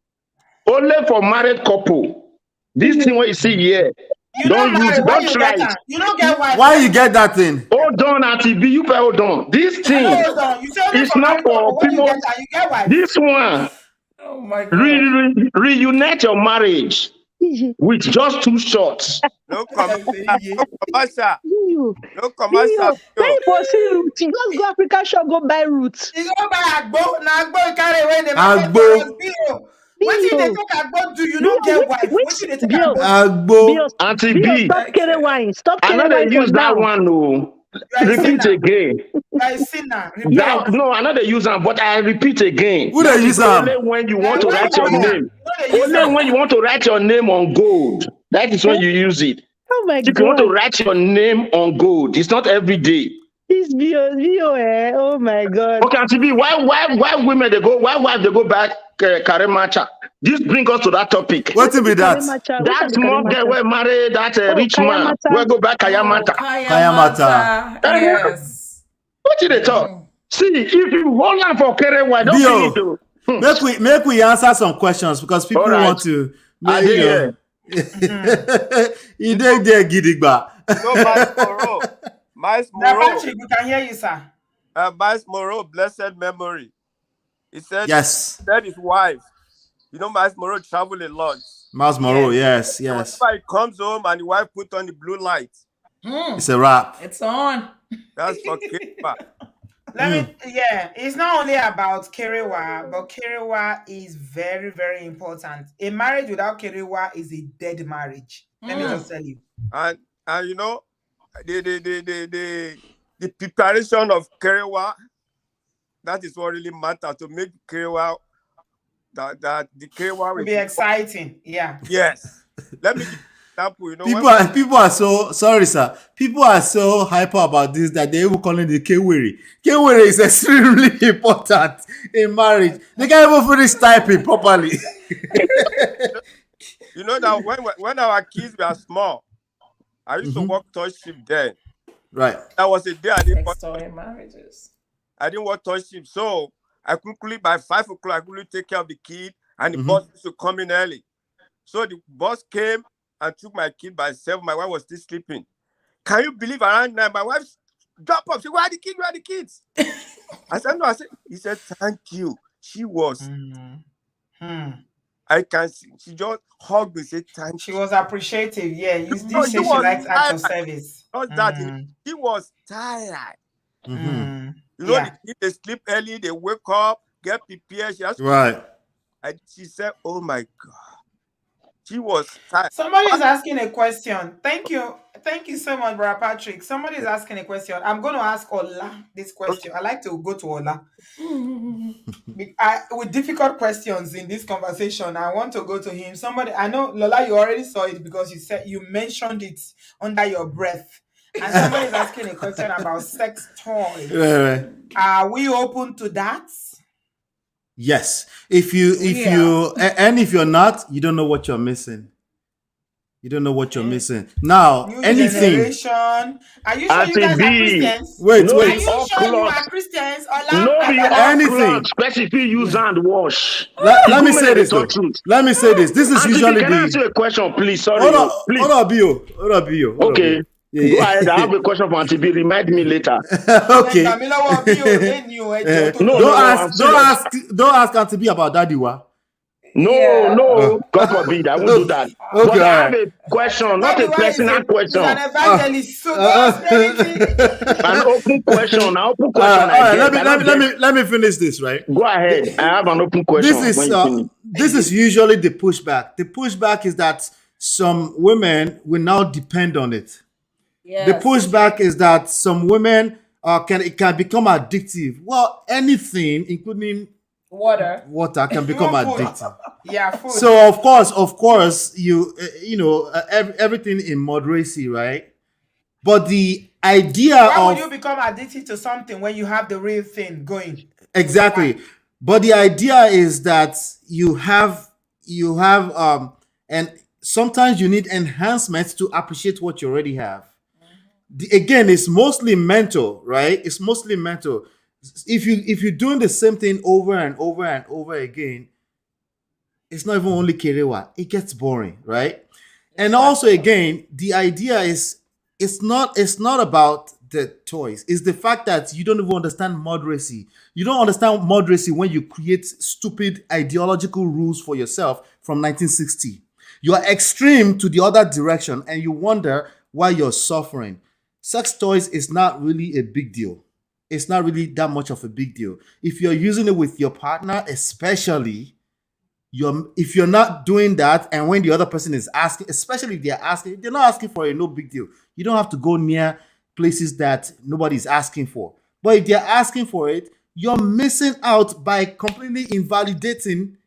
only for married couple. This thing what you see here. Don't use it. Don't try it. You don't get wife. Why you get that thing? Hold on, Auntie B. You hold on. This thing is not for people. You get wife. This one. Oh my God. Reunite your marriage with just 2 shots. No commercial. No commercial. Pay for root. You just go African shop, go buy roots. You go buy agbo. Now agbo you carry away the Agbo. What did they talk about? Do you not get wife? What did they talk about? Agbo. Auntie B. Stop carrying wine. Stop I know carrying they wine use for that now. one. No. Repeat again. I see now. No, I know they use them, but I repeat again. Who they use them? Only when you want to write your name. Only when you want to write your name on gold. That is when you use it. Oh my If you God. want to write your name on gold, it's not every day. This bio, oh my God. Okay, Auntie B, why women they go? Why wife they go back Karemacha? This brings us to that topic. What will be that? That small girl will marry that rich man. We'll go back Kayamata. Kayamata. Yes. What did they talk? See, if you hold on for Kerewa, don't Bio, make we answer some questions because people want to. I did. You did there, Gidigba. No, Miles Moreau. We can hear you, sir. Miles Moreau, blessed memory. He said, yes. That his wife. You know, Miles Moreau travel a lot. Miles Moreau, yes. Whenever he comes home and the wife put on the blue light. It's a wrap. It's on. That's for Kerewa. It's not only about kerewa, but kerewa is very, very important. A marriage without kerewa is a dead marriage. Let me just tell you. And you know, the preparation of kerewa, that is what really matters to make kerewa that the kerewa will be exciting. Yeah. Yes. Let me give you an example. You know, people are so sorry, sir. People are so hyper about this that they even call it the Kewere. Kewere is extremely important in marriage. They can't even finish typing properly. You know that when our kids were small, I used to work third shift then. Right. That was a day I didn't work third shift. So I quickly by 5 o'clock I quickly take care of the kid and the boss used to come in early. So the boss came and took my kid by 7. My wife was still sleeping. Can you believe around 9 my wife dropped up? She said, where are the kids? Where are the kids? I said, no. He said, thank you. She was. I can see. She just hugged me, said thank you. She was appreciative. Yeah, you did say she likes acts of service. Not that. She was tired. You know, the kids, they sleep early, they wake up, get prepared. She has right. And she said, oh my God. She was tired. Somebody is asking a question. Thank you. Thank you so much, Brother Patrick. Somebody is asking a question. I'm going to ask Ola this question. I like to go to Ola. With difficult questions in this conversation, I want to go to him. Somebody, I know, Lola, you already saw it because you mentioned it under your breath. And somebody is asking a question about sex toys. Right. Are we open to that? Yes. If you're not, you don't know what you're missing. You don't know what you're missing. Now, New anything. generation. Are you sure you guys are Christians? Wait. Are you sure you are Christians? Anything. Specifically use and wash. Let me say this though. Let me say this. This is usually Can I ask you a question, please? Sorry. Hold on, Bio. Okay. Go ahead. I have a question for Auntie B. Remind me later. Okay. Don't ask Auntie B about Daddy Wa. No, God forbid, I won't do that. Okay, but I have a question, not a personal question. An evangelist, an open question. An open question. Let me finish this, right? Go ahead. I have an open question. This is usually the pushback. The pushback is that some women will now depend on it. Yes. The pushback is that some women can become addictive. Well, anything, including water can become addictive. Yeah, food. So of course, everything in moderacy, right? But the idea Why would you become addicted to something when you have the real thing going? Exactly. But the idea is that you have and sometimes you need enhancements to appreciate what you already have. Again, it's mostly mental, right? It's mostly mental. If you're doing the same thing over and over and over again, it's not even only kerewa. It gets boring, right? And also, again, the idea is it's not about the toys. It's the fact that you don't even understand moderacy. You don't understand moderacy when you create stupid ideological rules for yourself from 1960. You are extreme to the other direction, and you wonder why you're suffering. Sex toys is not really a big deal. It's not really that much of a big deal. If you're using it with your partner, especially, if you're not doing that, and when the other person is asking, especially if they're not asking for it, no big deal. You don't have to go near places that nobody's asking for. But if they're asking for it, you're missing out by completely invalidating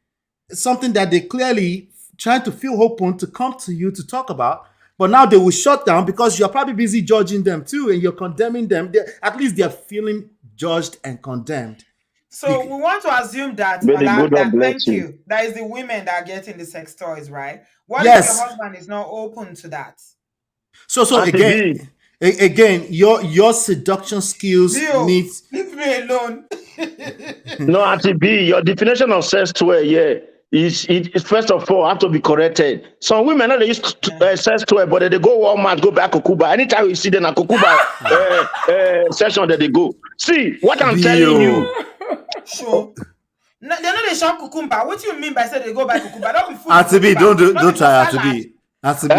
something that they clearly trying to feel open to come to you to talk about. But now they will shut down because you're probably busy judging them too, and you're condemning them. At least they're feeling judged and condemned. So we want to assume that, thank you, that is the women that are getting the sex toys, right? What if your husband is not open to that? So again, your seduction skills needs. Leave me alone. No, Auntie B, your definition of sex toy, it first of all have to be corrected. Some women they use sex toy, but they go Walmart, go back Kukuba. Anytime you see them at Kukuba session that they go. See what I'm telling you. Sure. No, they're not a shop cucumber. What do you mean by say they go by cucumber? Don't be fool. Auntie B, don't try Auntie B. Auntie B,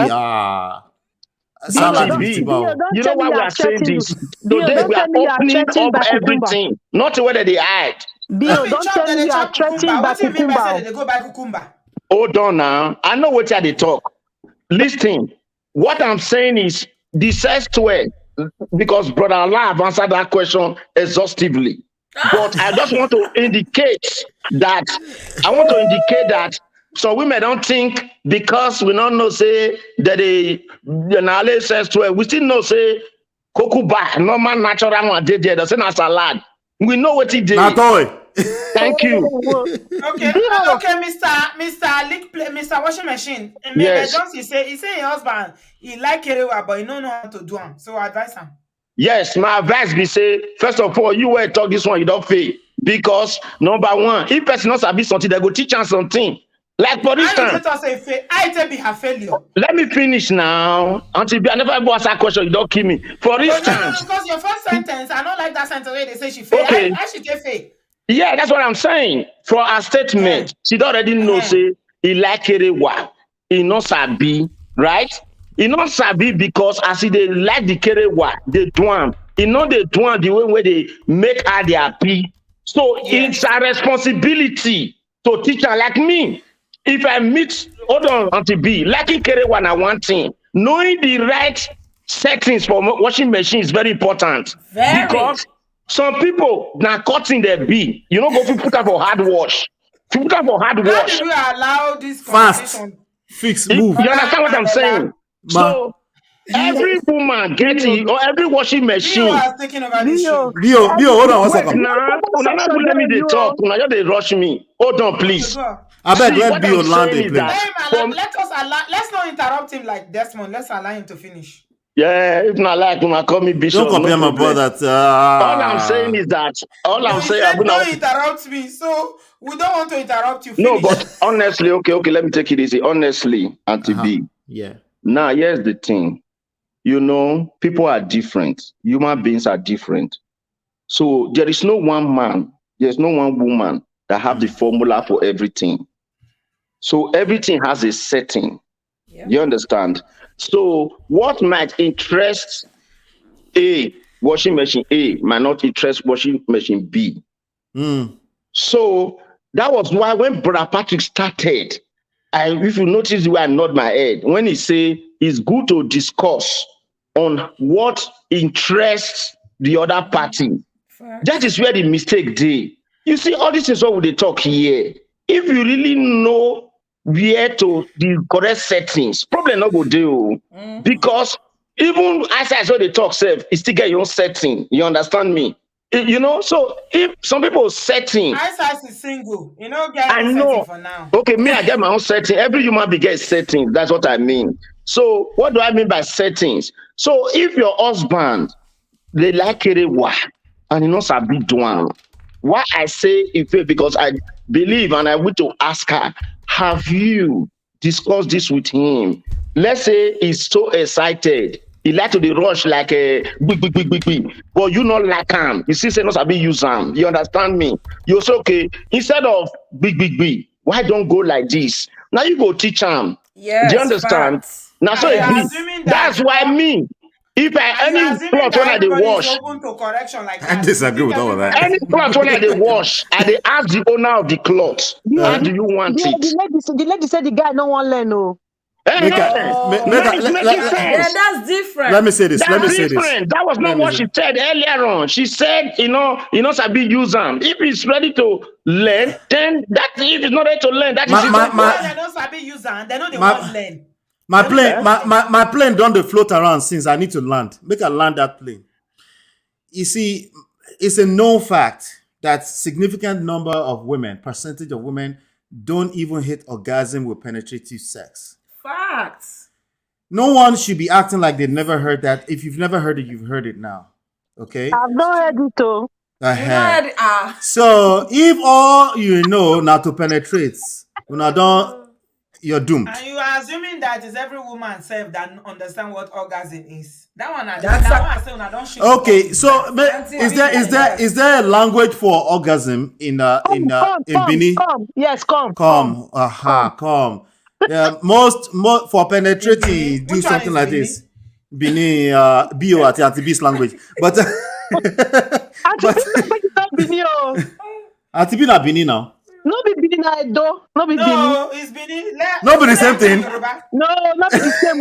you know why we are saying this? Today we are opening up everything, not whether they hide. Bill, don't tell me you are threatening by cucumber. They go by cucumber. Hold on now. I know what they talk. Listen, what I'm saying is the sex toy, because Brother Allah have answered that question exhaustively. But I just want to indicate that some women don't think because we don't know say that they sex toy, we still know say kokuba, normal natural one did there, the same as salad. We know what he did. Thank you. Okay, Mr. Washing Machine. Yes. Johnson he say your husband he like kerewa, but he don't know how to do them. So advise him. Yes, my advice be say, first of all, you will talk this one, you don't fail. Because number one, if person not sabi something, they go teach us something. Like for instance, I be her failure. Let me finish now. Until I never ever ask that question, you don't kill me. For instance, because your first sentence, I don't like that sentence where they say she failed. Okay. I should get failed. Yeah, that's what I'm saying. For her statement, she already know say he like kerewa, he not sabi, right? He not sabi because as he they like the kerewa, they do am. He know they do am the way where they make her they happy. So it's a responsibility to teach her like me. if I meet, hold on, Auntie B, liking Kerewa na one thing. Knowing the right settings for washing machine is very important. Very. Because some people now cutting their B. You know, go to put up for hard wash. If you put up for hard How wash. did we allow this Fast. conversation? Fix, move. You understand what I'm saying? So every woman getting or every washing machine. was taking over the show. Bio, hold on one Wait, second. nah, una not let me dey talk. Una just dey rush me. Hold on, please. I beg, See, let what Bio I'm land saying a is plane. that Let's not interrupt him like Desmond. Let's allow him to finish. Yeah, if not like una call me Bishop. Don't compare my brother to. All I'm saying is that He said, don't interrupt me. So we don't want to interrupt you. Finish. No, but honestly, okay, let me take it easy. Honestly, Auntie B. Yeah. Now, here's the thing. You know, people are different. Human beings are different. So there is no one man, there's no one woman that have the formula for everything. So everything has a setting. Yeah. You understand? So what might interest A, washing machine A, might not interest washing machine B. So that was why when Brother Patrick started, if you notice the way I nod my head, when he say it's good to discuss on what interests the other party, that is where the mistake dey. You see, all this is what we talk here. If you really know where to the correct settings, problem not go do. Because even as I saw the talk self, it still get your own setting. You understand me? You know, so if some people setting, Ice is single, you know, get I know for now. Okay, me, I get my own setting. Every human being gets settings. That's what I mean. So what do I mean by settings? So if your husband they like it, and you know sabi do am. Why I say if because I believe and I want to ask her, have you discussed this with him? Let's say he's so excited. He like to the rush like a big. But you not like him. You see, say no sabi use him. You understand me? You say okay. Instead of big, why don't go like this? Now you go teach him. Yes, do you understand? Facts. Now so that's why me. If I any cloth when I dey wash, open to correction like I disagree with all of that. any cloth when I dey wash, I dey ask the owner of the cloth, how do you want it? The lady said the guy don't want to learn. No. Yeah, that's different. Let me say this. That was not what she said earlier on. She said, you know, sabi use them. If he's ready to learn, then that if he's not ready to learn, that is they don't sabi use them. They know they want to learn. My plane don't float around since I need to land. Make I land that plane. You see, it's a known fact that significant number of women, percentage of women, don't even hit orgasm with penetrative sex. Facts. No one should be acting like they never heard that. If you've never heard it, you've heard it now. Okay? I've not heard it though. So if all you know now to penetrate, you're doomed. And you are assuming that is every woman self that understand what orgasm is. That one I don't shoot. Okay, so is there a language for orgasm in Benin? Yes, come. Come. Yeah, most for penetrating do something like this. Benin, bio at Antibis language, but Antibis not Benin now. No be Benin though. No be Benin. No, it's Benin. No be the same thing. No, not be the same.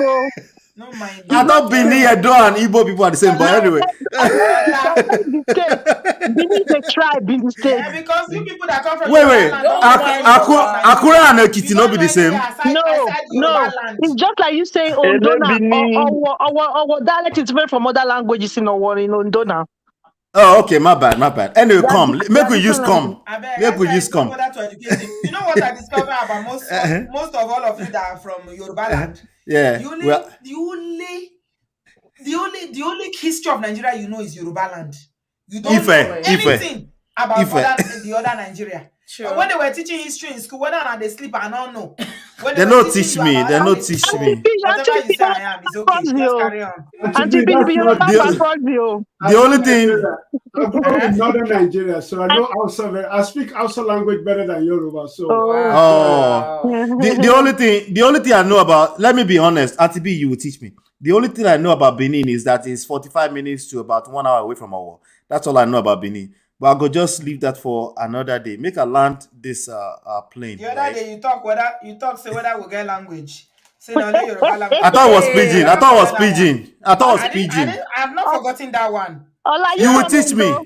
No mind. I thought Benin, Edo, and Igbo people are the same, but anyway. Benin is a tribe in the state. Yeah, because you people that come from wait. Akura and Ekiti not be the same. No. It's just like you saying Ondona or dialect is different from other languages in Ondona. Oh, okay, my bad. Anyway, come. Make we use come. Make we use come. You know what I discovered about most of all of you that are from Yoruba land? Yeah. The only history of Nigeria you know is Yoruba land. You don't know anything about the other Nigeria. Sure. When they were teaching history in school, whether or not they sleep, I don't know. They don't teach me. Whatever you say I am, it's okay. Just carry on. The only thing. I grew up in northern Nigeria, so I know Hausa. I speak Hausa language better than Yoruba. So. The only thing I know about. Let me be honest. RTB, you will teach me. The only thing I know about Benin is that it's 45 minutes to about 1 hour away from our. That's all I know about Benin. But I'll go just leave that for another day. Make a land this plane. The other right? day you talk say whether we get language. Say no, Yoruba language. I thought it was pidgin. I thought it was pidgin. I thought it was pidgin. I have not forgotten that one. Ola, You will teach me. Ola,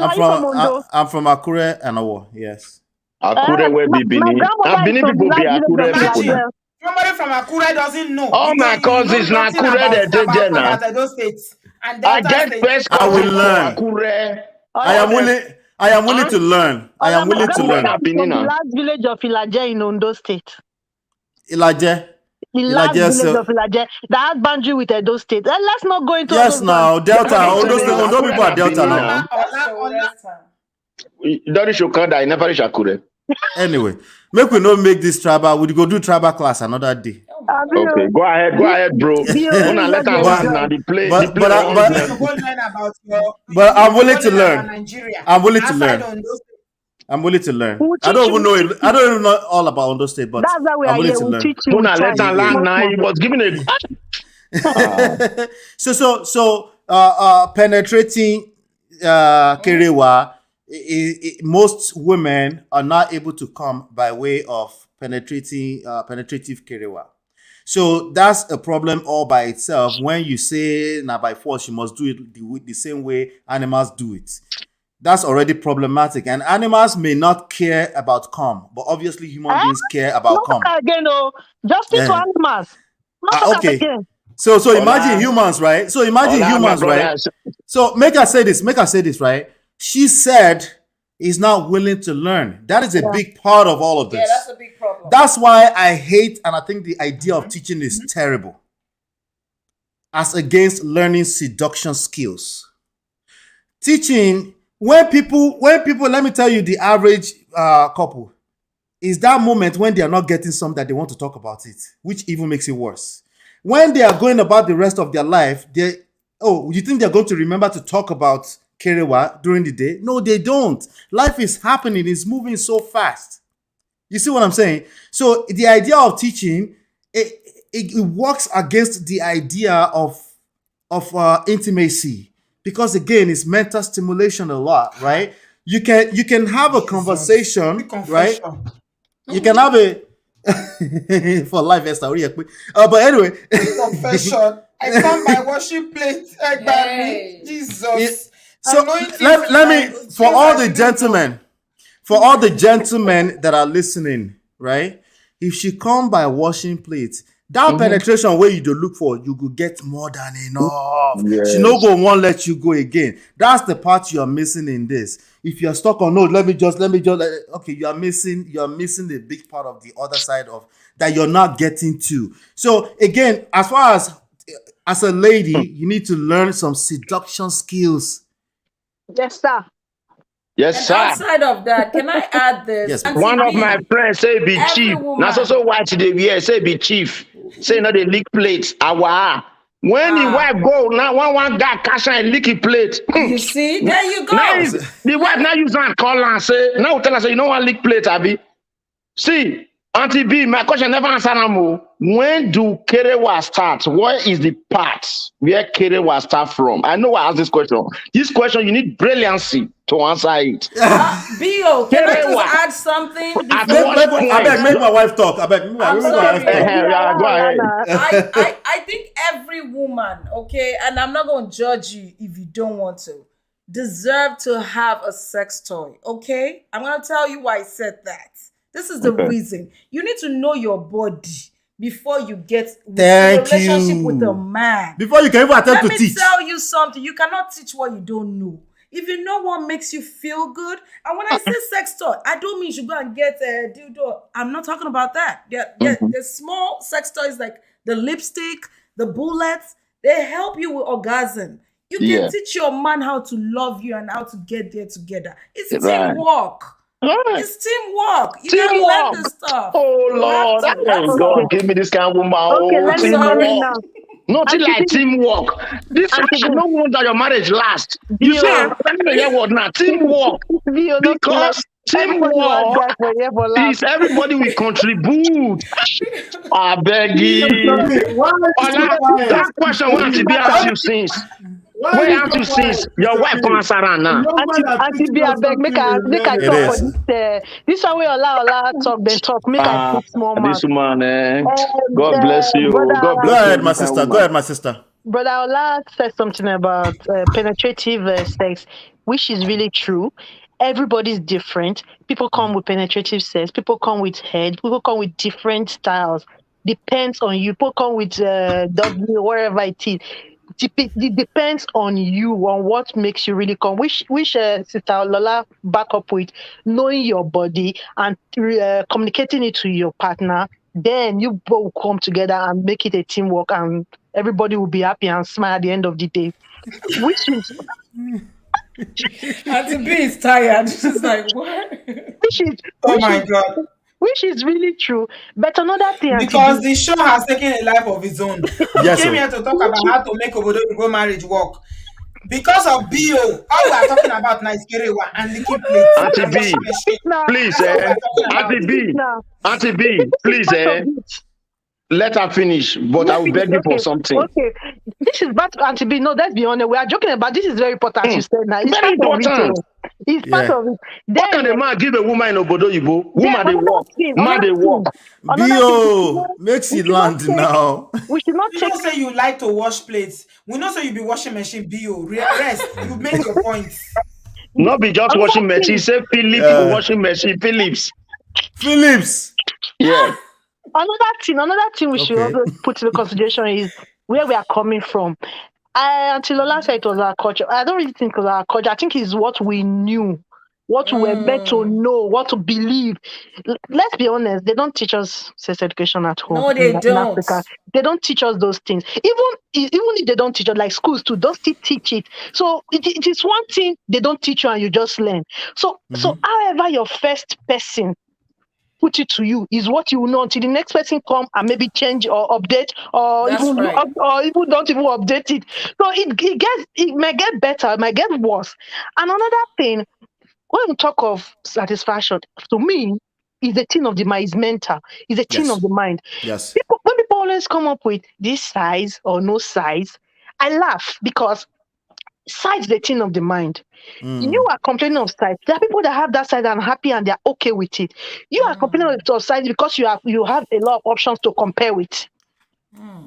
you from Ondo? I'm from Akure and Owo. Yes. Akure where be Benin. And Benin people be Akure people. Imagine somebody from Akure doesn't know. All my cousins na Akure they dey there now. States and I Delta get States. first I will cousin learn. from Akure. I am willing to learn. I am willing to learn. From the last village of Ilaje in Ondo State. Ilaje. The last village of Ilaje that has boundary with Edo State. Let's not go into Yes, now Delta. Ondo people are Delta now. Don't show Kanda, I never reach Akure. Anyway, make we not make this tribal. We go do tribal class another day. Okay, go ahead, bro. Let But I'm willing to learn. I'm willing to learn. I'm willing to learn. I don't even know all about Ondo State, but that's why we I'm are willing here. to We'll learn. teach you. He was giving a So penetrating kerewa, most women are not able to come by way of penetrative kerewa. So that's a problem all by itself. When you say now by force you must do it the same way animals do it, that's already problematic. And animals may not care about cum, but obviously human beings care about cum. Again, just stick to animals. Okay. So imagine humans, right? So imagine humans, right? So make her say this, right? She said is not willing to learn. That is a big part of all of this. Yeah, that's a big problem. That's why I hate and I think the idea of teaching is terrible. As against learning seduction skills. Teaching, when people, let me tell you, the average couple is that moment when they are not getting something that they want to talk about it, which even makes it worse. When they are going about the rest of their life, you think they're going to remember to talk about kerewa during the day? No, they don't. Life is happening. It's moving so fast. You see what I'm saying? So the idea of teaching, it works against the idea of intimacy, because again, it's mental stimulation a lot, right? You can have a conversation, right? You can have a for life, Esther. But anyway, confession. I come by worship plate. Jesus. So let me, for all the gentlemen that are listening, right? If she come by washing plates, that penetration where you do look for, you could get more than enough. Yes. She no go won't let you go again. That's the part you are missing in this. If you're stuck on no, let me just okay, you are missing the big part of the other side of that you're not getting to. So again, as far as a lady, you need to learn some seduction skills. Yes, sir. Yes, sir. Outside of that, can I add this? Yes, one of my friends say be chief. That's also why today we say be chief. Say no, they lick plates. When the wife go, now one guy cash and lick his plate. You see, there you go. Now the wife now use and call her and say, now tell her say, you know what lick plate, Abby? See, Auntie B, my question never answer no. When do kerewa start? Where is the part where kerewa start from? I know I asked this question. This question, you need brilliancy to answer it. Bio, can I just add something? Make my wife talk. I'm sorry. Go ahead. I think every woman, okay, and I'm not going to judge you if you don't want to, deserve to have a sex toy, okay? I'm going to tell you why I said that. This is the reason. You need to know your body before you get a relationship with a man. Before you can even attempt to teach. Let me tell you something. You cannot teach what you don't know. If you know what makes you feel good, and when I say sex toy, I don't mean you should go and get a dildo. I'm not talking about that. The small sex toys like the lipstick, the bullets, they help you with orgasm. You can teach your man how to love you and how to get there together. It's teamwork. It's teamwork. You gotta learn this stuff. Oh Lord, God, give me this kind of woman. Okay, let me now. Nothing like teamwork. This I don't want that your marriage lasts. You say what now? Teamwork. Because teamwork is everybody will contribute. I beg you. That question wants to be asked you since. Why are Where you have so you quiet, seen your Sister wife B? answer her A now? young man has Auntie teaching B, I us beg, something we make I learn It talk for is. here. this one way Ola talk, then talk, make I Ah, put small mouth. this woman, God bless you. God Go Brother bless you, ahead, my this kind of sister. Go woman. ahead, my sister. Brother Ola said something about penetrative sex, which is really true. Everybody's different. People come with penetrative sex. People come with head. People come with different styles. Depends on you. People come with W, wherever it is. It depends on you, on what makes you really come. Which Sister Lola back up with knowing your body and communicating it to your partner. Then you both come together and make it a teamwork, and everybody will be happy and smile at the end of the day. Which is Auntie B is tired. She's like, what? which is Oh which is my God. which is really true. But another thing, Auntie B, Because the show has taken a life of its own. We Yes, came sir. here to talk which about how to make Obodo marriage work. Because of BO, all we are talking about now is kerewa and licking plates Auntie and washing B, machine. now please, That's all we are talking this about. Auntie is B, now Auntie B, this is please, part of it. let her finish. But I Let will me beg you for okay, something. okay. This is part Auntie B. No, let's be honest. We are joking about this is very important. As Hmm. you said now, it's Very part of it. important. Oh. It's part Yeah. of it. What can Then a man give a woman in Obodoyibo? then Woman they work. Man they work. another thing. Bo makes We it should not land take now. we should not We take know say you like to wash plates. We know say you be washing machine BO. Rest. You made your points. Not be just another washing machine. thing. Say Philip Yeah. washing machine. Philips. Phillips. Yeah. Another thing we should Okay. also put into consideration is where we are coming from. Until Lola said it was our culture. I don't really think it was our culture. I think it's what we knew, what we were meant to know, what to believe. Let's be honest, they don't teach us sex education at home No, they in don't. Africa. They don't teach us those things. Even if they don't teach us, like schools too, don't still teach it. So it is one thing they don't teach you and you just learn. So however your first person put it to you is what you will know until the next person come and maybe change or update or That's even right. don't even update it. So it might get better, it might get worse. And another thing, when we talk of satisfaction, to me, is a thing of the mind, is mental, is a thing of Yes. the mind. Yes. When people always come up with this size or no size, I laugh because size is a thing of the mind. You are complaining of size. There are people that have that size and happy and they're okay with it. You are complaining of size because you have a lot of options to compare with.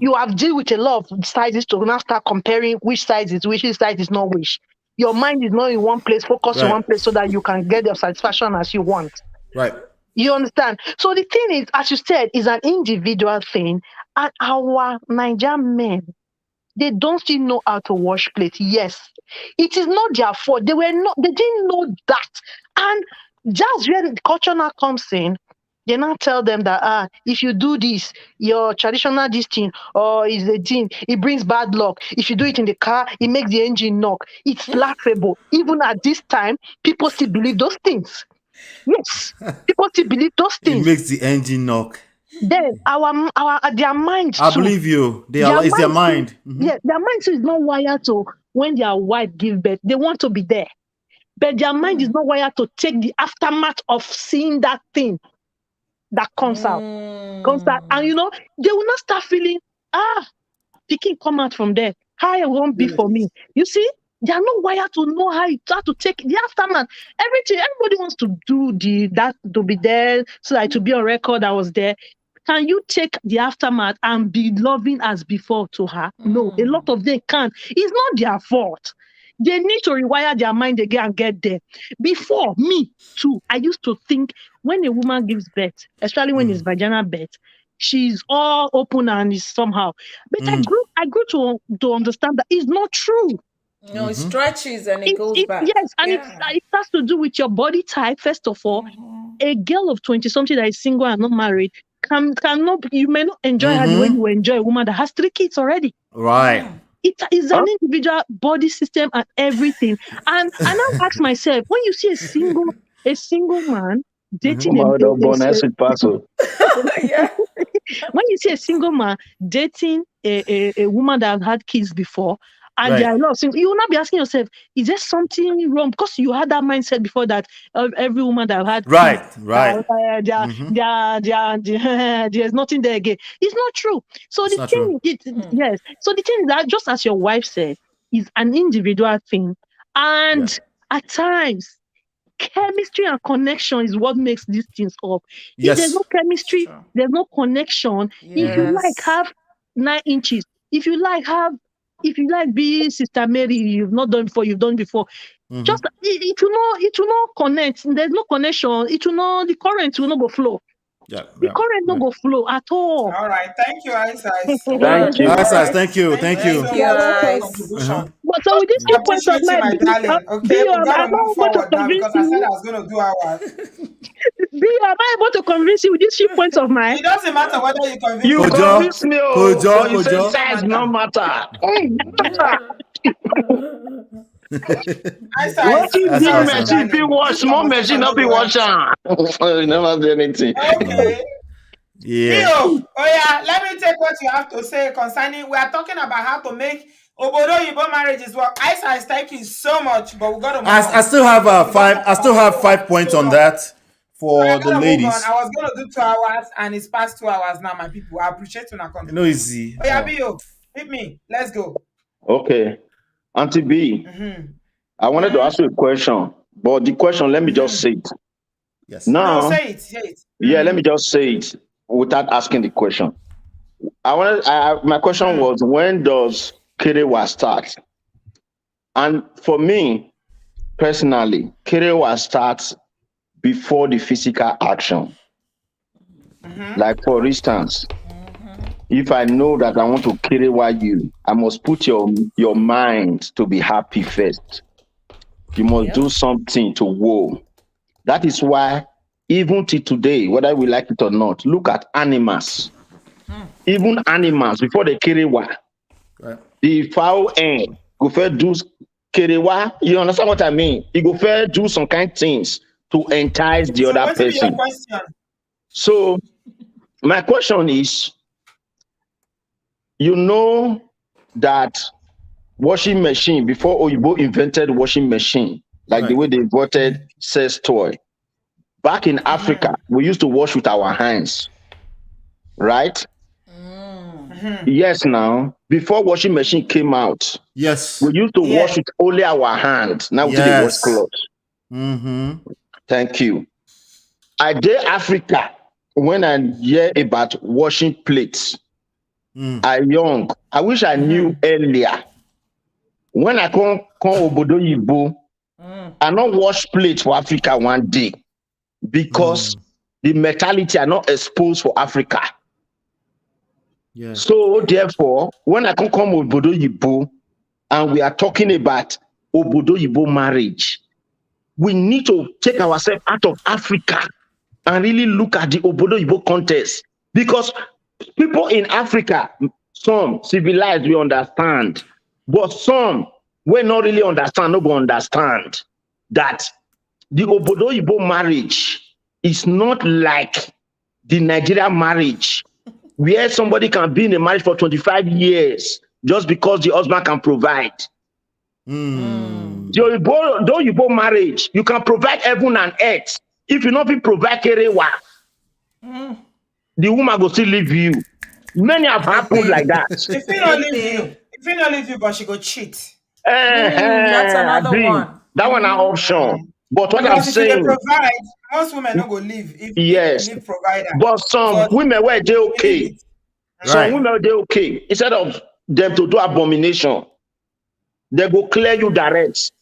You have deal with a lot of sizes to now start comparing which size is not which. Your mind is not in one place, focus in Right. one place so that you can get your satisfaction as you want. Right. You understand? So the thing is, as you said, is an individual thing, and our Nigerian men, they don't still know how to wash plates. Yes, it is not their fault. They didn't know that. And just when culture now comes in, they now tell them that if you do this, your traditional this thing or is a thing, it brings bad luck. If you do it in the car, it makes the engine knock. It's laughable. Even at this time, people still believe those things. Yes, people still believe those It things. makes the engine knock. Then their minds I too. believe you. Their It's their mind too, mind. yeah, their mind too is not wired to when their wife give birth. They want to be there. But their mind is not wired to take the aftermath of seeing that thing that comes out. And they will not start feeling, picking come out from there. How it won't be for me. You see, they are not wired to know how to take the aftermath. Everybody wants to do that to be there, so that to be on record I was there. Can you take the aftermath and be loving as before to her? No, a lot of them can't. It's not their fault. They need to rewire their mind again and get there. Before, me too, I used to think when a woman gives birth, especially when it's vaginal birth, she's all open and is somehow. But I grew to understand that it's not true. No, it stretches and it goes back. Yes, and it has to do with your body type, first of all. A girl of 20-something that is single and not married cannot, you may not enjoy her the way you enjoy a woman that has 3 kids already. Right. It is an individual body system and everything. And I now ask myself, when you see a single man dating When you see a single man dating a woman that had kids before, and there are a lot of things, you will not be asking yourself, is there something wrong? Because you had that mindset before that every woman that had kids, there's nothing there again. It's not true. So the thing is that just as your wife said, is an individual thing. And at times, chemistry and connection is what makes these things up. If there's no chemistry, there's no connection. Yes. If you like have 9 inches, if you like be Sister Mary, you've not done before, you've done before. Just it will not connect. There's no connection. The current will not go flow. The current not go flow at all. All right, thank you, Ice. Thank you. Ice, thank you. Thank you. But so with these few points of my mine, darling. Okay, we gotta move forward now because I said I was going to do ours. Am I able to convince you with these few points of mine? It doesn't matter whether you convince You me. convince me. Kojo. You say size no matter. What is the machine? If you wash small machine, not be wash. You never do anything. Okay. Yeah. Oh yeah, let me take what you have to say concerning. We are talking about how to make obodooyinbo marriages work. Ice, thank you so much, but we got to move on. I still have 5 points on that for the ladies. I was going to do 2 hours, and it's past 2 hours now, my people. I appreciate you now. No easy. Oh yeah, Bio, hit me. Let's go. Okay, Auntie B. I wanted to ask you a question, but the question, let me just say it. Yes. Now, No, say it. Yeah, let me just say it without asking the question. My question was, when does Kerewa start? And for me, personally, Kerewa starts before the physical action. Like, for instance, if I know that I want to Kerewa you, I must put your mind to be happy first. You must do something to woo. That is why, even till today, whether we like it or not, look at animals. Even animals, before they Kerewa, the fowl end go first do Kerewa. You understand what I mean? He go first do some kind of things to entice the other person. So, my question is, you know that washing machine, before Oyibo invented washing machine, like the way they invented sex toy, back in Africa, we used to wash with our hands, right? Yes, now, before washing machine came out, yes, we used to wash with only our hands. Now we wash clothes. Thank you. I did Africa when I hear about washing plates. I young. I wish I knew earlier. When I come obodooyinbo, I not wash plates for Africa one day because the mentality are not exposed for Africa. So therefore, when I come obodooyinbo and we are talking about obodooyinbo marriage, we need to take ourselves out of Africa and really look at the obodooyinbo context, because people in Africa, some civilized, we understand, but some we not really understand, no go understand that the obodooyinbo marriage is not like the Nigerian marriage, where somebody can be in a marriage for 25 years just because the husband can provide. The obodooyinbo marriage, you can provide heaven and earth. If you not be provide kerewa, the woman will still leave you. Many have happened like that. If you not leave you, but she go cheat. That's another one. That one an option. But what I'm saying, provide, most women don't go leave if yes, you need provider. But some women were they okay. Some women they okay. Instead of them to do abomination, they go clear you direct.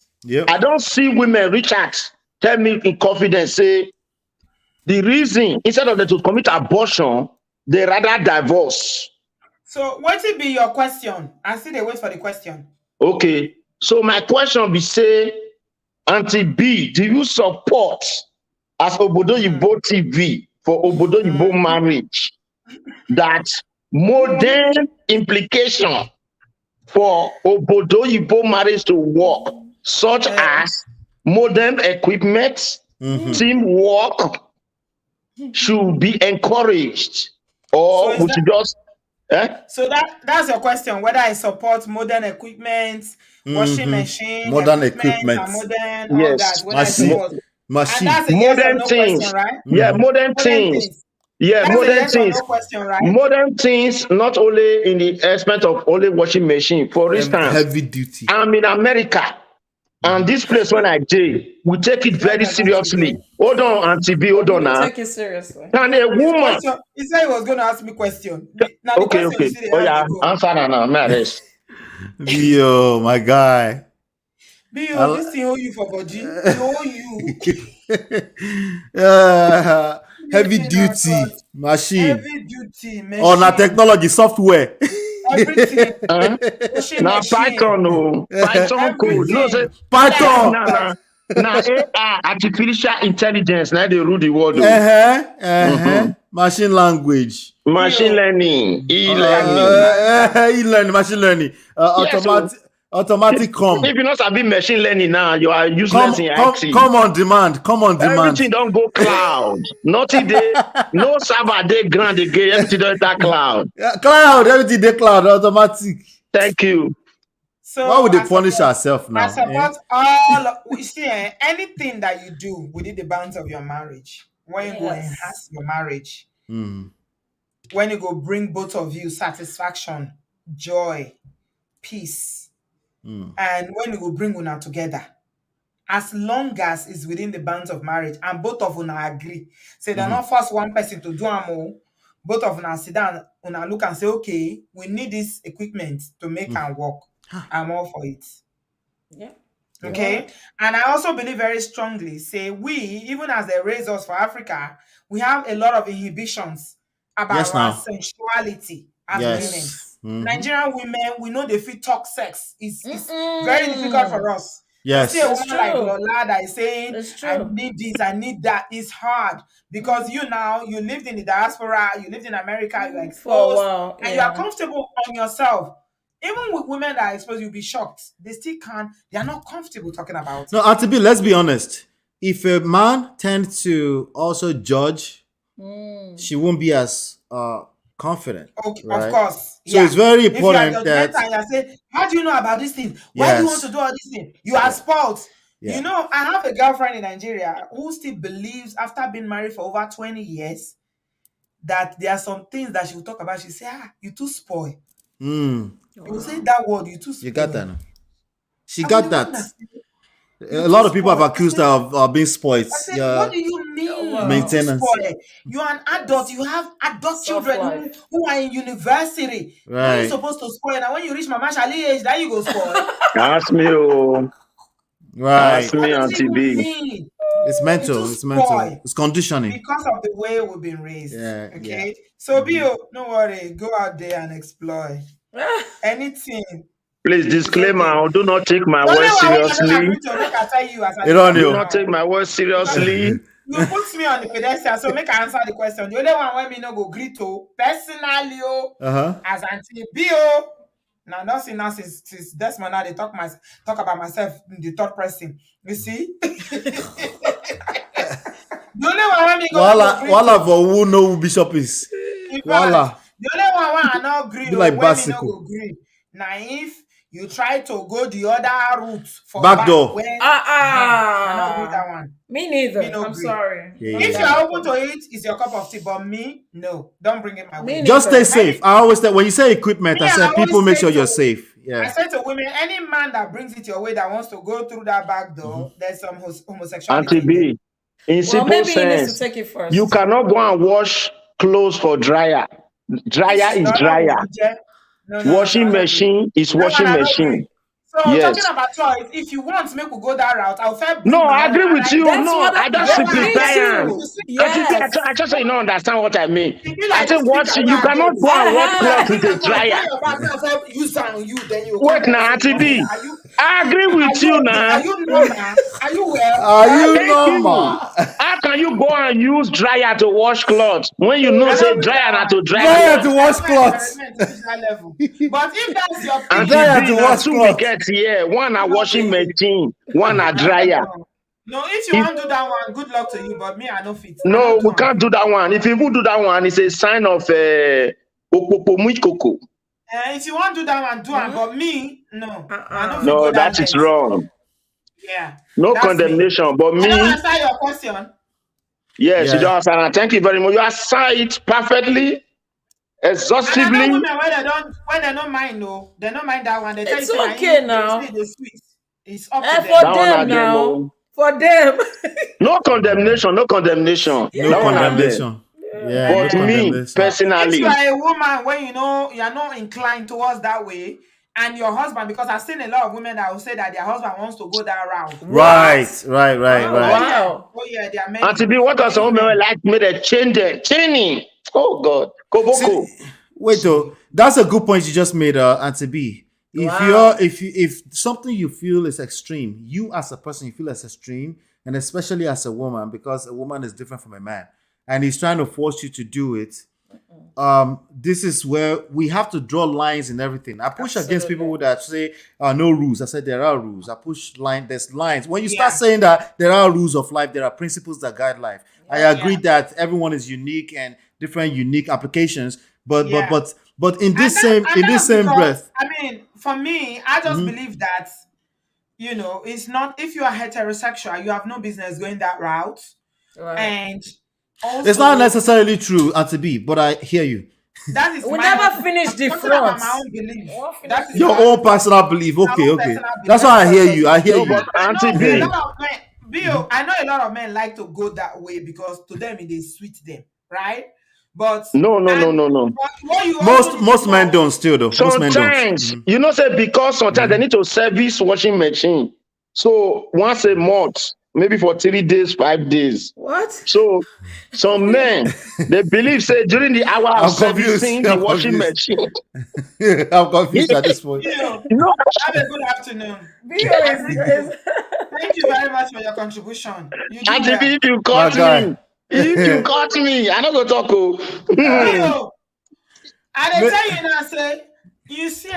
I don't see women reach out, tell me in confidence, say the reason instead of them to commit abortion, they rather divorce. So what will be your question? I still they wait for the question. Okay. So my question be say, Auntie B, do you support as obodooyinbo TV for obodooyinbo marriage that modern implication for obodooyinbo marriage to work, such as modern equipment, teamwork, should be encouraged, or we should just So that's your question, whether I support modern equipment, washing machine, modern equipment, and modern all that. Machine. And that's a yes or no question, right? Yeah, modern things. Yeah, That's a modern yes or things. no question, right? Modern things, not only in the aspect of only washing machine. For instance, Heavy duty. I'm in America, and this place when I did, we take it It's not very that much seriously. again. Hold on, Auntie B, hold We on do now. take it seriously. Can a His woman? question, he said he was going to ask me question. Now the Okay, question you okay. see the Oh hand yeah, they go. answer now, Maris. Yo, my guy. Bio, this thing hold you for body. It hold you. Heavy Nah, God. duty machine. Heavy duty Or na machine. technology software. Everything. Huh? Washing Now machine. Python, oh, Python code. No, say Everything. AI Python. now AI, artificial intelligence. Now they rule the world. Uh-huh. Machine language. Machine Bio, learning, look at you, e-learning. man. E-learning, machine learning. Yes, so Automatic if you not sabi machine learning now, you are useless in IT. come on demand. Come on demand. Everything don't go cloud. Nothing day, no server day grand again. Everything don't enter cloud. Cloud, everything they cloud, automatic. Thank you. So Why would they punish ourselves I now? support all we see anything that you do within the bounds of your marriage. When you go enhance your marriage, when you go bring both of you satisfaction, joy, peace, and when you go bring una together, as long as it's within the bounds of marriage and both of una agree, say they're not force one person to do more. Both of una sit down, una look and say, okay, we need this equipment to make and work. I'm all for it. Yeah. Okay. And I also believe very strongly, say we, even as they raise us for Africa, we have a lot of inhibitions about our sensuality as women. Nigerian women, we know they feel talk sex. It's very difficult for us. Yes. To see a woman like Lola that is saying, I need this, I need that. It's hard because you lived in the diaspora, you lived in America, you're exposed, and you are comfortable on yourself. Even with women that are exposed, you'll be shocked. They still can't, they are not comfortable talking about No, Auntie B, let's be honest. If a man tends to also judge, she won't be as confident. Okay, right? Of course. So it's very important if you are and you say, how do you know about this thing? Why do you want to do all this thing? You are spoiled. Yeah. You know, I have a girlfriend in Nigeria who still believes after being married for over 20 years that there are some things that she will talk about. She say, you too spoiled. You will say that word, you too spoiled. You got that now. She got that. A lot of people have accused her of being spoiled. I said, what do you mean? Maintenance. You are an adult. You have adult children who are in university. Right. When you're supposed to spoil. Now, when you reach Mama Shali age, that you go spoil. Ask me, right. Ask me, Auntie B. It's mental. It's mental. It's conditioning. Because of the way we've been raised. Yeah. Okay. Yeah. So, Bio, no worry. Go out there and explore anything. Please, disclaimer, do not take my words seriously. Do not take my words seriously. You put me on the pedestal, so make I answer the question. The only one when me no go greet to personally, as Auntie Bio. Now, nothing now since Desmond now they talk about myself in the third person. You see? The only one when me go Wala for who know who Bishop is. Wala. The only one when I not agree like when me no go agree. Now if you try to go the other route for back door. I don't agree that one. Me neither. I'm agree. Sorry. Yeah. If you are open to it, it's your cup of tea. But me, no. Don't bring it my way. Just stay safe. I always say when you say equipment, I say people make sure you're safe. Yeah. I say to women, any man that brings it your way that wants to go through that back door, there's some homosexuality. Auntie B, in simple sense, you cannot go and wash clothes for dryer. Dryer is dryer. Washing machine is washing machine. So talking about choice, if you want to make we go that route, I'll fair. No, I agree with you. No, I don't simplify. Yes. I just say you don't understand what I mean. I think you cannot go and wash clothes with a dryer. Wait now, Auntie B. I agree with you now. Are you normal? Are you well? Are you normal? How can you go and use dryer to wash clothes when you know say dryer not to dry dryer to wash clothes? But if that's your and dryer to wash clothes here, one a washing machine, one a dryer. No, if you want to do that one, good luck to you. But me, I don't fit. No, we can't do that one. If you do that one, it's a sign of okpokpo. If you want to do that one, do it. But me, no. No, that is wrong. Yeah. No condemnation. But me. Can I answer your question? Yes, you Yeah. don't answer. Thank you very much. You answer it perfectly, And I know exhaustively. women when they don't mind, no, they don't mind that one. They tell you It's say now okay they say now. the sweet. It's up to And them. for That one them are them. now. Oh. For them. No condemnation, no condemnation. No That one are Yeah. them. condemnation. Yeah, no But me condemnation. If you personally, are a woman when you know you're not inclined towards that way, and your husband, because I've seen a lot of women that will say that their husband wants to go that route. Right, What? right, right, Oh right. wow. Oh yeah, there are and to many, be what are some many women men. like me they change them, chaining. Oh God, See, Koboko. wait though, that's a good point you just made, Auntie B. Wow. If something you feel is extreme, you as a person you feel as extreme, and especially as a woman, because a woman is different from a man, and he's trying to force you to do it. This is where we have to draw lines in everything. I push against people Absolutely. that say no rules. I said there are rules. I push line. There's lines. When you start Yeah, saying that there are rules of life, there are principles that guide life. I Yeah. agree that everyone is unique and different unique applications. But but yeah. but but in And this same in this that's same because breath, I mean, for me, I just believe that it's not if you are heterosexual, you have no business going that route. Right. And it's not also, necessarily true, Auntie B. But I hear you. that is We my never own. finish I'm the talking about front. my own We belief. won't finish That the is Your front. own personal belief. my Okay, own okay. personal That's belief. why I hear you. I hear No, you. but I Auntie know I hear a B, you. lot of men, Bill, I know a lot of men like to go that way because to them it is sweet them, right? But no, no, no, and no, no. but what you also Most need to most men know, don't still though. Most men don't. Sometimes, you know, say because sometimes they need to service washing machine. So once a month, maybe for 3 days, 5 days. What? So some men they believe say during the hour of I'm confused. servicing the I'm washing confused. machine. I'm confused at this point. Bill, No, have a good afternoon. Bio I is, thank you. is Thank you very much for your contribution. You do Auntie B, well. if you My caught guy. me, if you caught me, I don't go talk. Oh. Bill, I dey Ma- tell you now, say, you see,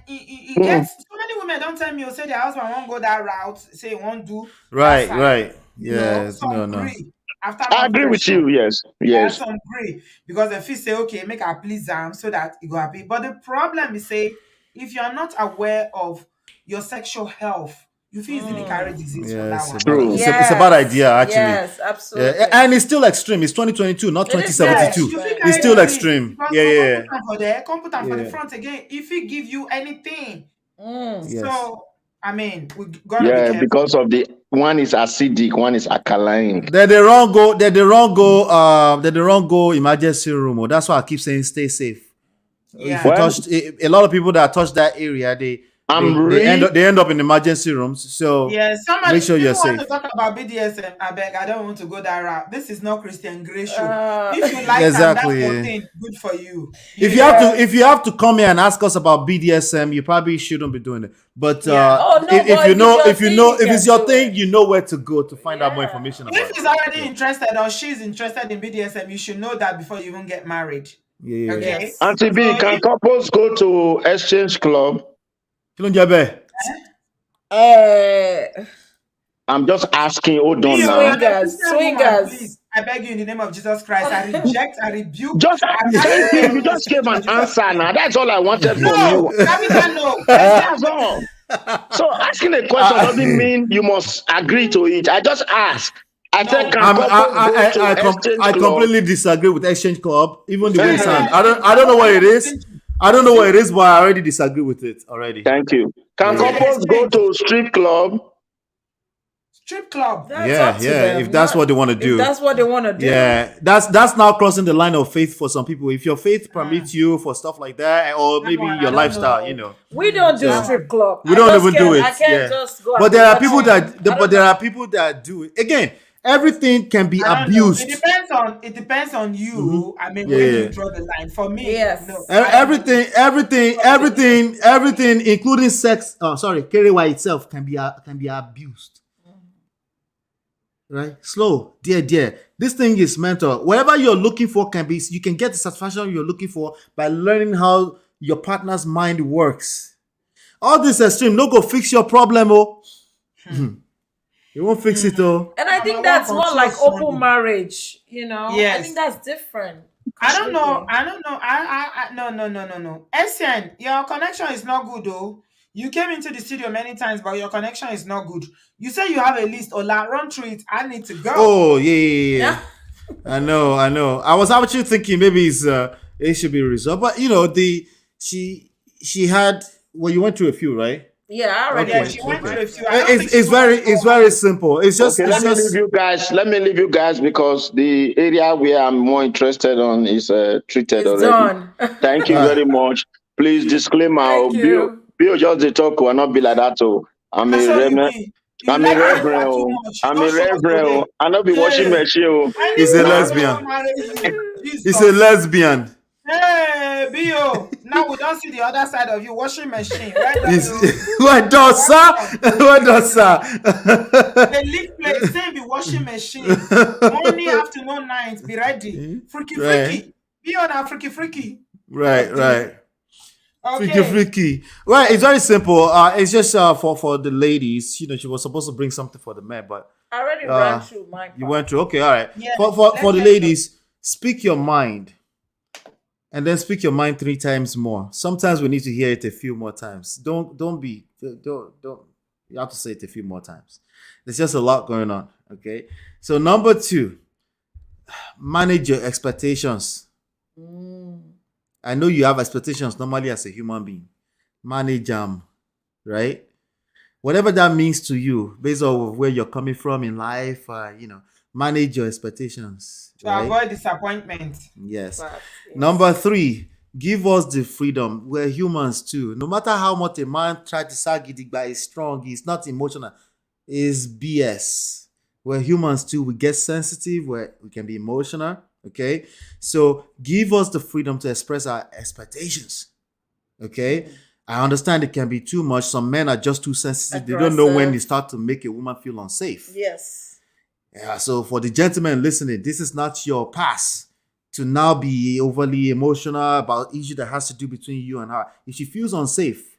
he Hmm. gets so many women don't tell me, say their husband won't go that route, say he won't do that right, side. right. Yes, no, Some no. agree after I much agree with pressure. you. Yes, Yeah, yes. some agree because the feel say, okay, make her please them so that he go happy. But the problem is, say, if you are not aware of your sexual health, you feel easily carry disease from Yeah, that one. True. it's a bad idea yes, actually. yes, Yeah, absolutely. and it's still extreme. It's 2022, not It is very Yes, 2072. you feel extreme. It's carry still Yeah. disease extreme. because Yeah, Coco yeah, put them for there, come put them for the yeah. front again. If he give you anything, Mm. Yes. so I mean, we gotta be Yeah, careful. because of the one is acidic, one is alkaline. They're the wrong go. They're the wrong go. They're the wrong go. Emergency room. Oh, that's why I keep saying stay safe. If you Yeah. Well, touch a lot of people that touch that area, I'm they end up in emergency rooms. So Yeah, make somebody sure you're people want to safe. talk about BDSM. I beg, I don't want to go that route. This is not Christian Grey show. Uh, If you like them, that's your Exactly. thing. Good for you. If You you have know. to yes. if you have to come here and ask us about BDSM, you probably shouldn't be doing it. But Yeah. Oh no, if but you if it's know your thing, you if it's can your do thing, it. you know where to go to find out more Yeah. information about If it. he's already Yeah. interested or she's interested in BDSM, you should know that before you even get married. Yeah, yeah, yeah. Okay. Yes. Auntie B, So can if couples go to exchange club? Kí ló ń jẹ́ bẹ́ẹ̀? Uh, I'm just asking. Hold on you now. are a swingers, Christian woman, please, swingers. I beg you in the name of Jesus Christ, I reject, I rebuke, Just I thank cancel you. every You just gave an exchange in Jesus' answer now. name. That's all I wanted from No, you. capital no. Exchange That's no. all. So asking a question Uh, doesn't mean you must agree to it. I just ask. I said, No. can couples go to exchange I club? completely disagree with Exchange Club, even the way it sounds. Yeah, I don't know what it is. exchange. I don't know what it is, but I already disagree with it already. Thank you. Yeah, Can Say yeah. couples go exchange. to strip club? Strip club. That's up to Yeah. them. If that's what they want to If do. that's what they want to do. Yeah, that's now crossing the line of faith for some people. If your faith permits you for stuff like that, or That maybe one, your I don't lifestyle, know. We don't do So strip club. we don't even do it. I can't Yeah, just go but and there be are people watching. that, I but don't there know. are people that do it. Again, everything can be I don't know. abused. It depends on you. I mean, Yeah, where do yeah. you draw the line? For me, Yes. no. I don't do it. Everything, including sex. Oh, sorry, KRY itself can be abused. Right, slow, dear. This thing is mental. Whatever you're looking for you can get the satisfaction you're looking for by learning how your partner's mind works. All this extreme, no go fix your problem, oh. It won't fix it, oh. And I think that's more like open marriage, you know? I Yes. think that's different. I don't know. Completely. No. SN, your connection is not good, though. You came into the studio many times, but your connection is not good. You say you have a list. Ola, run through it. I need to go. Oh yeah. I know. I was actually thinking maybe it should be resolved, but she had. Well, you went through a few, right? Yeah, I already Yeah, Okay, went she through went okay. my through a few. friend. I don't think she knows how to It's go very around. simple. Okay, let me leave you guys. Let me leave you guys because the area where I'm more interested on is treated It's already. done. Thank you very much. Please disclaimer. Thank you. Bill just the talk will not be like that. So I'm That's a how you reverend. be. You I'm a like paper reverend. too Oh. much. You I'm don't a show us reverend. today. Oh. I not be washing Hey, machine. Oh. He's a anyway, Now, we lesbian. don't marry you. He's a Jesus. lesbian. Hey, Bio. Now we don't see the other side of you. Washing machine. Well done, He's oh. what does Well sir? done. What does sir? The leak place, same be washing machine. Morning, afternoon, night, be ready. Freaky, Right, freaky. Be on a freaky, freaky. right, Okay. right. Freaky, Okay. freaky. Right, it's very simple. It's just for the ladies. You know, she was supposed to bring something for the men, but I already ran uh, through my you part. went through. Okay, all right. Yeah. For the Let's go. ladies, speak your mind, and then speak your mind 3 times more. Sometimes we need to hear it a few more times. Don't be don't. You have to say it a few more times. There's just a lot going on. Okay. So number 2, manage your expectations. I know you have expectations normally as a human being. Manage them, right? Whatever that means to you, based on where you're coming from in life, manage your expectations, To right? avoid disappointment. Yes. But, yes. Number 3, give us the freedom. We're humans too. No matter how much a man tries to sag it, but he's strong, he's not emotional. Is BS. We're humans too. We get sensitive. We can be emotional. Okay. So give us the freedom to express our expectations. Okay. I understand it can be too much. Some men are just too sensitive. They don't know when Aggressive. you start to make a woman feel unsafe. Yes. Yeah, so for the gentlemen listening, this is not your pass to now be overly emotional about issue that has to do between you and her. If she feels unsafe,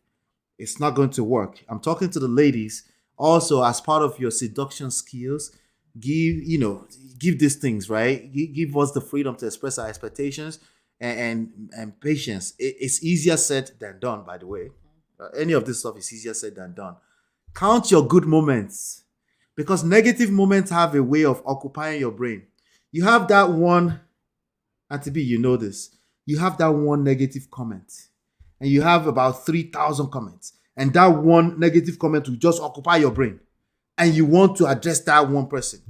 it's not going to work. I'm talking to the ladies. Also, as part of your seduction skills, give these things, right? Give us the freedom to express our expectations and patience. It's easier said than done, by the way. Any of this stuff is easier said than done. Count your good moments, because negative moments have a way of occupying your brain. You have that one, and to be, you know this, you have that one negative comment, and you have about 3,000 comments, and that one negative comment will just occupy your brain, and you want to address that one person.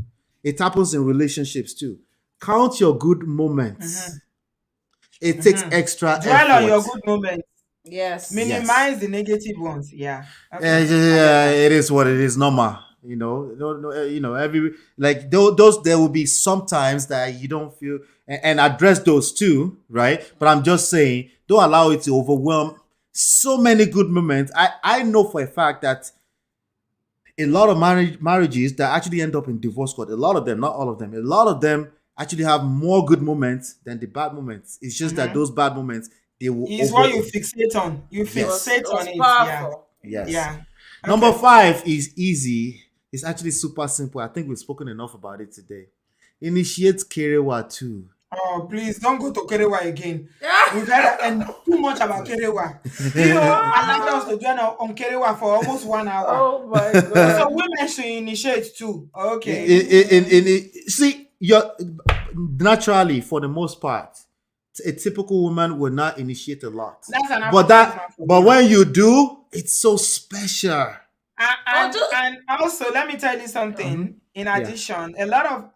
It happens in relationships too. Count your good moments. It takes extra Dwell on your effort. good moments. Yes. Minimize the negative ones. Yeah. Yeah, it is what it is. Normal, every like those there will be some times that you don't feel and address those too, right? But I'm just saying, don't allow it to overwhelm so many good moments. I know for a fact that a lot of marriages that actually end up in divorce court, a lot of them, not all of them, a lot of them actually have more good moments than the bad moments. It's just that those bad moments, they will Is what you fixate on. You fixate It was on it. powerful. Yes. Yeah. Number 5 is easy. It's actually super simple. I think we've spoken enough about it today. Initiate Kerewa too. Oh, please don't go to Kerewa again. We've heard and too much about Kerewa. Allowed us to join on Kerewa for almost 1 hour. Oh my God. So women should initiate too. Okay. See, you're naturally, for the most part, a typical woman will not initiate a lot. That's an but when you do, it's so special. And also, let me tell you something. In addition, a lot of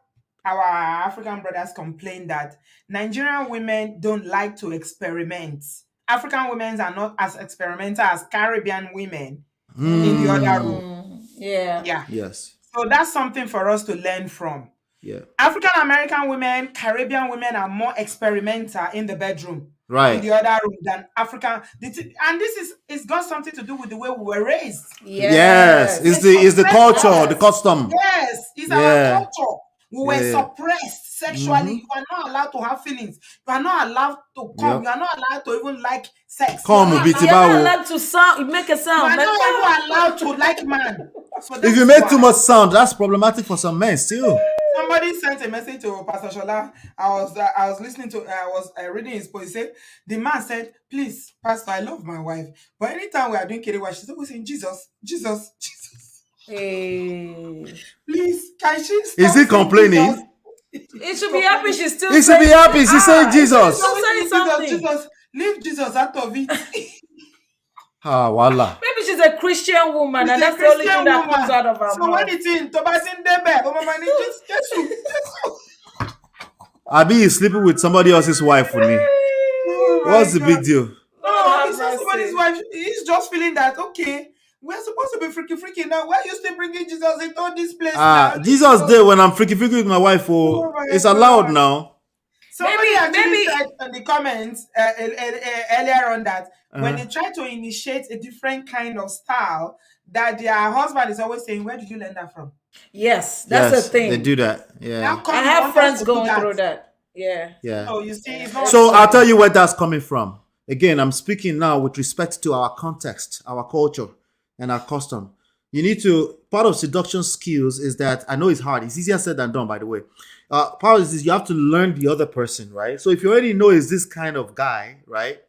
our African brothers complain that Nigerian women don't like to experiment. African women are not as experimental as Caribbean women in the other room. Yeah. Yes. So that's something for us to learn from. Yeah. African American women, Caribbean women are more experimental in the bedroom, right, in the other room than African. And it's got something to do with the way we were raised. Yes. It's the culture, the custom. Yes, it's our culture. We were suppressed sexually. You are not allowed to have feelings. You are not allowed to come. You are not allowed to even like sex. You're not allowed to make a sound. You are not even allowed to like man. So if you make too much sound, that's problematic for some men still. Somebody sent a message to Pastor Shola. I was listening to. I was reading his post. He said the man said, "Please, Pastor, I love my wife, but anytime we are doing kerewa, she's always saying Jesus, Jesus, Jesus." Hey. Please, can she stop? Is he complaining? It should be happy. She's still. He should be happy. She's saying Jesus. Still saying something. Jesus, leave Jesus out of it. Voila. Maybe she's a Christian woman, and that's the only thing that comes out of her mouth. So when it's in Tobasin Debe, oh mama, Jesus. Abi is sleeping with somebody else's wife with me. What's the big deal? No, it's not somebody's wife. He's just feeling that, okay, we're supposed to be freaky now. Why are you still bringing Jesus into this place now? Jesus there when I'm freaky with my wife. It's allowed now. Somebody actually said in the comments earlier on that when they try to initiate a different kind of style, that their husband is always saying, "Where did you learn that from?" Yes, that's the thing. They do that. Yeah. I have friends going through that. Yeah. Yeah. Oh, you see, So I'll tell you where that's coming from. Again, I'm speaking now with respect to our context, our culture, and our custom. You need to, part of seduction skills is that, I know it's hard. It's easier said than done, by the way. Part of this is you have to learn the other person, right? So if you already know is this kind of guy, right?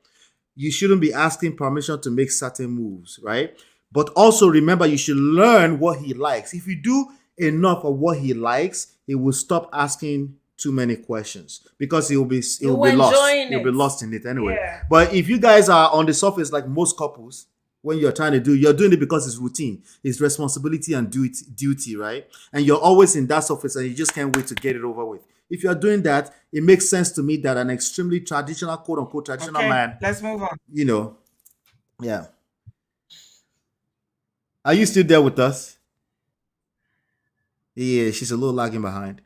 You shouldn't be asking permission to make certain moves, right? But also remember, you should learn what he likes. If you do enough of what he likes, he will stop asking too many questions because he'll be lost. He'll be lost in it anyway. Yeah. But if you guys are on the surface like most couples, when you're trying to do, you're doing it because it's routine, it's responsibility and duty, right? And you're always in that surface and you just can't wait to get it over with. If you're doing that, it makes sense to me that an extremely traditional, quote unquote, traditional man. Let's move on. You know, yeah. Are you still there with us? Yeah, she's a little lagging behind.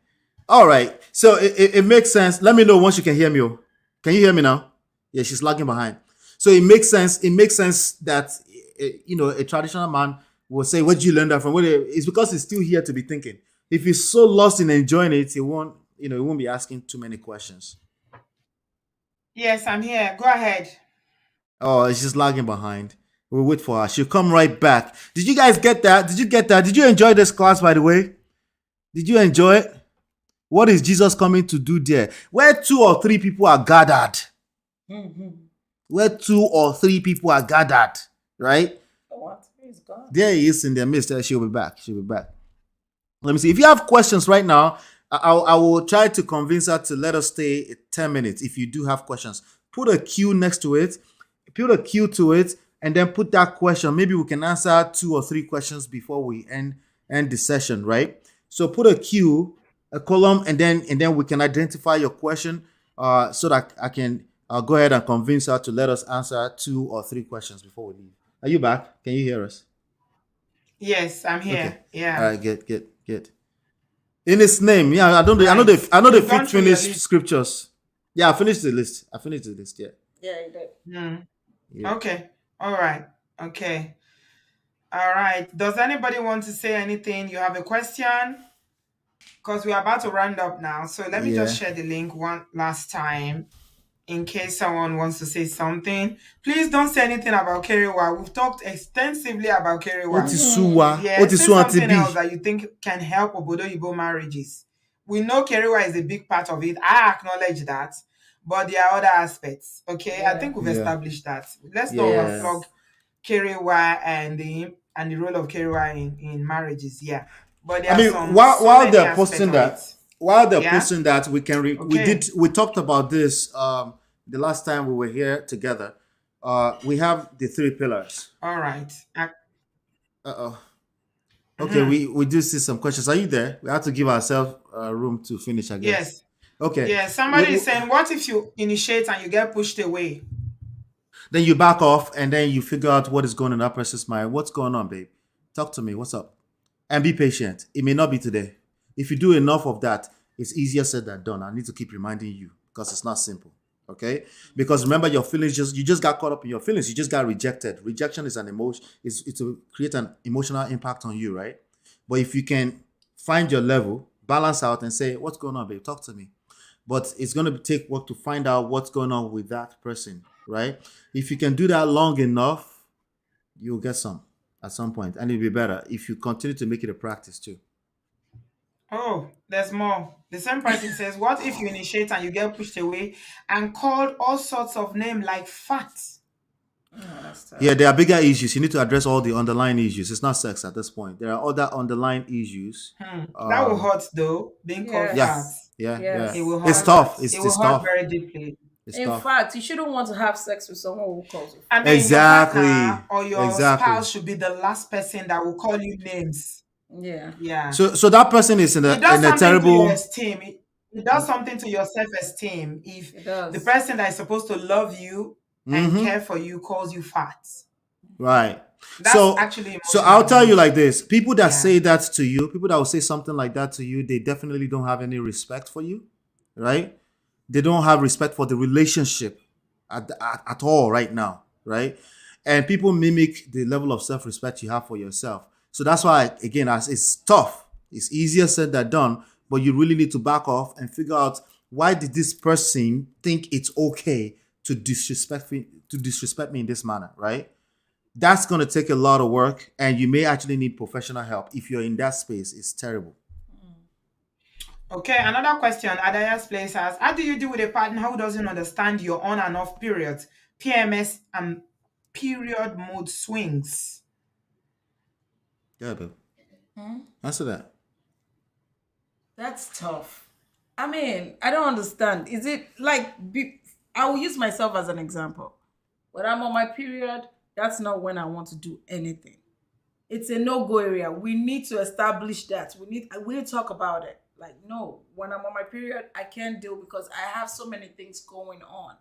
All right. So it makes sense. Let me know once you can hear me. Can you hear me now? Yeah, she's lagging behind. So it makes sense. It makes sense that, a traditional man will say, "Where did you learn that from?" It's because he's still here to be thinking. If he's so lost in enjoying it, he won't be asking too many questions. Yes, I'm here. Go ahead. Oh, she's lagging behind. We'll wait for her. She'll come right back. Did you guys get that? Did you get that? Did you enjoy this class, by the way? Did you enjoy it? What is Jesus coming to do there? Where 2 or 3 people are gathered. Mm-hmm. Where 2 or 3 people are gathered, right? There he is in their midst. She'll be back. Let me see. If you have questions right now, I will try to convince her to let us stay 10 minutes. If you do have questions, put a Q next to it, put a Q to it, and then put that question. Maybe we can answer 2 or 3 questions before we end the session, right? So put a Q, a column, and then we can identify your question so that I can go ahead and convince her to let us answer 2 or 3 questions before we leave. Are you back? Can you hear us? Yes, I'm here. Okay. Yeah. All right, good. In his name, yeah. I know the fit finished scriptures. Yeah, I finished the list. Yeah. Yeah, you did. Yeah. Okay. All right. Okay. All right. Does anybody want to say anything? You have a question? Because we're about to round up now. So let me just share the link one last time in case someone wants to say something. Please don't say anything about Kerewa. We've talked extensively about Kerewa. Say something else that you think can help Obodo-Yibo marriages. We know Kerewa is a big part of it. I acknowledge that. But there are other aspects. Okay? Yeah. I think we've established that. Let's not overflog Kerewa and the role of Kerewa in marriages. Yeah. But there are while they're posting that, we can we talked about this the last time we were here together. We have the 3 pillars. All right. Okay, we do see some questions. Are you there? We have to give ourselves room to finish, I guess. Yes. Okay. Yeah, somebody is saying, what if you initiate and you get pushed away? Then you back off and then you figure out what is going on in that person's mind. What's going on, babe? Talk to me. What's up? And be patient. It may not be today. If you do enough of that, it's easier said than done. I need to keep reminding you because it's not simple. Okay? Because remember, your feelings you just got caught up in your feelings. You just got rejected. Rejection is an emotion. It's to create an emotional impact on you, right? But if you can find your level, balance out and say, what's going on, babe? Talk to me. But it's going to take work to find out what's going on with that person, right? If you can do that long enough, you'll get some at some point, and it'll be better if you continue to make it a practice too. Oh, there's more. The same person says, what if you initiate and you get pushed away and called all sorts of names like fat? Oh, that's tough. Yeah, there are bigger issues. You need to address all the underlying issues. It's not sex at this point. There are other underlying issues. That will hurt though, being called Yeah, fat. Yes. yeah, yeah. It will It's hurt. tough. It will It's hurt tough. very deeply. It's In tough. fact, you shouldn't want to have sex with someone who calls you. I mean, Exactly. your partner or your Exactly. spouse should be the last person that will call you names. Yeah. Yeah. So that person is in It does a something to terrible. your esteem. It does something to your self-esteem if It does. the person that is supposed to love you and care for you calls you fat. Right. That's actually so emotional I'll tell you abuse. like this: people that say that to you, people that will say something like that to you, they definitely don't have any respect for you, right? They don't have respect for the relationship at all right now, right? And people mimic the level of self-respect you have for yourself. So that's why, again, as it's tough. It's easier said than done, but you really need to back off and figure out, why did this person think it's okay to disrespect me in this manner, right? That's going to take a lot of work, and you may actually need professional help. If you're in that space, it's terrible. Okay, another question Adaya's place asks, how do you deal with a partner who doesn't understand your on and off periods, PMS, and period mood swings? Yeah, babe. Answer that. That's tough. I mean, I don't understand. Is it like, I will use myself as an example. When I'm on my period, that's not when I want to do anything. It's a no-go area. We need to establish that. We need to talk about it. Like, no, when I'm on my period, I can't deal because I have so many things going on.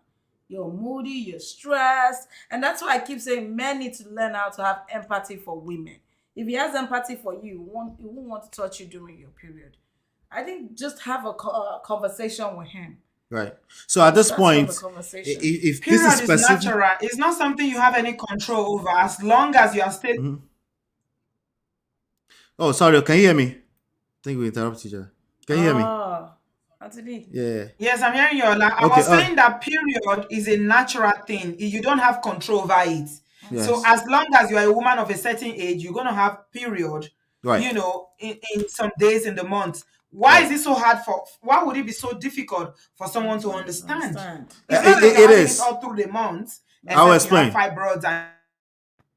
You're moody, you're stressed. And that's why I keep saying men need to learn how to have empathy for women. If he has empathy for you, he won't want to touch you during your period. I think just have a conversation with him. Right. So at this That's point, from the conversation. if Period this is is specific, natural. It's not something you have any control over as long as you are still. Oh, sorry. Can you hear me? I think we interrupted each other. Can you hear me? Anthony. Yeah. Yes, I'm hearing you. I was saying that period is a natural thing. You don't have control over it. Yes. So as long as you are a woman of a certain age, you're going to have period, Right. you know, in some days in the month. Why is it so hard why would it be so difficult for someone to understand? It's not like It you're having is. it all through the month. I'll explain. You have fibroids and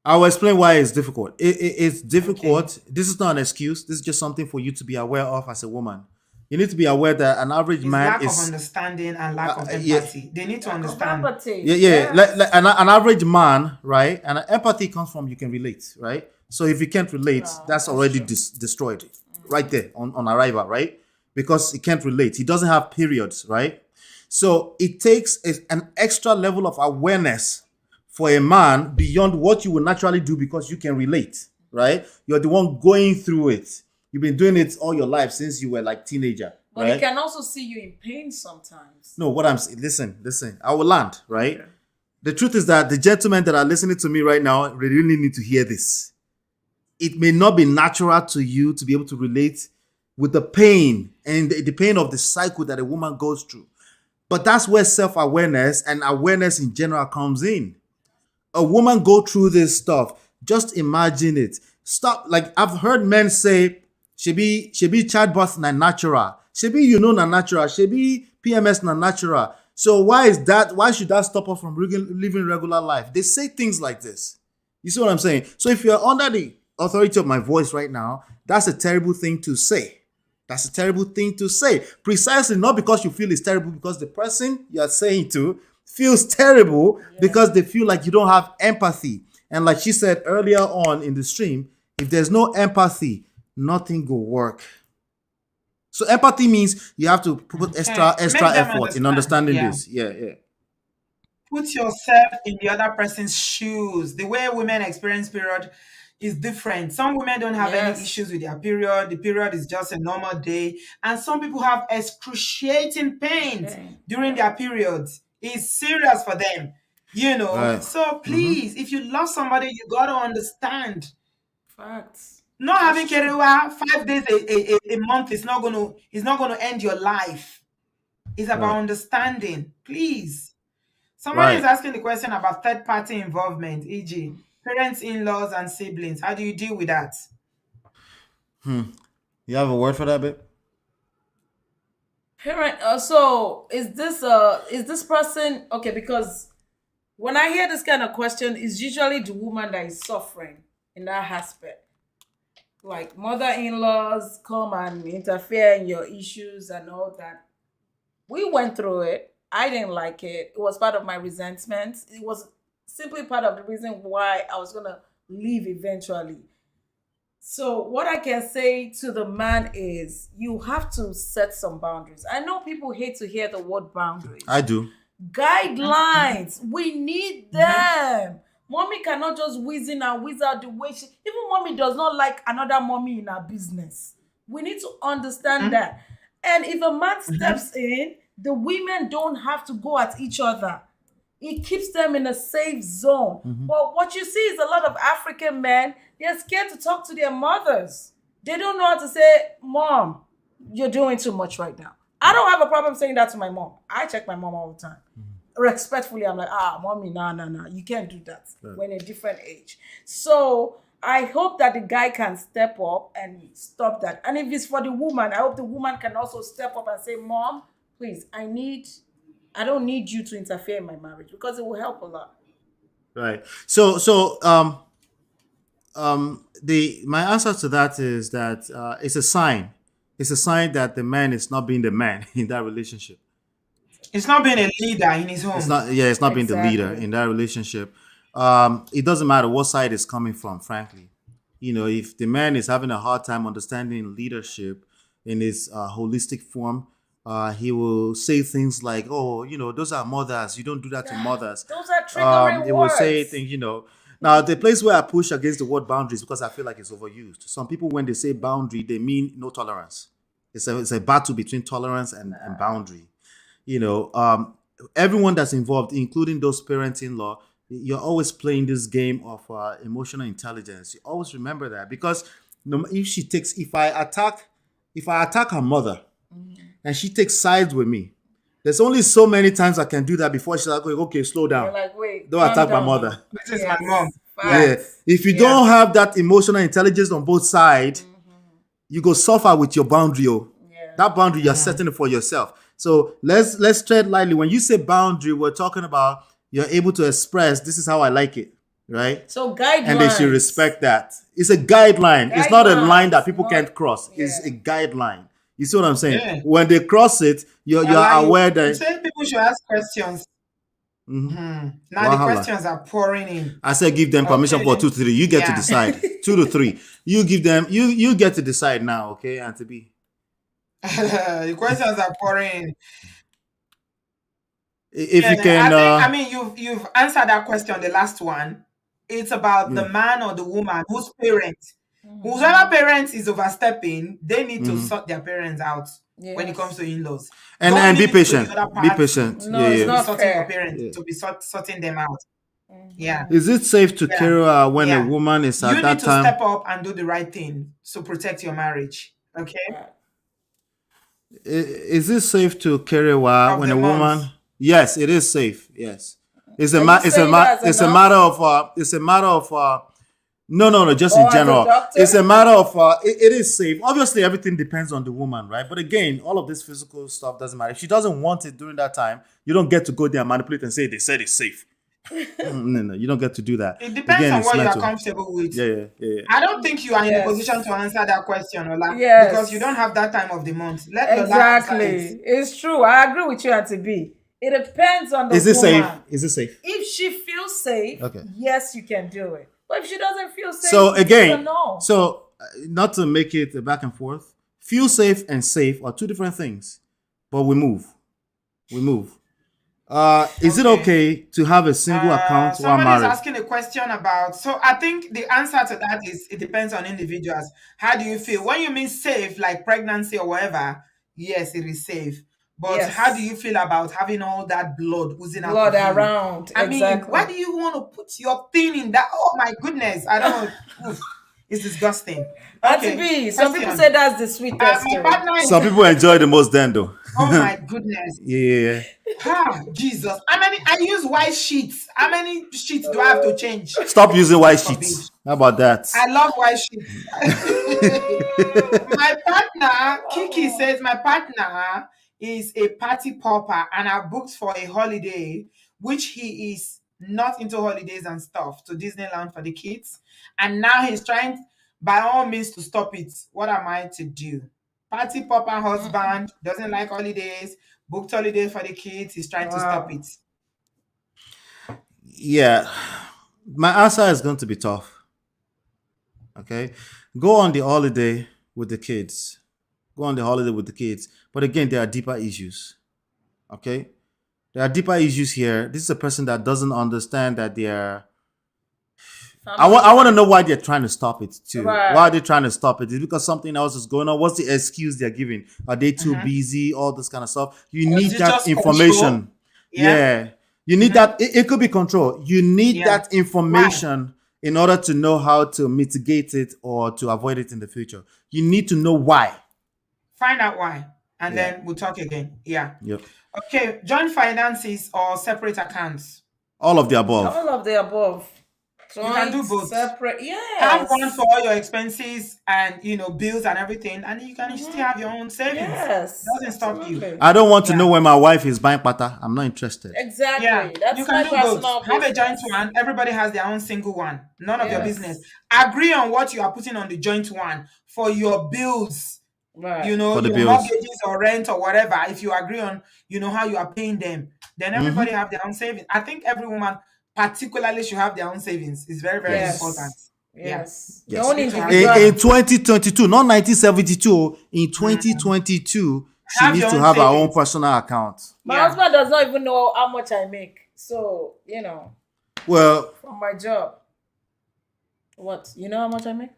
I'll explain why it's difficult. It's difficult. Okay. This is not an excuse. This is just something for you to be aware of as a woman. You need to be aware that an average man lack of understanding and lack of empathy. Yeah. They need to understand. Empathy. Yeah. Yes. Like an average man, right? And empathy comes from you can relate, right? So if you can't relate, that's already destroyed right there on arrival, right? Because he can't relate. He doesn't have periods, right? So it takes an extra level of awareness for a man beyond what you would naturally do because you can relate, right? You're the one going through it. You've been doing it all your life since you were like teenager. But right? he can also see you in pain sometimes. No, what I'm saying, listen. I will land, right? Okay. The truth is that the gentlemen that are listening to me right now really need to hear this. It may not be natural to you to be able to relate with the pain and the pain of the cycle that a woman goes through. But that's where self-awareness and awareness in general comes in. A woman go through this stuff. Just imagine it. Stop. Like I've heard men say, she be childbirth na natural. She be na natural. She be PMS na natural. So why is that? Why should that stop us from living regular life? They say things like this. You see what I'm saying? So if you're under the authority of my voice right now, that's a terrible thing to say. That's a terrible thing to say. Precisely not because you feel it's terrible, because the person you're saying to feels terrible because they feel like you don't have empathy. And like she said earlier on in the stream, if there's no empathy, nothing will work. So empathy means you have to put extra effort in understanding this. Yeah. Put yourself in the other person's shoes. The way women experience period is different. Some women don't have any issues with their period. The period is just a normal day. And some people have excruciating pains during their periods. It's serious for them, Right. So please, if you love somebody, you got to understand. Facts. Not having kerewa 5 days a month is not gonna end your life. It's about understanding. Please. Somebody is asking the question about third-party involvement, e.g., parents, in-laws, and siblings. How do you deal with that? You have a word for that, babe? Parent. So is this person okay? Because when I hear this kind of question, it's usually the woman that is suffering in that aspect. Like mother-in-laws come and interfere in your issues and all that. We went through it. I didn't like it. It was part of my resentment. It was simply part of the reason why I was gonna leave eventually. So what I can say to the man is you have to set some boundaries. I know people hate to hear the word boundaries. I do. Guidelines. We need them. Mommy cannot just whiz in and whiz out the way she. Even mommy does not like another mommy in her business. We need to understand that. And if a man steps in, the women don't have to go at each other. It keeps them in a safe zone. But what you see is a lot of African men, they're scared to talk to their mothers. They don't know how to say, Mom, you're doing too much right now. I don't have a problem saying that to my mom. I check my mom all the time. Respectfully, I'm like, mommy, no, you can't do that. We're in a different age. So I hope that the guy can step up and stop that. And if it's for the woman, I hope the woman can also step up and say, Mom, please, I don't need you to interfere in my marriage, because it will help a lot. Right. So my answer to that is that it's a sign. It's a sign that the man is not being the man in that relationship. It's not being a leader in his home. It's not being the leader in that relationship. It doesn't matter what side it's coming from, frankly. If the man is having a hard time understanding leadership in its holistic form, he will say things like, those are mothers. You don't do that to mothers. Those are triggering words. He will say things, Now, the place where I push against the word boundaries, because I feel like it's overused. Some people, when they say boundary, they mean no tolerance. It's a battle between tolerance and boundary. Everyone that's involved, including those parents-in-law, you're always playing this game of emotional intelligence. You always remember that, because if I attack her mother and she takes sides with me, there's only so many times I can do that before she's like, okay, slow down. You're like, wait, don't attack my mother. This is my mom. Yeah. If you don't have that emotional intelligence on both sides, you go suffer with your boundary. That boundary you're setting it for yourself. So let's tread lightly. When you say boundary, we're talking about you're able to express, this is how I like it, right? So guidelines. And they should respect that. It's a guideline. It's not a line that people can't cross. It's a guideline. You see what I'm saying? Yeah. When they cross it, you're aware that... You say people should ask questions. Now the questions are pouring in. I said give them permission for 2 to 3. You get to decide. 2 to 3. You give them... You get to decide now, okay, Auntie B? The questions are pouring in. If you can... I mean, you've answered that question, the last one. It's about the man or the woman whose parents, whoever parents is overstepping, they need to sort their parents out when it comes to in-laws. And be patient. Be patient. No, it's not sorting fair. your parents, to be sorting them out. Yeah. Is it safe to carry when a woman is at that time? You need to step up and do the right thing to protect your marriage. Okay? Is it safe to carry when a woman... Yes, it is safe. Yes. It's a matter of no, just in general. It's a matter of it is safe. Obviously, everything depends on the woman, right? But again, all of this physical stuff doesn't matter. If she doesn't want it during that time, you don't get to go there and manipulate and say they said it's safe. No, you don't get to do that. It depends on what you are comfortable with. Yeah. I don't think you are in a position to answer that question, Ola, because you don't have that time of the month. Exactly. It's true. I agree with you, Auntie B. It depends on the woman. Is it safe? Is it safe? If she feels safe, yes, you can do it. But if she doesn't feel safe, so again, no. So not to make it a back and forth, feel safe and safe are two different things. But we move. Is it okay to have a single account while married? Someone is asking a question about, so I think the answer to that is it depends on individuals. How do you feel? When you mean safe, like pregnancy or whatever, yes, it is safe. But how do you feel about having all that blood oozing out of you? Around? I mean, why do you want to put your thing in that? Oh my goodness, I don't know. It's disgusting. Okay. Some people say that's the sweetest. Some people enjoy the most then though. Oh my goodness. Yeah. Jesus. I use white sheets. How many sheets do I have to change? Stop using white sheets. How about that? I love white sheets. My partner, Kiki says my partner is a party popper and are booked for a holiday, which he is not into holidays and stuff, to Disneyland for the kids. And now he's trying by all means to stop it. What am I to do? Party popper husband doesn't like holidays, booked holidays for the kids. He's trying to stop it. Yeah, my answer is going to be tough. Okay, go on the holiday with the kids. Go on the holiday with the kids. But again, there are deeper issues. Okay, there are deeper issues here. This is a person that doesn't understand that they're. I want to know why they're trying to stop it too. Right. Why are they trying to stop it? Is it because something else is going on? What's the excuse they're giving? Are they too busy? All this kind of stuff. You need that information. Yeah. You need that. It could be control. You need that information in order to know how to mitigate it or to avoid it in the future. You need to know why. Find out why. And then we'll talk again. Yeah. Yep. Okay. Joint finances or separate accounts? All of the above. All of the above. You can do both. Separate, yes. Have one for all your expenses and bills and everything, and you can still have your own savings. Yes, doesn't stop you. I don't want to know when my wife is buying pata. I'm not interested. Exactly. Yeah, That's you can my do personal both. Have a business. joint one. Everybody has their own single one. None of your business. Agree on what you are putting on the joint one for your bills. Right. For the your bills. mortgages or rent or whatever. If you agree on, how you are paying them, then everybody have their own savings. I think every woman particularly should have their own savings. It's very, very important. Yes. Yes. In 2022, not 1972. In 2022, she needs to have her own personal account. My husband does not even know how much I make. So, Well, from my job. What? You know how much I make?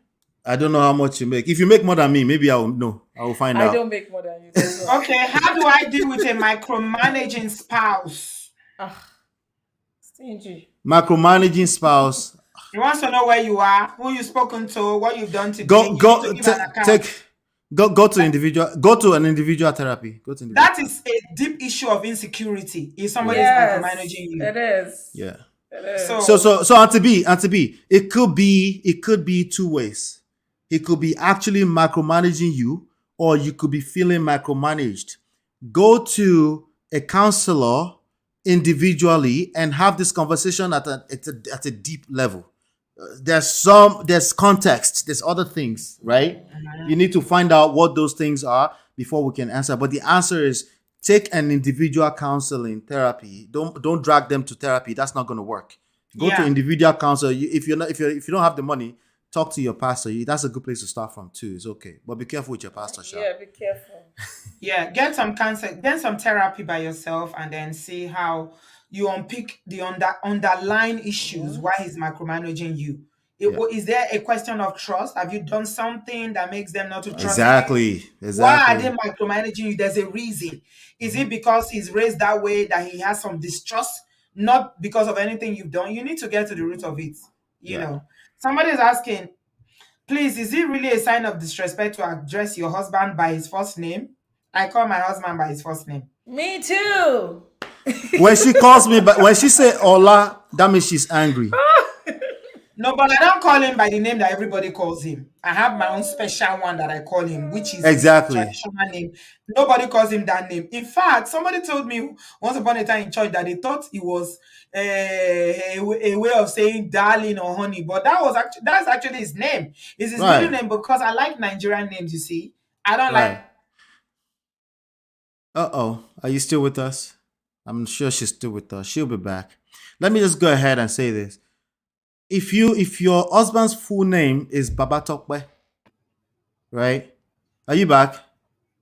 I don't know how much you make. If you make more than me, maybe I will know. I will find out. I don't make more than you. Okay, how do I deal with a micromanaging spouse? Stingy. Micromanaging spouse. He wants to know where you are, who you've spoken to, what you've done today. Go to an individual therapy. That is a deep issue of insecurity. If somebody is micromanaging you, it is. Yeah. It is. So Auntie B, it could be two ways. It could be actually micromanaging you, or you could be feeling micromanaged. Go to a counselor individually and have this conversation at a deep level. There's context, there's other things, right? You need to find out what those things are before we can answer. But the answer is take an individual counseling therapy. Don't drag them to therapy. That's not going to work. Go to individual counsel. If you don't have the money, talk to your pastor. That's a good place to start from too. It's okay, but be careful with your pastor. Yeah, be careful. Get some counsel, get some therapy by yourself, and then see how you unpick the underlying issues. Why he's micromanaging you? Is there a question of trust? Have you done something that makes them not to trust you? Exactly. Why are they micromanaging you? There's a reason. Is it because he's raised that way that he has some distrust? Not because of anything you've done. You need to get to the root of it. You know. Somebody is asking, please, is it really a sign of disrespect to address your husband by his first name? I call my husband by his first name. Me too. When she calls me, but when she say Ola, that means she's angry. No, but I don't call him by the name that everybody calls him. I have my own special one that I call him, which is exactly traditional name. Nobody calls him that name. In fact, somebody told me once upon a time in church that they thought it was a way of saying darling or honey, but that's actually his name. It's his middle name, because I like Nigerian names. You see, I don't like. Are you still with us? I'm sure she's still with us. She'll be back. Let me just go ahead and say this. If your husband's full name is Baba Tokwe, right? Are you back?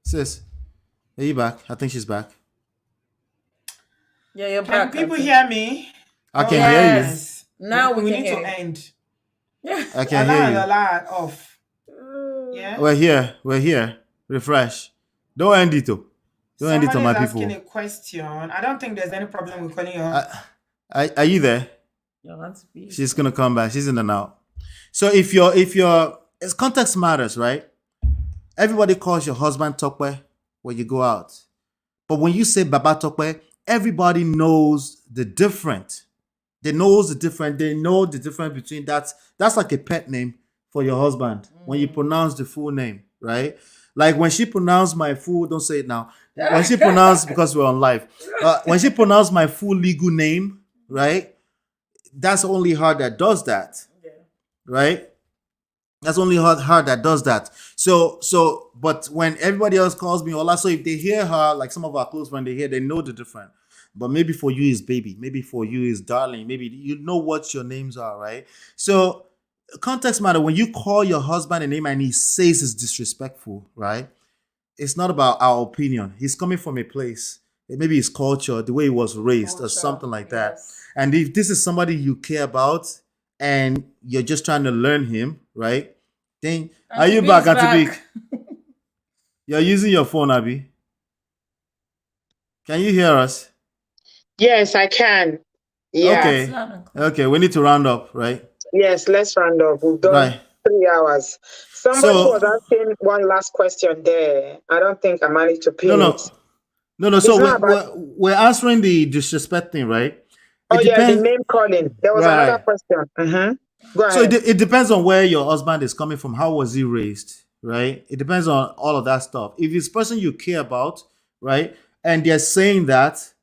Sis, are you back? I think she's back. Yeah, you're back. Can people hear me? I can hear you. Now we need to end. Yeah. I can hear you. Off. Yeah. We're here. Refresh. Don't end it though. Don't end it on my people. Somebody is asking a question. I don't think there's any problem with calling your husband. Are you there? She's gonna come back. She's in and out. So if it's context matters, right? Everybody calls your husband Tokwe when you go out. But when you say Baba Tokwe, everybody knows the difference. They know the difference between that's like a pet name for your husband when you pronounce the full name, right? Like when she pronounced my full, don't say it now. When she pronounced, because we're on live, when she pronounced my full legal name, right? that's only her that does that, right? That's only her that does that. So, but when everybody else calls me Ola, so if they hear her, like some of our close friends, they know the difference. But maybe for you is baby, maybe for you is darling, maybe you know what your names are, right? So context matter. When you call your husband a name and he says it's disrespectful, right? It's not about our opinion. He's coming from a place, maybe his culture, the way he was raised, or something like that. And if this is somebody you care about and you're just trying to learn him, right? Then are you back, Auntie Big? You're using your phone, Abby. Can you hear us? Yes, I can. Yeah. Okay. We need to round up, right? Yes, let's round up. We've done 3 hours. Somebody was asking one last question there. I don't think I managed to pin it. No. So we're answering the disrespect thing, right? The name calling. There was another question. Go ahead. So it depends on where your husband is coming from. How was he raised, right? It depends on all of that stuff. If it's a person you care about, right, and they're saying that,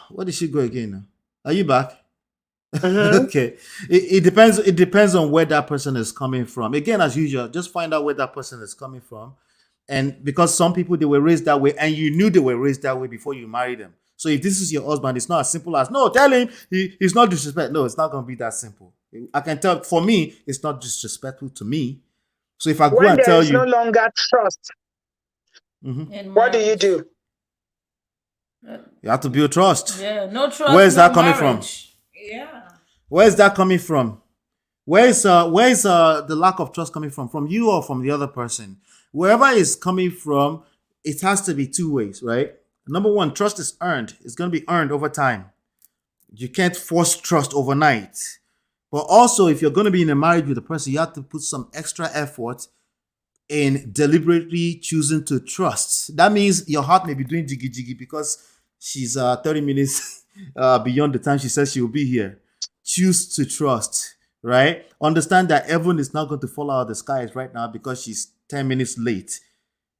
where did she go again now? Are you back? Okay. It depends. It depends on where that person is coming from. Again, as usual, just find out where that person is coming from. And because some people, they were raised that way, and you knew they were raised that way before you married them. So if this is your husband, it's not as simple as, no, tell him he's not disrespectful. No, it's not going to be that simple. I can tell, for me, it's not disrespectful to me. So if I go and tell you, no longer trust, what do you do? You have to build trust. Yeah, no trust. Where is that coming from? Yeah. Where is that coming from? Where is the lack of trust coming from? From you or from the other person? Wherever it's coming from, it has to be two ways, right? Number one, trust is earned. It's going to be earned over time. You can't force trust overnight. But also, if you're going to be in a marriage with a person, you have to put some extra effort in deliberately choosing to trust. That means your heart may be doing jiggy jiggy because she's 30 minutes beyond the time she says she will be here. Choose to trust, right? Understand that heaven is not going to fall out of the skies right now because she's 10 minutes late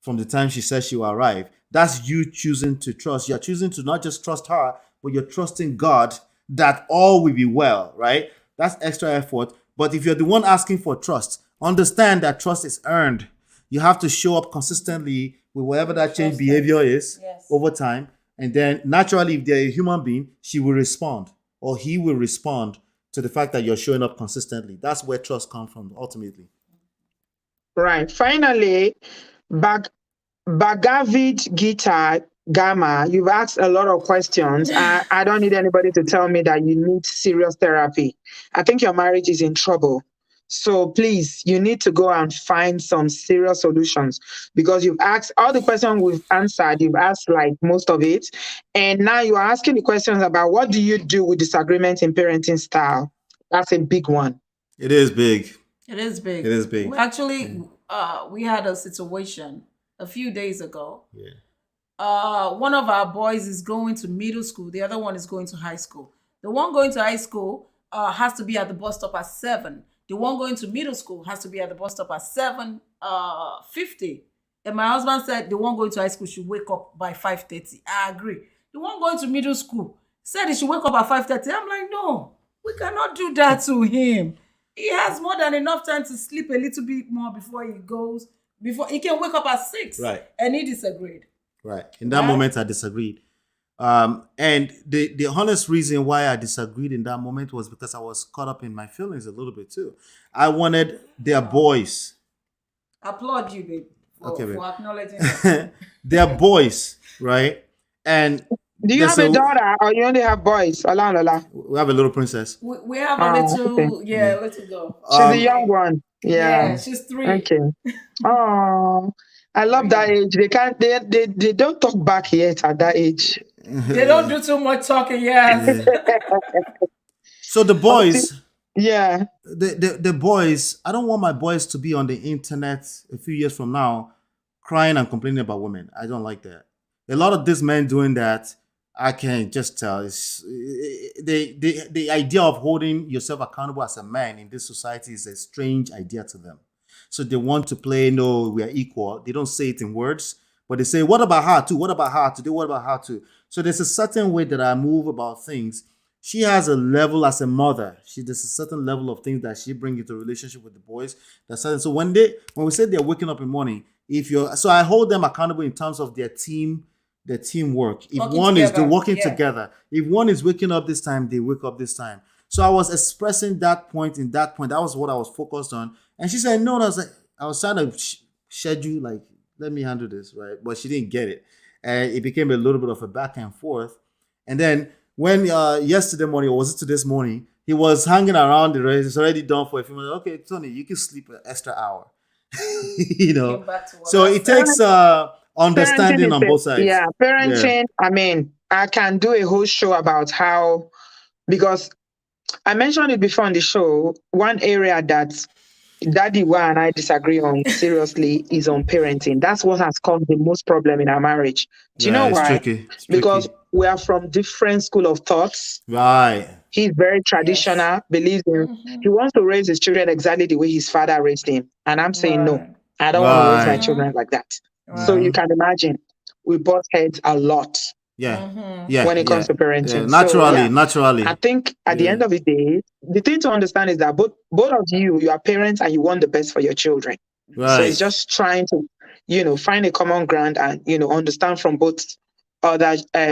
from the time she says she will arrive. That's you choosing to trust. You're choosing to not just trust her, but you're trusting God that all will be well, right? That's extra effort. But if you're the one asking for trust, understand that trust is earned. You have to show up consistently with whatever that change behavior is over time. And then naturally, if they're a human being, she will respond or he will respond to the fact that you're showing up consistently. That's where trust comes from ultimately. Right. Finally, Bhagavad Gita Gamma, you've asked a lot of questions. I don't need anybody to tell me that you need serious therapy. I think your marriage is in trouble. So please, you need to go and find some serious solutions because you've asked all the questions we've answered. You've asked like most of it. And now you're asking the questions about what do you do with disagreements in parenting style? That's a big one. It is big. It is big. It is big. We actually, we had a situation a few days ago. One of our boys is going to middle school. The other one is going to high school. The one going to high school has to be at the bus stop at 7. The one going to middle school has to be at the bus stop at 7:50. And my husband said the one going to high school should wake up by 5:30. I agree. The one going to middle school said he should wake up at 5:30. I'm like, no, we cannot do that to him. He has more than enough time to sleep a little bit more before he goes. Before he can wake up at 6. Right. And he disagreed. Right. In that moment, I disagreed. And the honest reason why I disagreed in that moment was because I was caught up in my feelings a little bit too. I wanted their boys. Applaud you, babe, for acknowledging that. Their boys, right? And do you have a daughter or you only have boys? Lola. We have a little princess. We have a little, little girl. She's the young one. Yeah, she's 3. Okay. Oh, I love that age. They can't. They don't talk back yet at that age. They don't do too much talking. Yes. So the boys. Yeah. The boys. I don't want my boys to be on the internet a few years from now, crying and complaining about women. I don't like that. A lot of these men doing that, I can just tell. It's the idea of holding yourself accountable as a man in this society is a strange idea to them. So they want to play, no, we are equal. They don't say it in words, but they say, what about her too? What about her today? What about her too? So there's a certain way that I move about things she has a level as a mother. There's a certain level of things that she brings into a relationship with the boys. That's certain. So when we say they're waking up in the morning, I hold them accountable in terms of their teamwork. If Working one is together, working yeah. together, if one is waking up this time, they wake up this time. So I was expressing that point. That was what I was focused on. And she said, no, I was trying to schedule, like, let me handle this, right? But she didn't get it. And it became a little bit of a back and forth. And then when yesterday morning, or was it this morning, he was hanging around the race. It's already done for a few minutes. Okay, Tony, you can sleep an extra hour. So it takes understanding on both sides. Yeah, parenting. Yeah. I mean, I can do a whole show about how, because I mentioned it before on the show, one area that Daddy Wa and I disagree on seriously is on parenting. That's what has caused the most problem in our marriage. Do you know why? It's because tricky. We are from different school of thoughts. Right. He's very traditional, believes in, he wants to raise his children exactly the way his father raised him. And I'm saying, no, I don't want to raise my children like that. So you can imagine, we butt heads a lot. Yeah. When it comes to parenting. Naturally. I think at the end of the day, the thing to understand is that both of you are parents and you want the best for your children. Right. So it's just trying to, find a common ground and, understand from both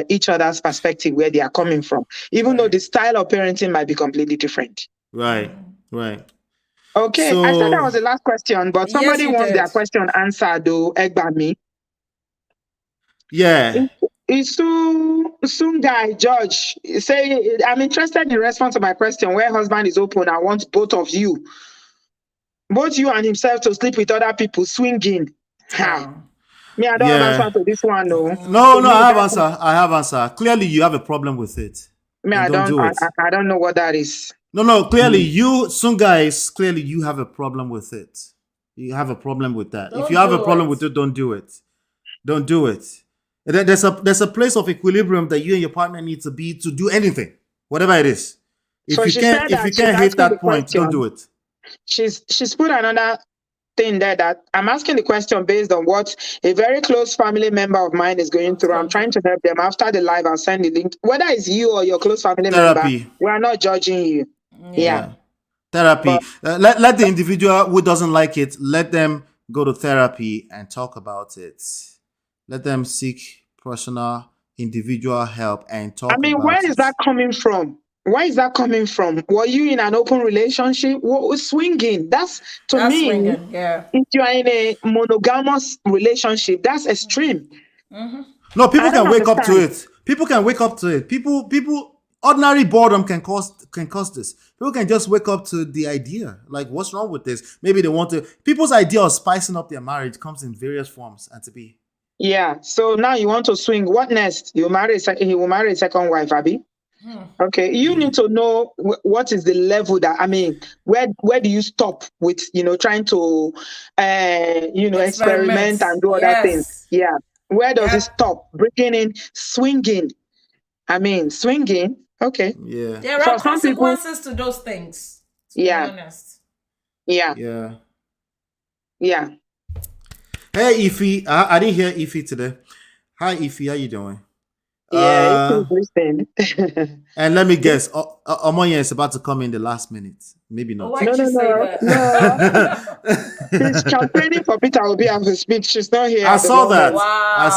each other's perspective where they are coming from, even though the style of parenting might be completely different. Right. Okay, so, I said that was the last question, but somebody wants their question answered, though, Egbami. Yeah. It's soon guy, George, say, I'm interested in response to my question where husband is open. I want both you and himself to sleep with other people, swinging. How? Me, I don't have answer to this one, no. No, I have answer. Clearly, you have a problem with it. Me, I don't know what that is. No. Clearly, you have a problem with it. You have a problem with that. If you have a problem with it, don't do it. Don't do it. There's a place of equilibrium that you and your partner need to be to do anything, whatever it is. If you can't hit that point, don't do it. She's put another thing there that I'm asking the question based on what a very close family member of mine is going through. I'm trying to help them. After the live, I'll send the link. Whether it's you or your close family member, we are not judging you. Yeah. Therapy. Let the individual who doesn't like it, let them go to therapy and talk about it. Let them seek personal, individual help and talk about it. Where is that coming from? Where is that coming from? Were you in an open relationship? What was swinging? That's me. Swinging, yeah. If you are in a monogamous relationship, that's extreme. No, people can wake up to it. People can wake up to it. People, ordinary boredom can cause this. People can just wake up to the idea. Like, what's wrong with this? Maybe they want to. People's idea of spicing up their marriage comes in various forms, and to be. Yeah. So now you want to swing. What next? He will marry a second wife, Abby. Okay, you need to know what is the level that where do you stop with trying to experiment and do other things? Yeah, where does it stop? Bringing in swinging. Swinging. Okay. Yeah. There are consequences to those things. To be honest. Yeah. Hey, Ify. I didn't hear Ify today. Hi, Ify. How you doing? Yeah, listen. And let me guess, Omoye is about to come in the last minute. Maybe not. No. She's campaigning for Peter Obi as we speak. She's not here. I saw that. Wow. I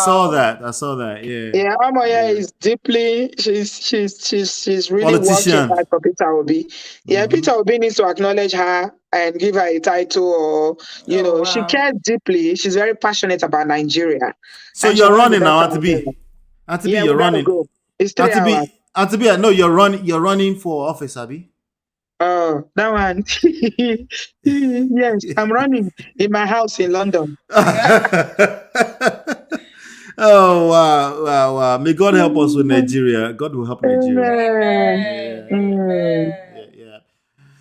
saw that. Yeah. Yeah, Omoye is deeply. She's really working hard for Peter Obi. Yeah, Peter Obi needs to acknowledge her and give her a title, or she cares deeply. She's very passionate about Nigeria. So you're running now, Auntie B. Auntie B, you're running. Go. It's 3 hours. Auntie B, no, you're running for office, Abby. Oh, that one. Yes, I'm running in my house in London. Oh, wow. May God help us with Nigeria. God will help Nigeria.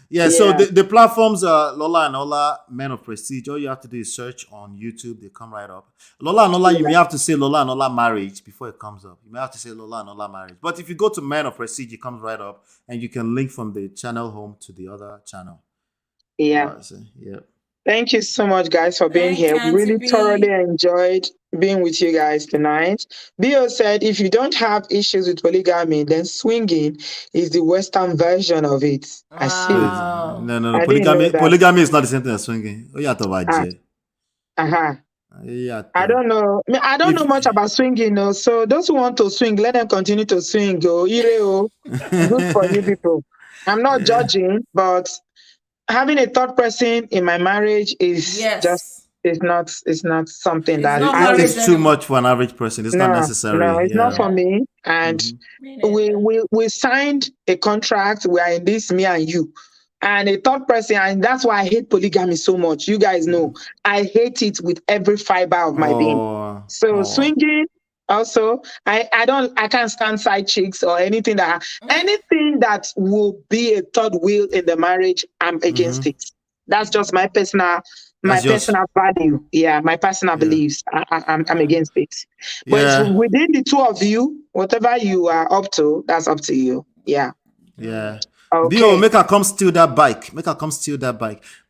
Yeah. So the platforms are Lola and Ola, Men of Prestige. All you have to do is search on YouTube. They come right up. Lola and Ola, you may have to say Lola and Ola Marriage before it comes up. You may have to say Lola and Ola Marriage. But if you go to Men of Prestige, it comes right up. And you can link from the channel home to the other channel. Yeah. Thank you so much, guys, for being here. Really thoroughly enjoyed being with you guys tonight. Bio said, if you don't have issues with polygamy, then swinging is the Western version of it. I see. Wow. No. I didn't know that. Polygamy is not the same thing as swinging. Oh, yeah, Uh-huh. yeah. I don't know. I don't know much about swinging, no. So those who want to swing, let them continue to swing. Go, good for you people. I'm not judging, but having a third person in my marriage is just it's not something It's that not I marriage it's too much for an average person. It's not necessary. No, it's not for me. And Mm-hmm. we signed a contract. We are in this, me and you. And a third person, and that's why I hate polygamy so much. You guys know, I hate it with every fiber of my being. So swinging, also, I can't stand side chicks or anything that will be a third wheel in the marriage. I'm against it. That's just my personal value. Yeah, my personal beliefs. I'm against it. But it's within the two of you, whatever you are up to, that's up to you. Yeah. Yeah. Okay. Bio, make her come steal that bike.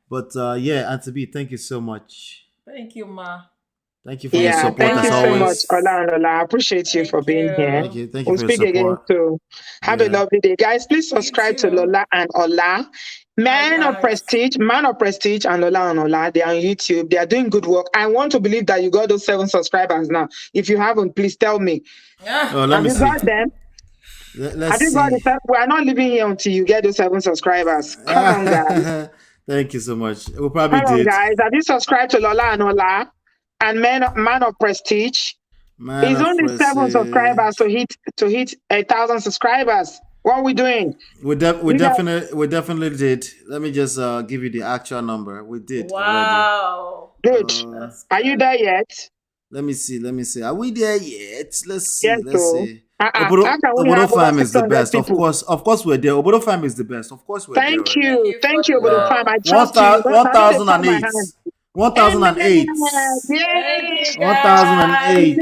But Auntie B, thank you so much. Thank you, Ma. Thank you for your support. Thank you so much, Ola and Ola. I appreciate you for being here. Thank you for we'll speak again soon. Have a lovely day. Guys, please subscribe to Lola and Ola. Man of Prestige, and Lola and Ola. They are on YouTube. They are doing good work. I want to believe that you got those 7 subscribers now. If you haven't, please tell me. Let me see. Got them? Let's see. We are not leaving here until you get those 7 subscribers. Come on, guys. Thank you so much. We'll probably Come on, guys. Have you subscribed to Lola and Ola? And man of Prestige. It's only 7 subscribers to hit 1,000 subscribers. What are we doing? We definitely did. Let me just give you the actual number. We did. Wow. Already. Good. Are you there yet? Let me see. Are we there yet? Let's see. Yes, let's see. Obodo Fam is the best. Of course we're there. Obodo Fam is the best. Of course we're there. Thank you, Obodo Fam. I trust you. 1008. 1008. 1008.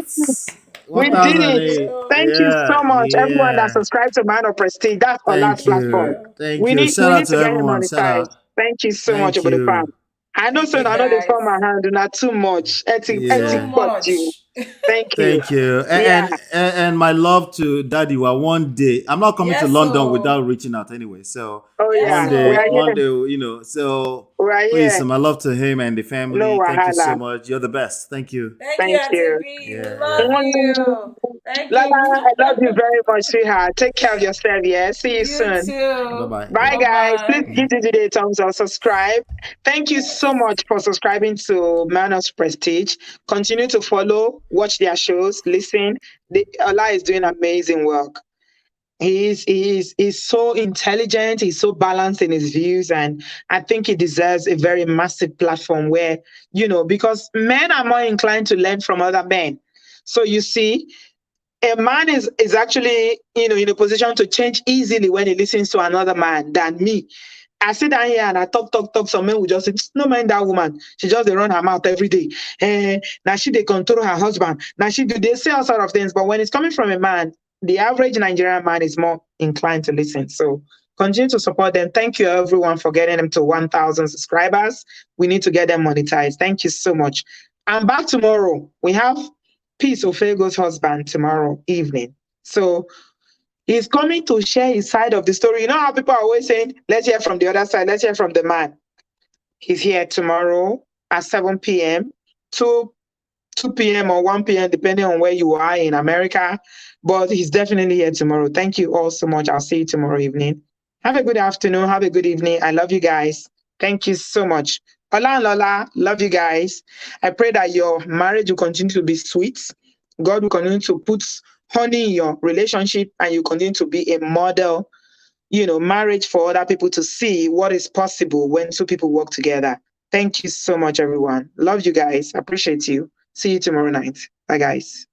We did it. Thank you so much, everyone that subscribed to Man of Prestige. That's our last platform. Thank you. Shout out to everyone. Thank you so much, Obodo Fam. I know, so I know they form my hand, not too much. Too much. Thank you. Thank you. And my love to Daddy. One day, I'm not coming to London without reaching out anyway. So one day, so please, my love to him and the family. Thank you so much. You're the best. Thank you. Thank you. Love you. Lola, I love you very much, sweetheart. Take care of yourself. Yeah. See you soon. Too. Bye, guys. Please give this video a thumbs up, subscribe. Thank you so much for subscribing to Man of Prestige. Continue to follow, watch their shows, listen. Ola is doing amazing work. He's so intelligent, he's so balanced in his views, and I think he deserves a very massive platform where, because men are more inclined to learn from other men. So you see, a man is actually, in a position to change easily when he listens to another man than me. I sit down here and I talk. Some men will just say, no mind that woman. She just they run her mouth every day. Now they control her husband. Now they say all sort of things. But when it's coming from a man, the average Nigerian man is more inclined to listen. So continue to support them. Thank you everyone for getting them to 1,000 subscribers. We need to get them monetized. Thank you so much. I'm back tomorrow. We have Peace Ofego's husband tomorrow evening. So he's coming to share his side of the story. You know how people are always saying, let's hear from the other side, let's hear from the man. He's here tomorrow at 7 p.m., 2 p.m. or 1 p.m., depending on where you are in America. But he's definitely here tomorrow. Thank you all so much. I'll see you tomorrow evening. Have a good afternoon. Have a good evening. I love you guys. Thank you so much. Ola and Lola, love you guys. I pray that your marriage will continue to be sweet. God will continue to put honey in your relationship, and you continue to be a model, marriage for other people to see what is possible when 2 people work together. Thank you so much, everyone. Love you guys. Appreciate you. See you tomorrow night. Bye, guys.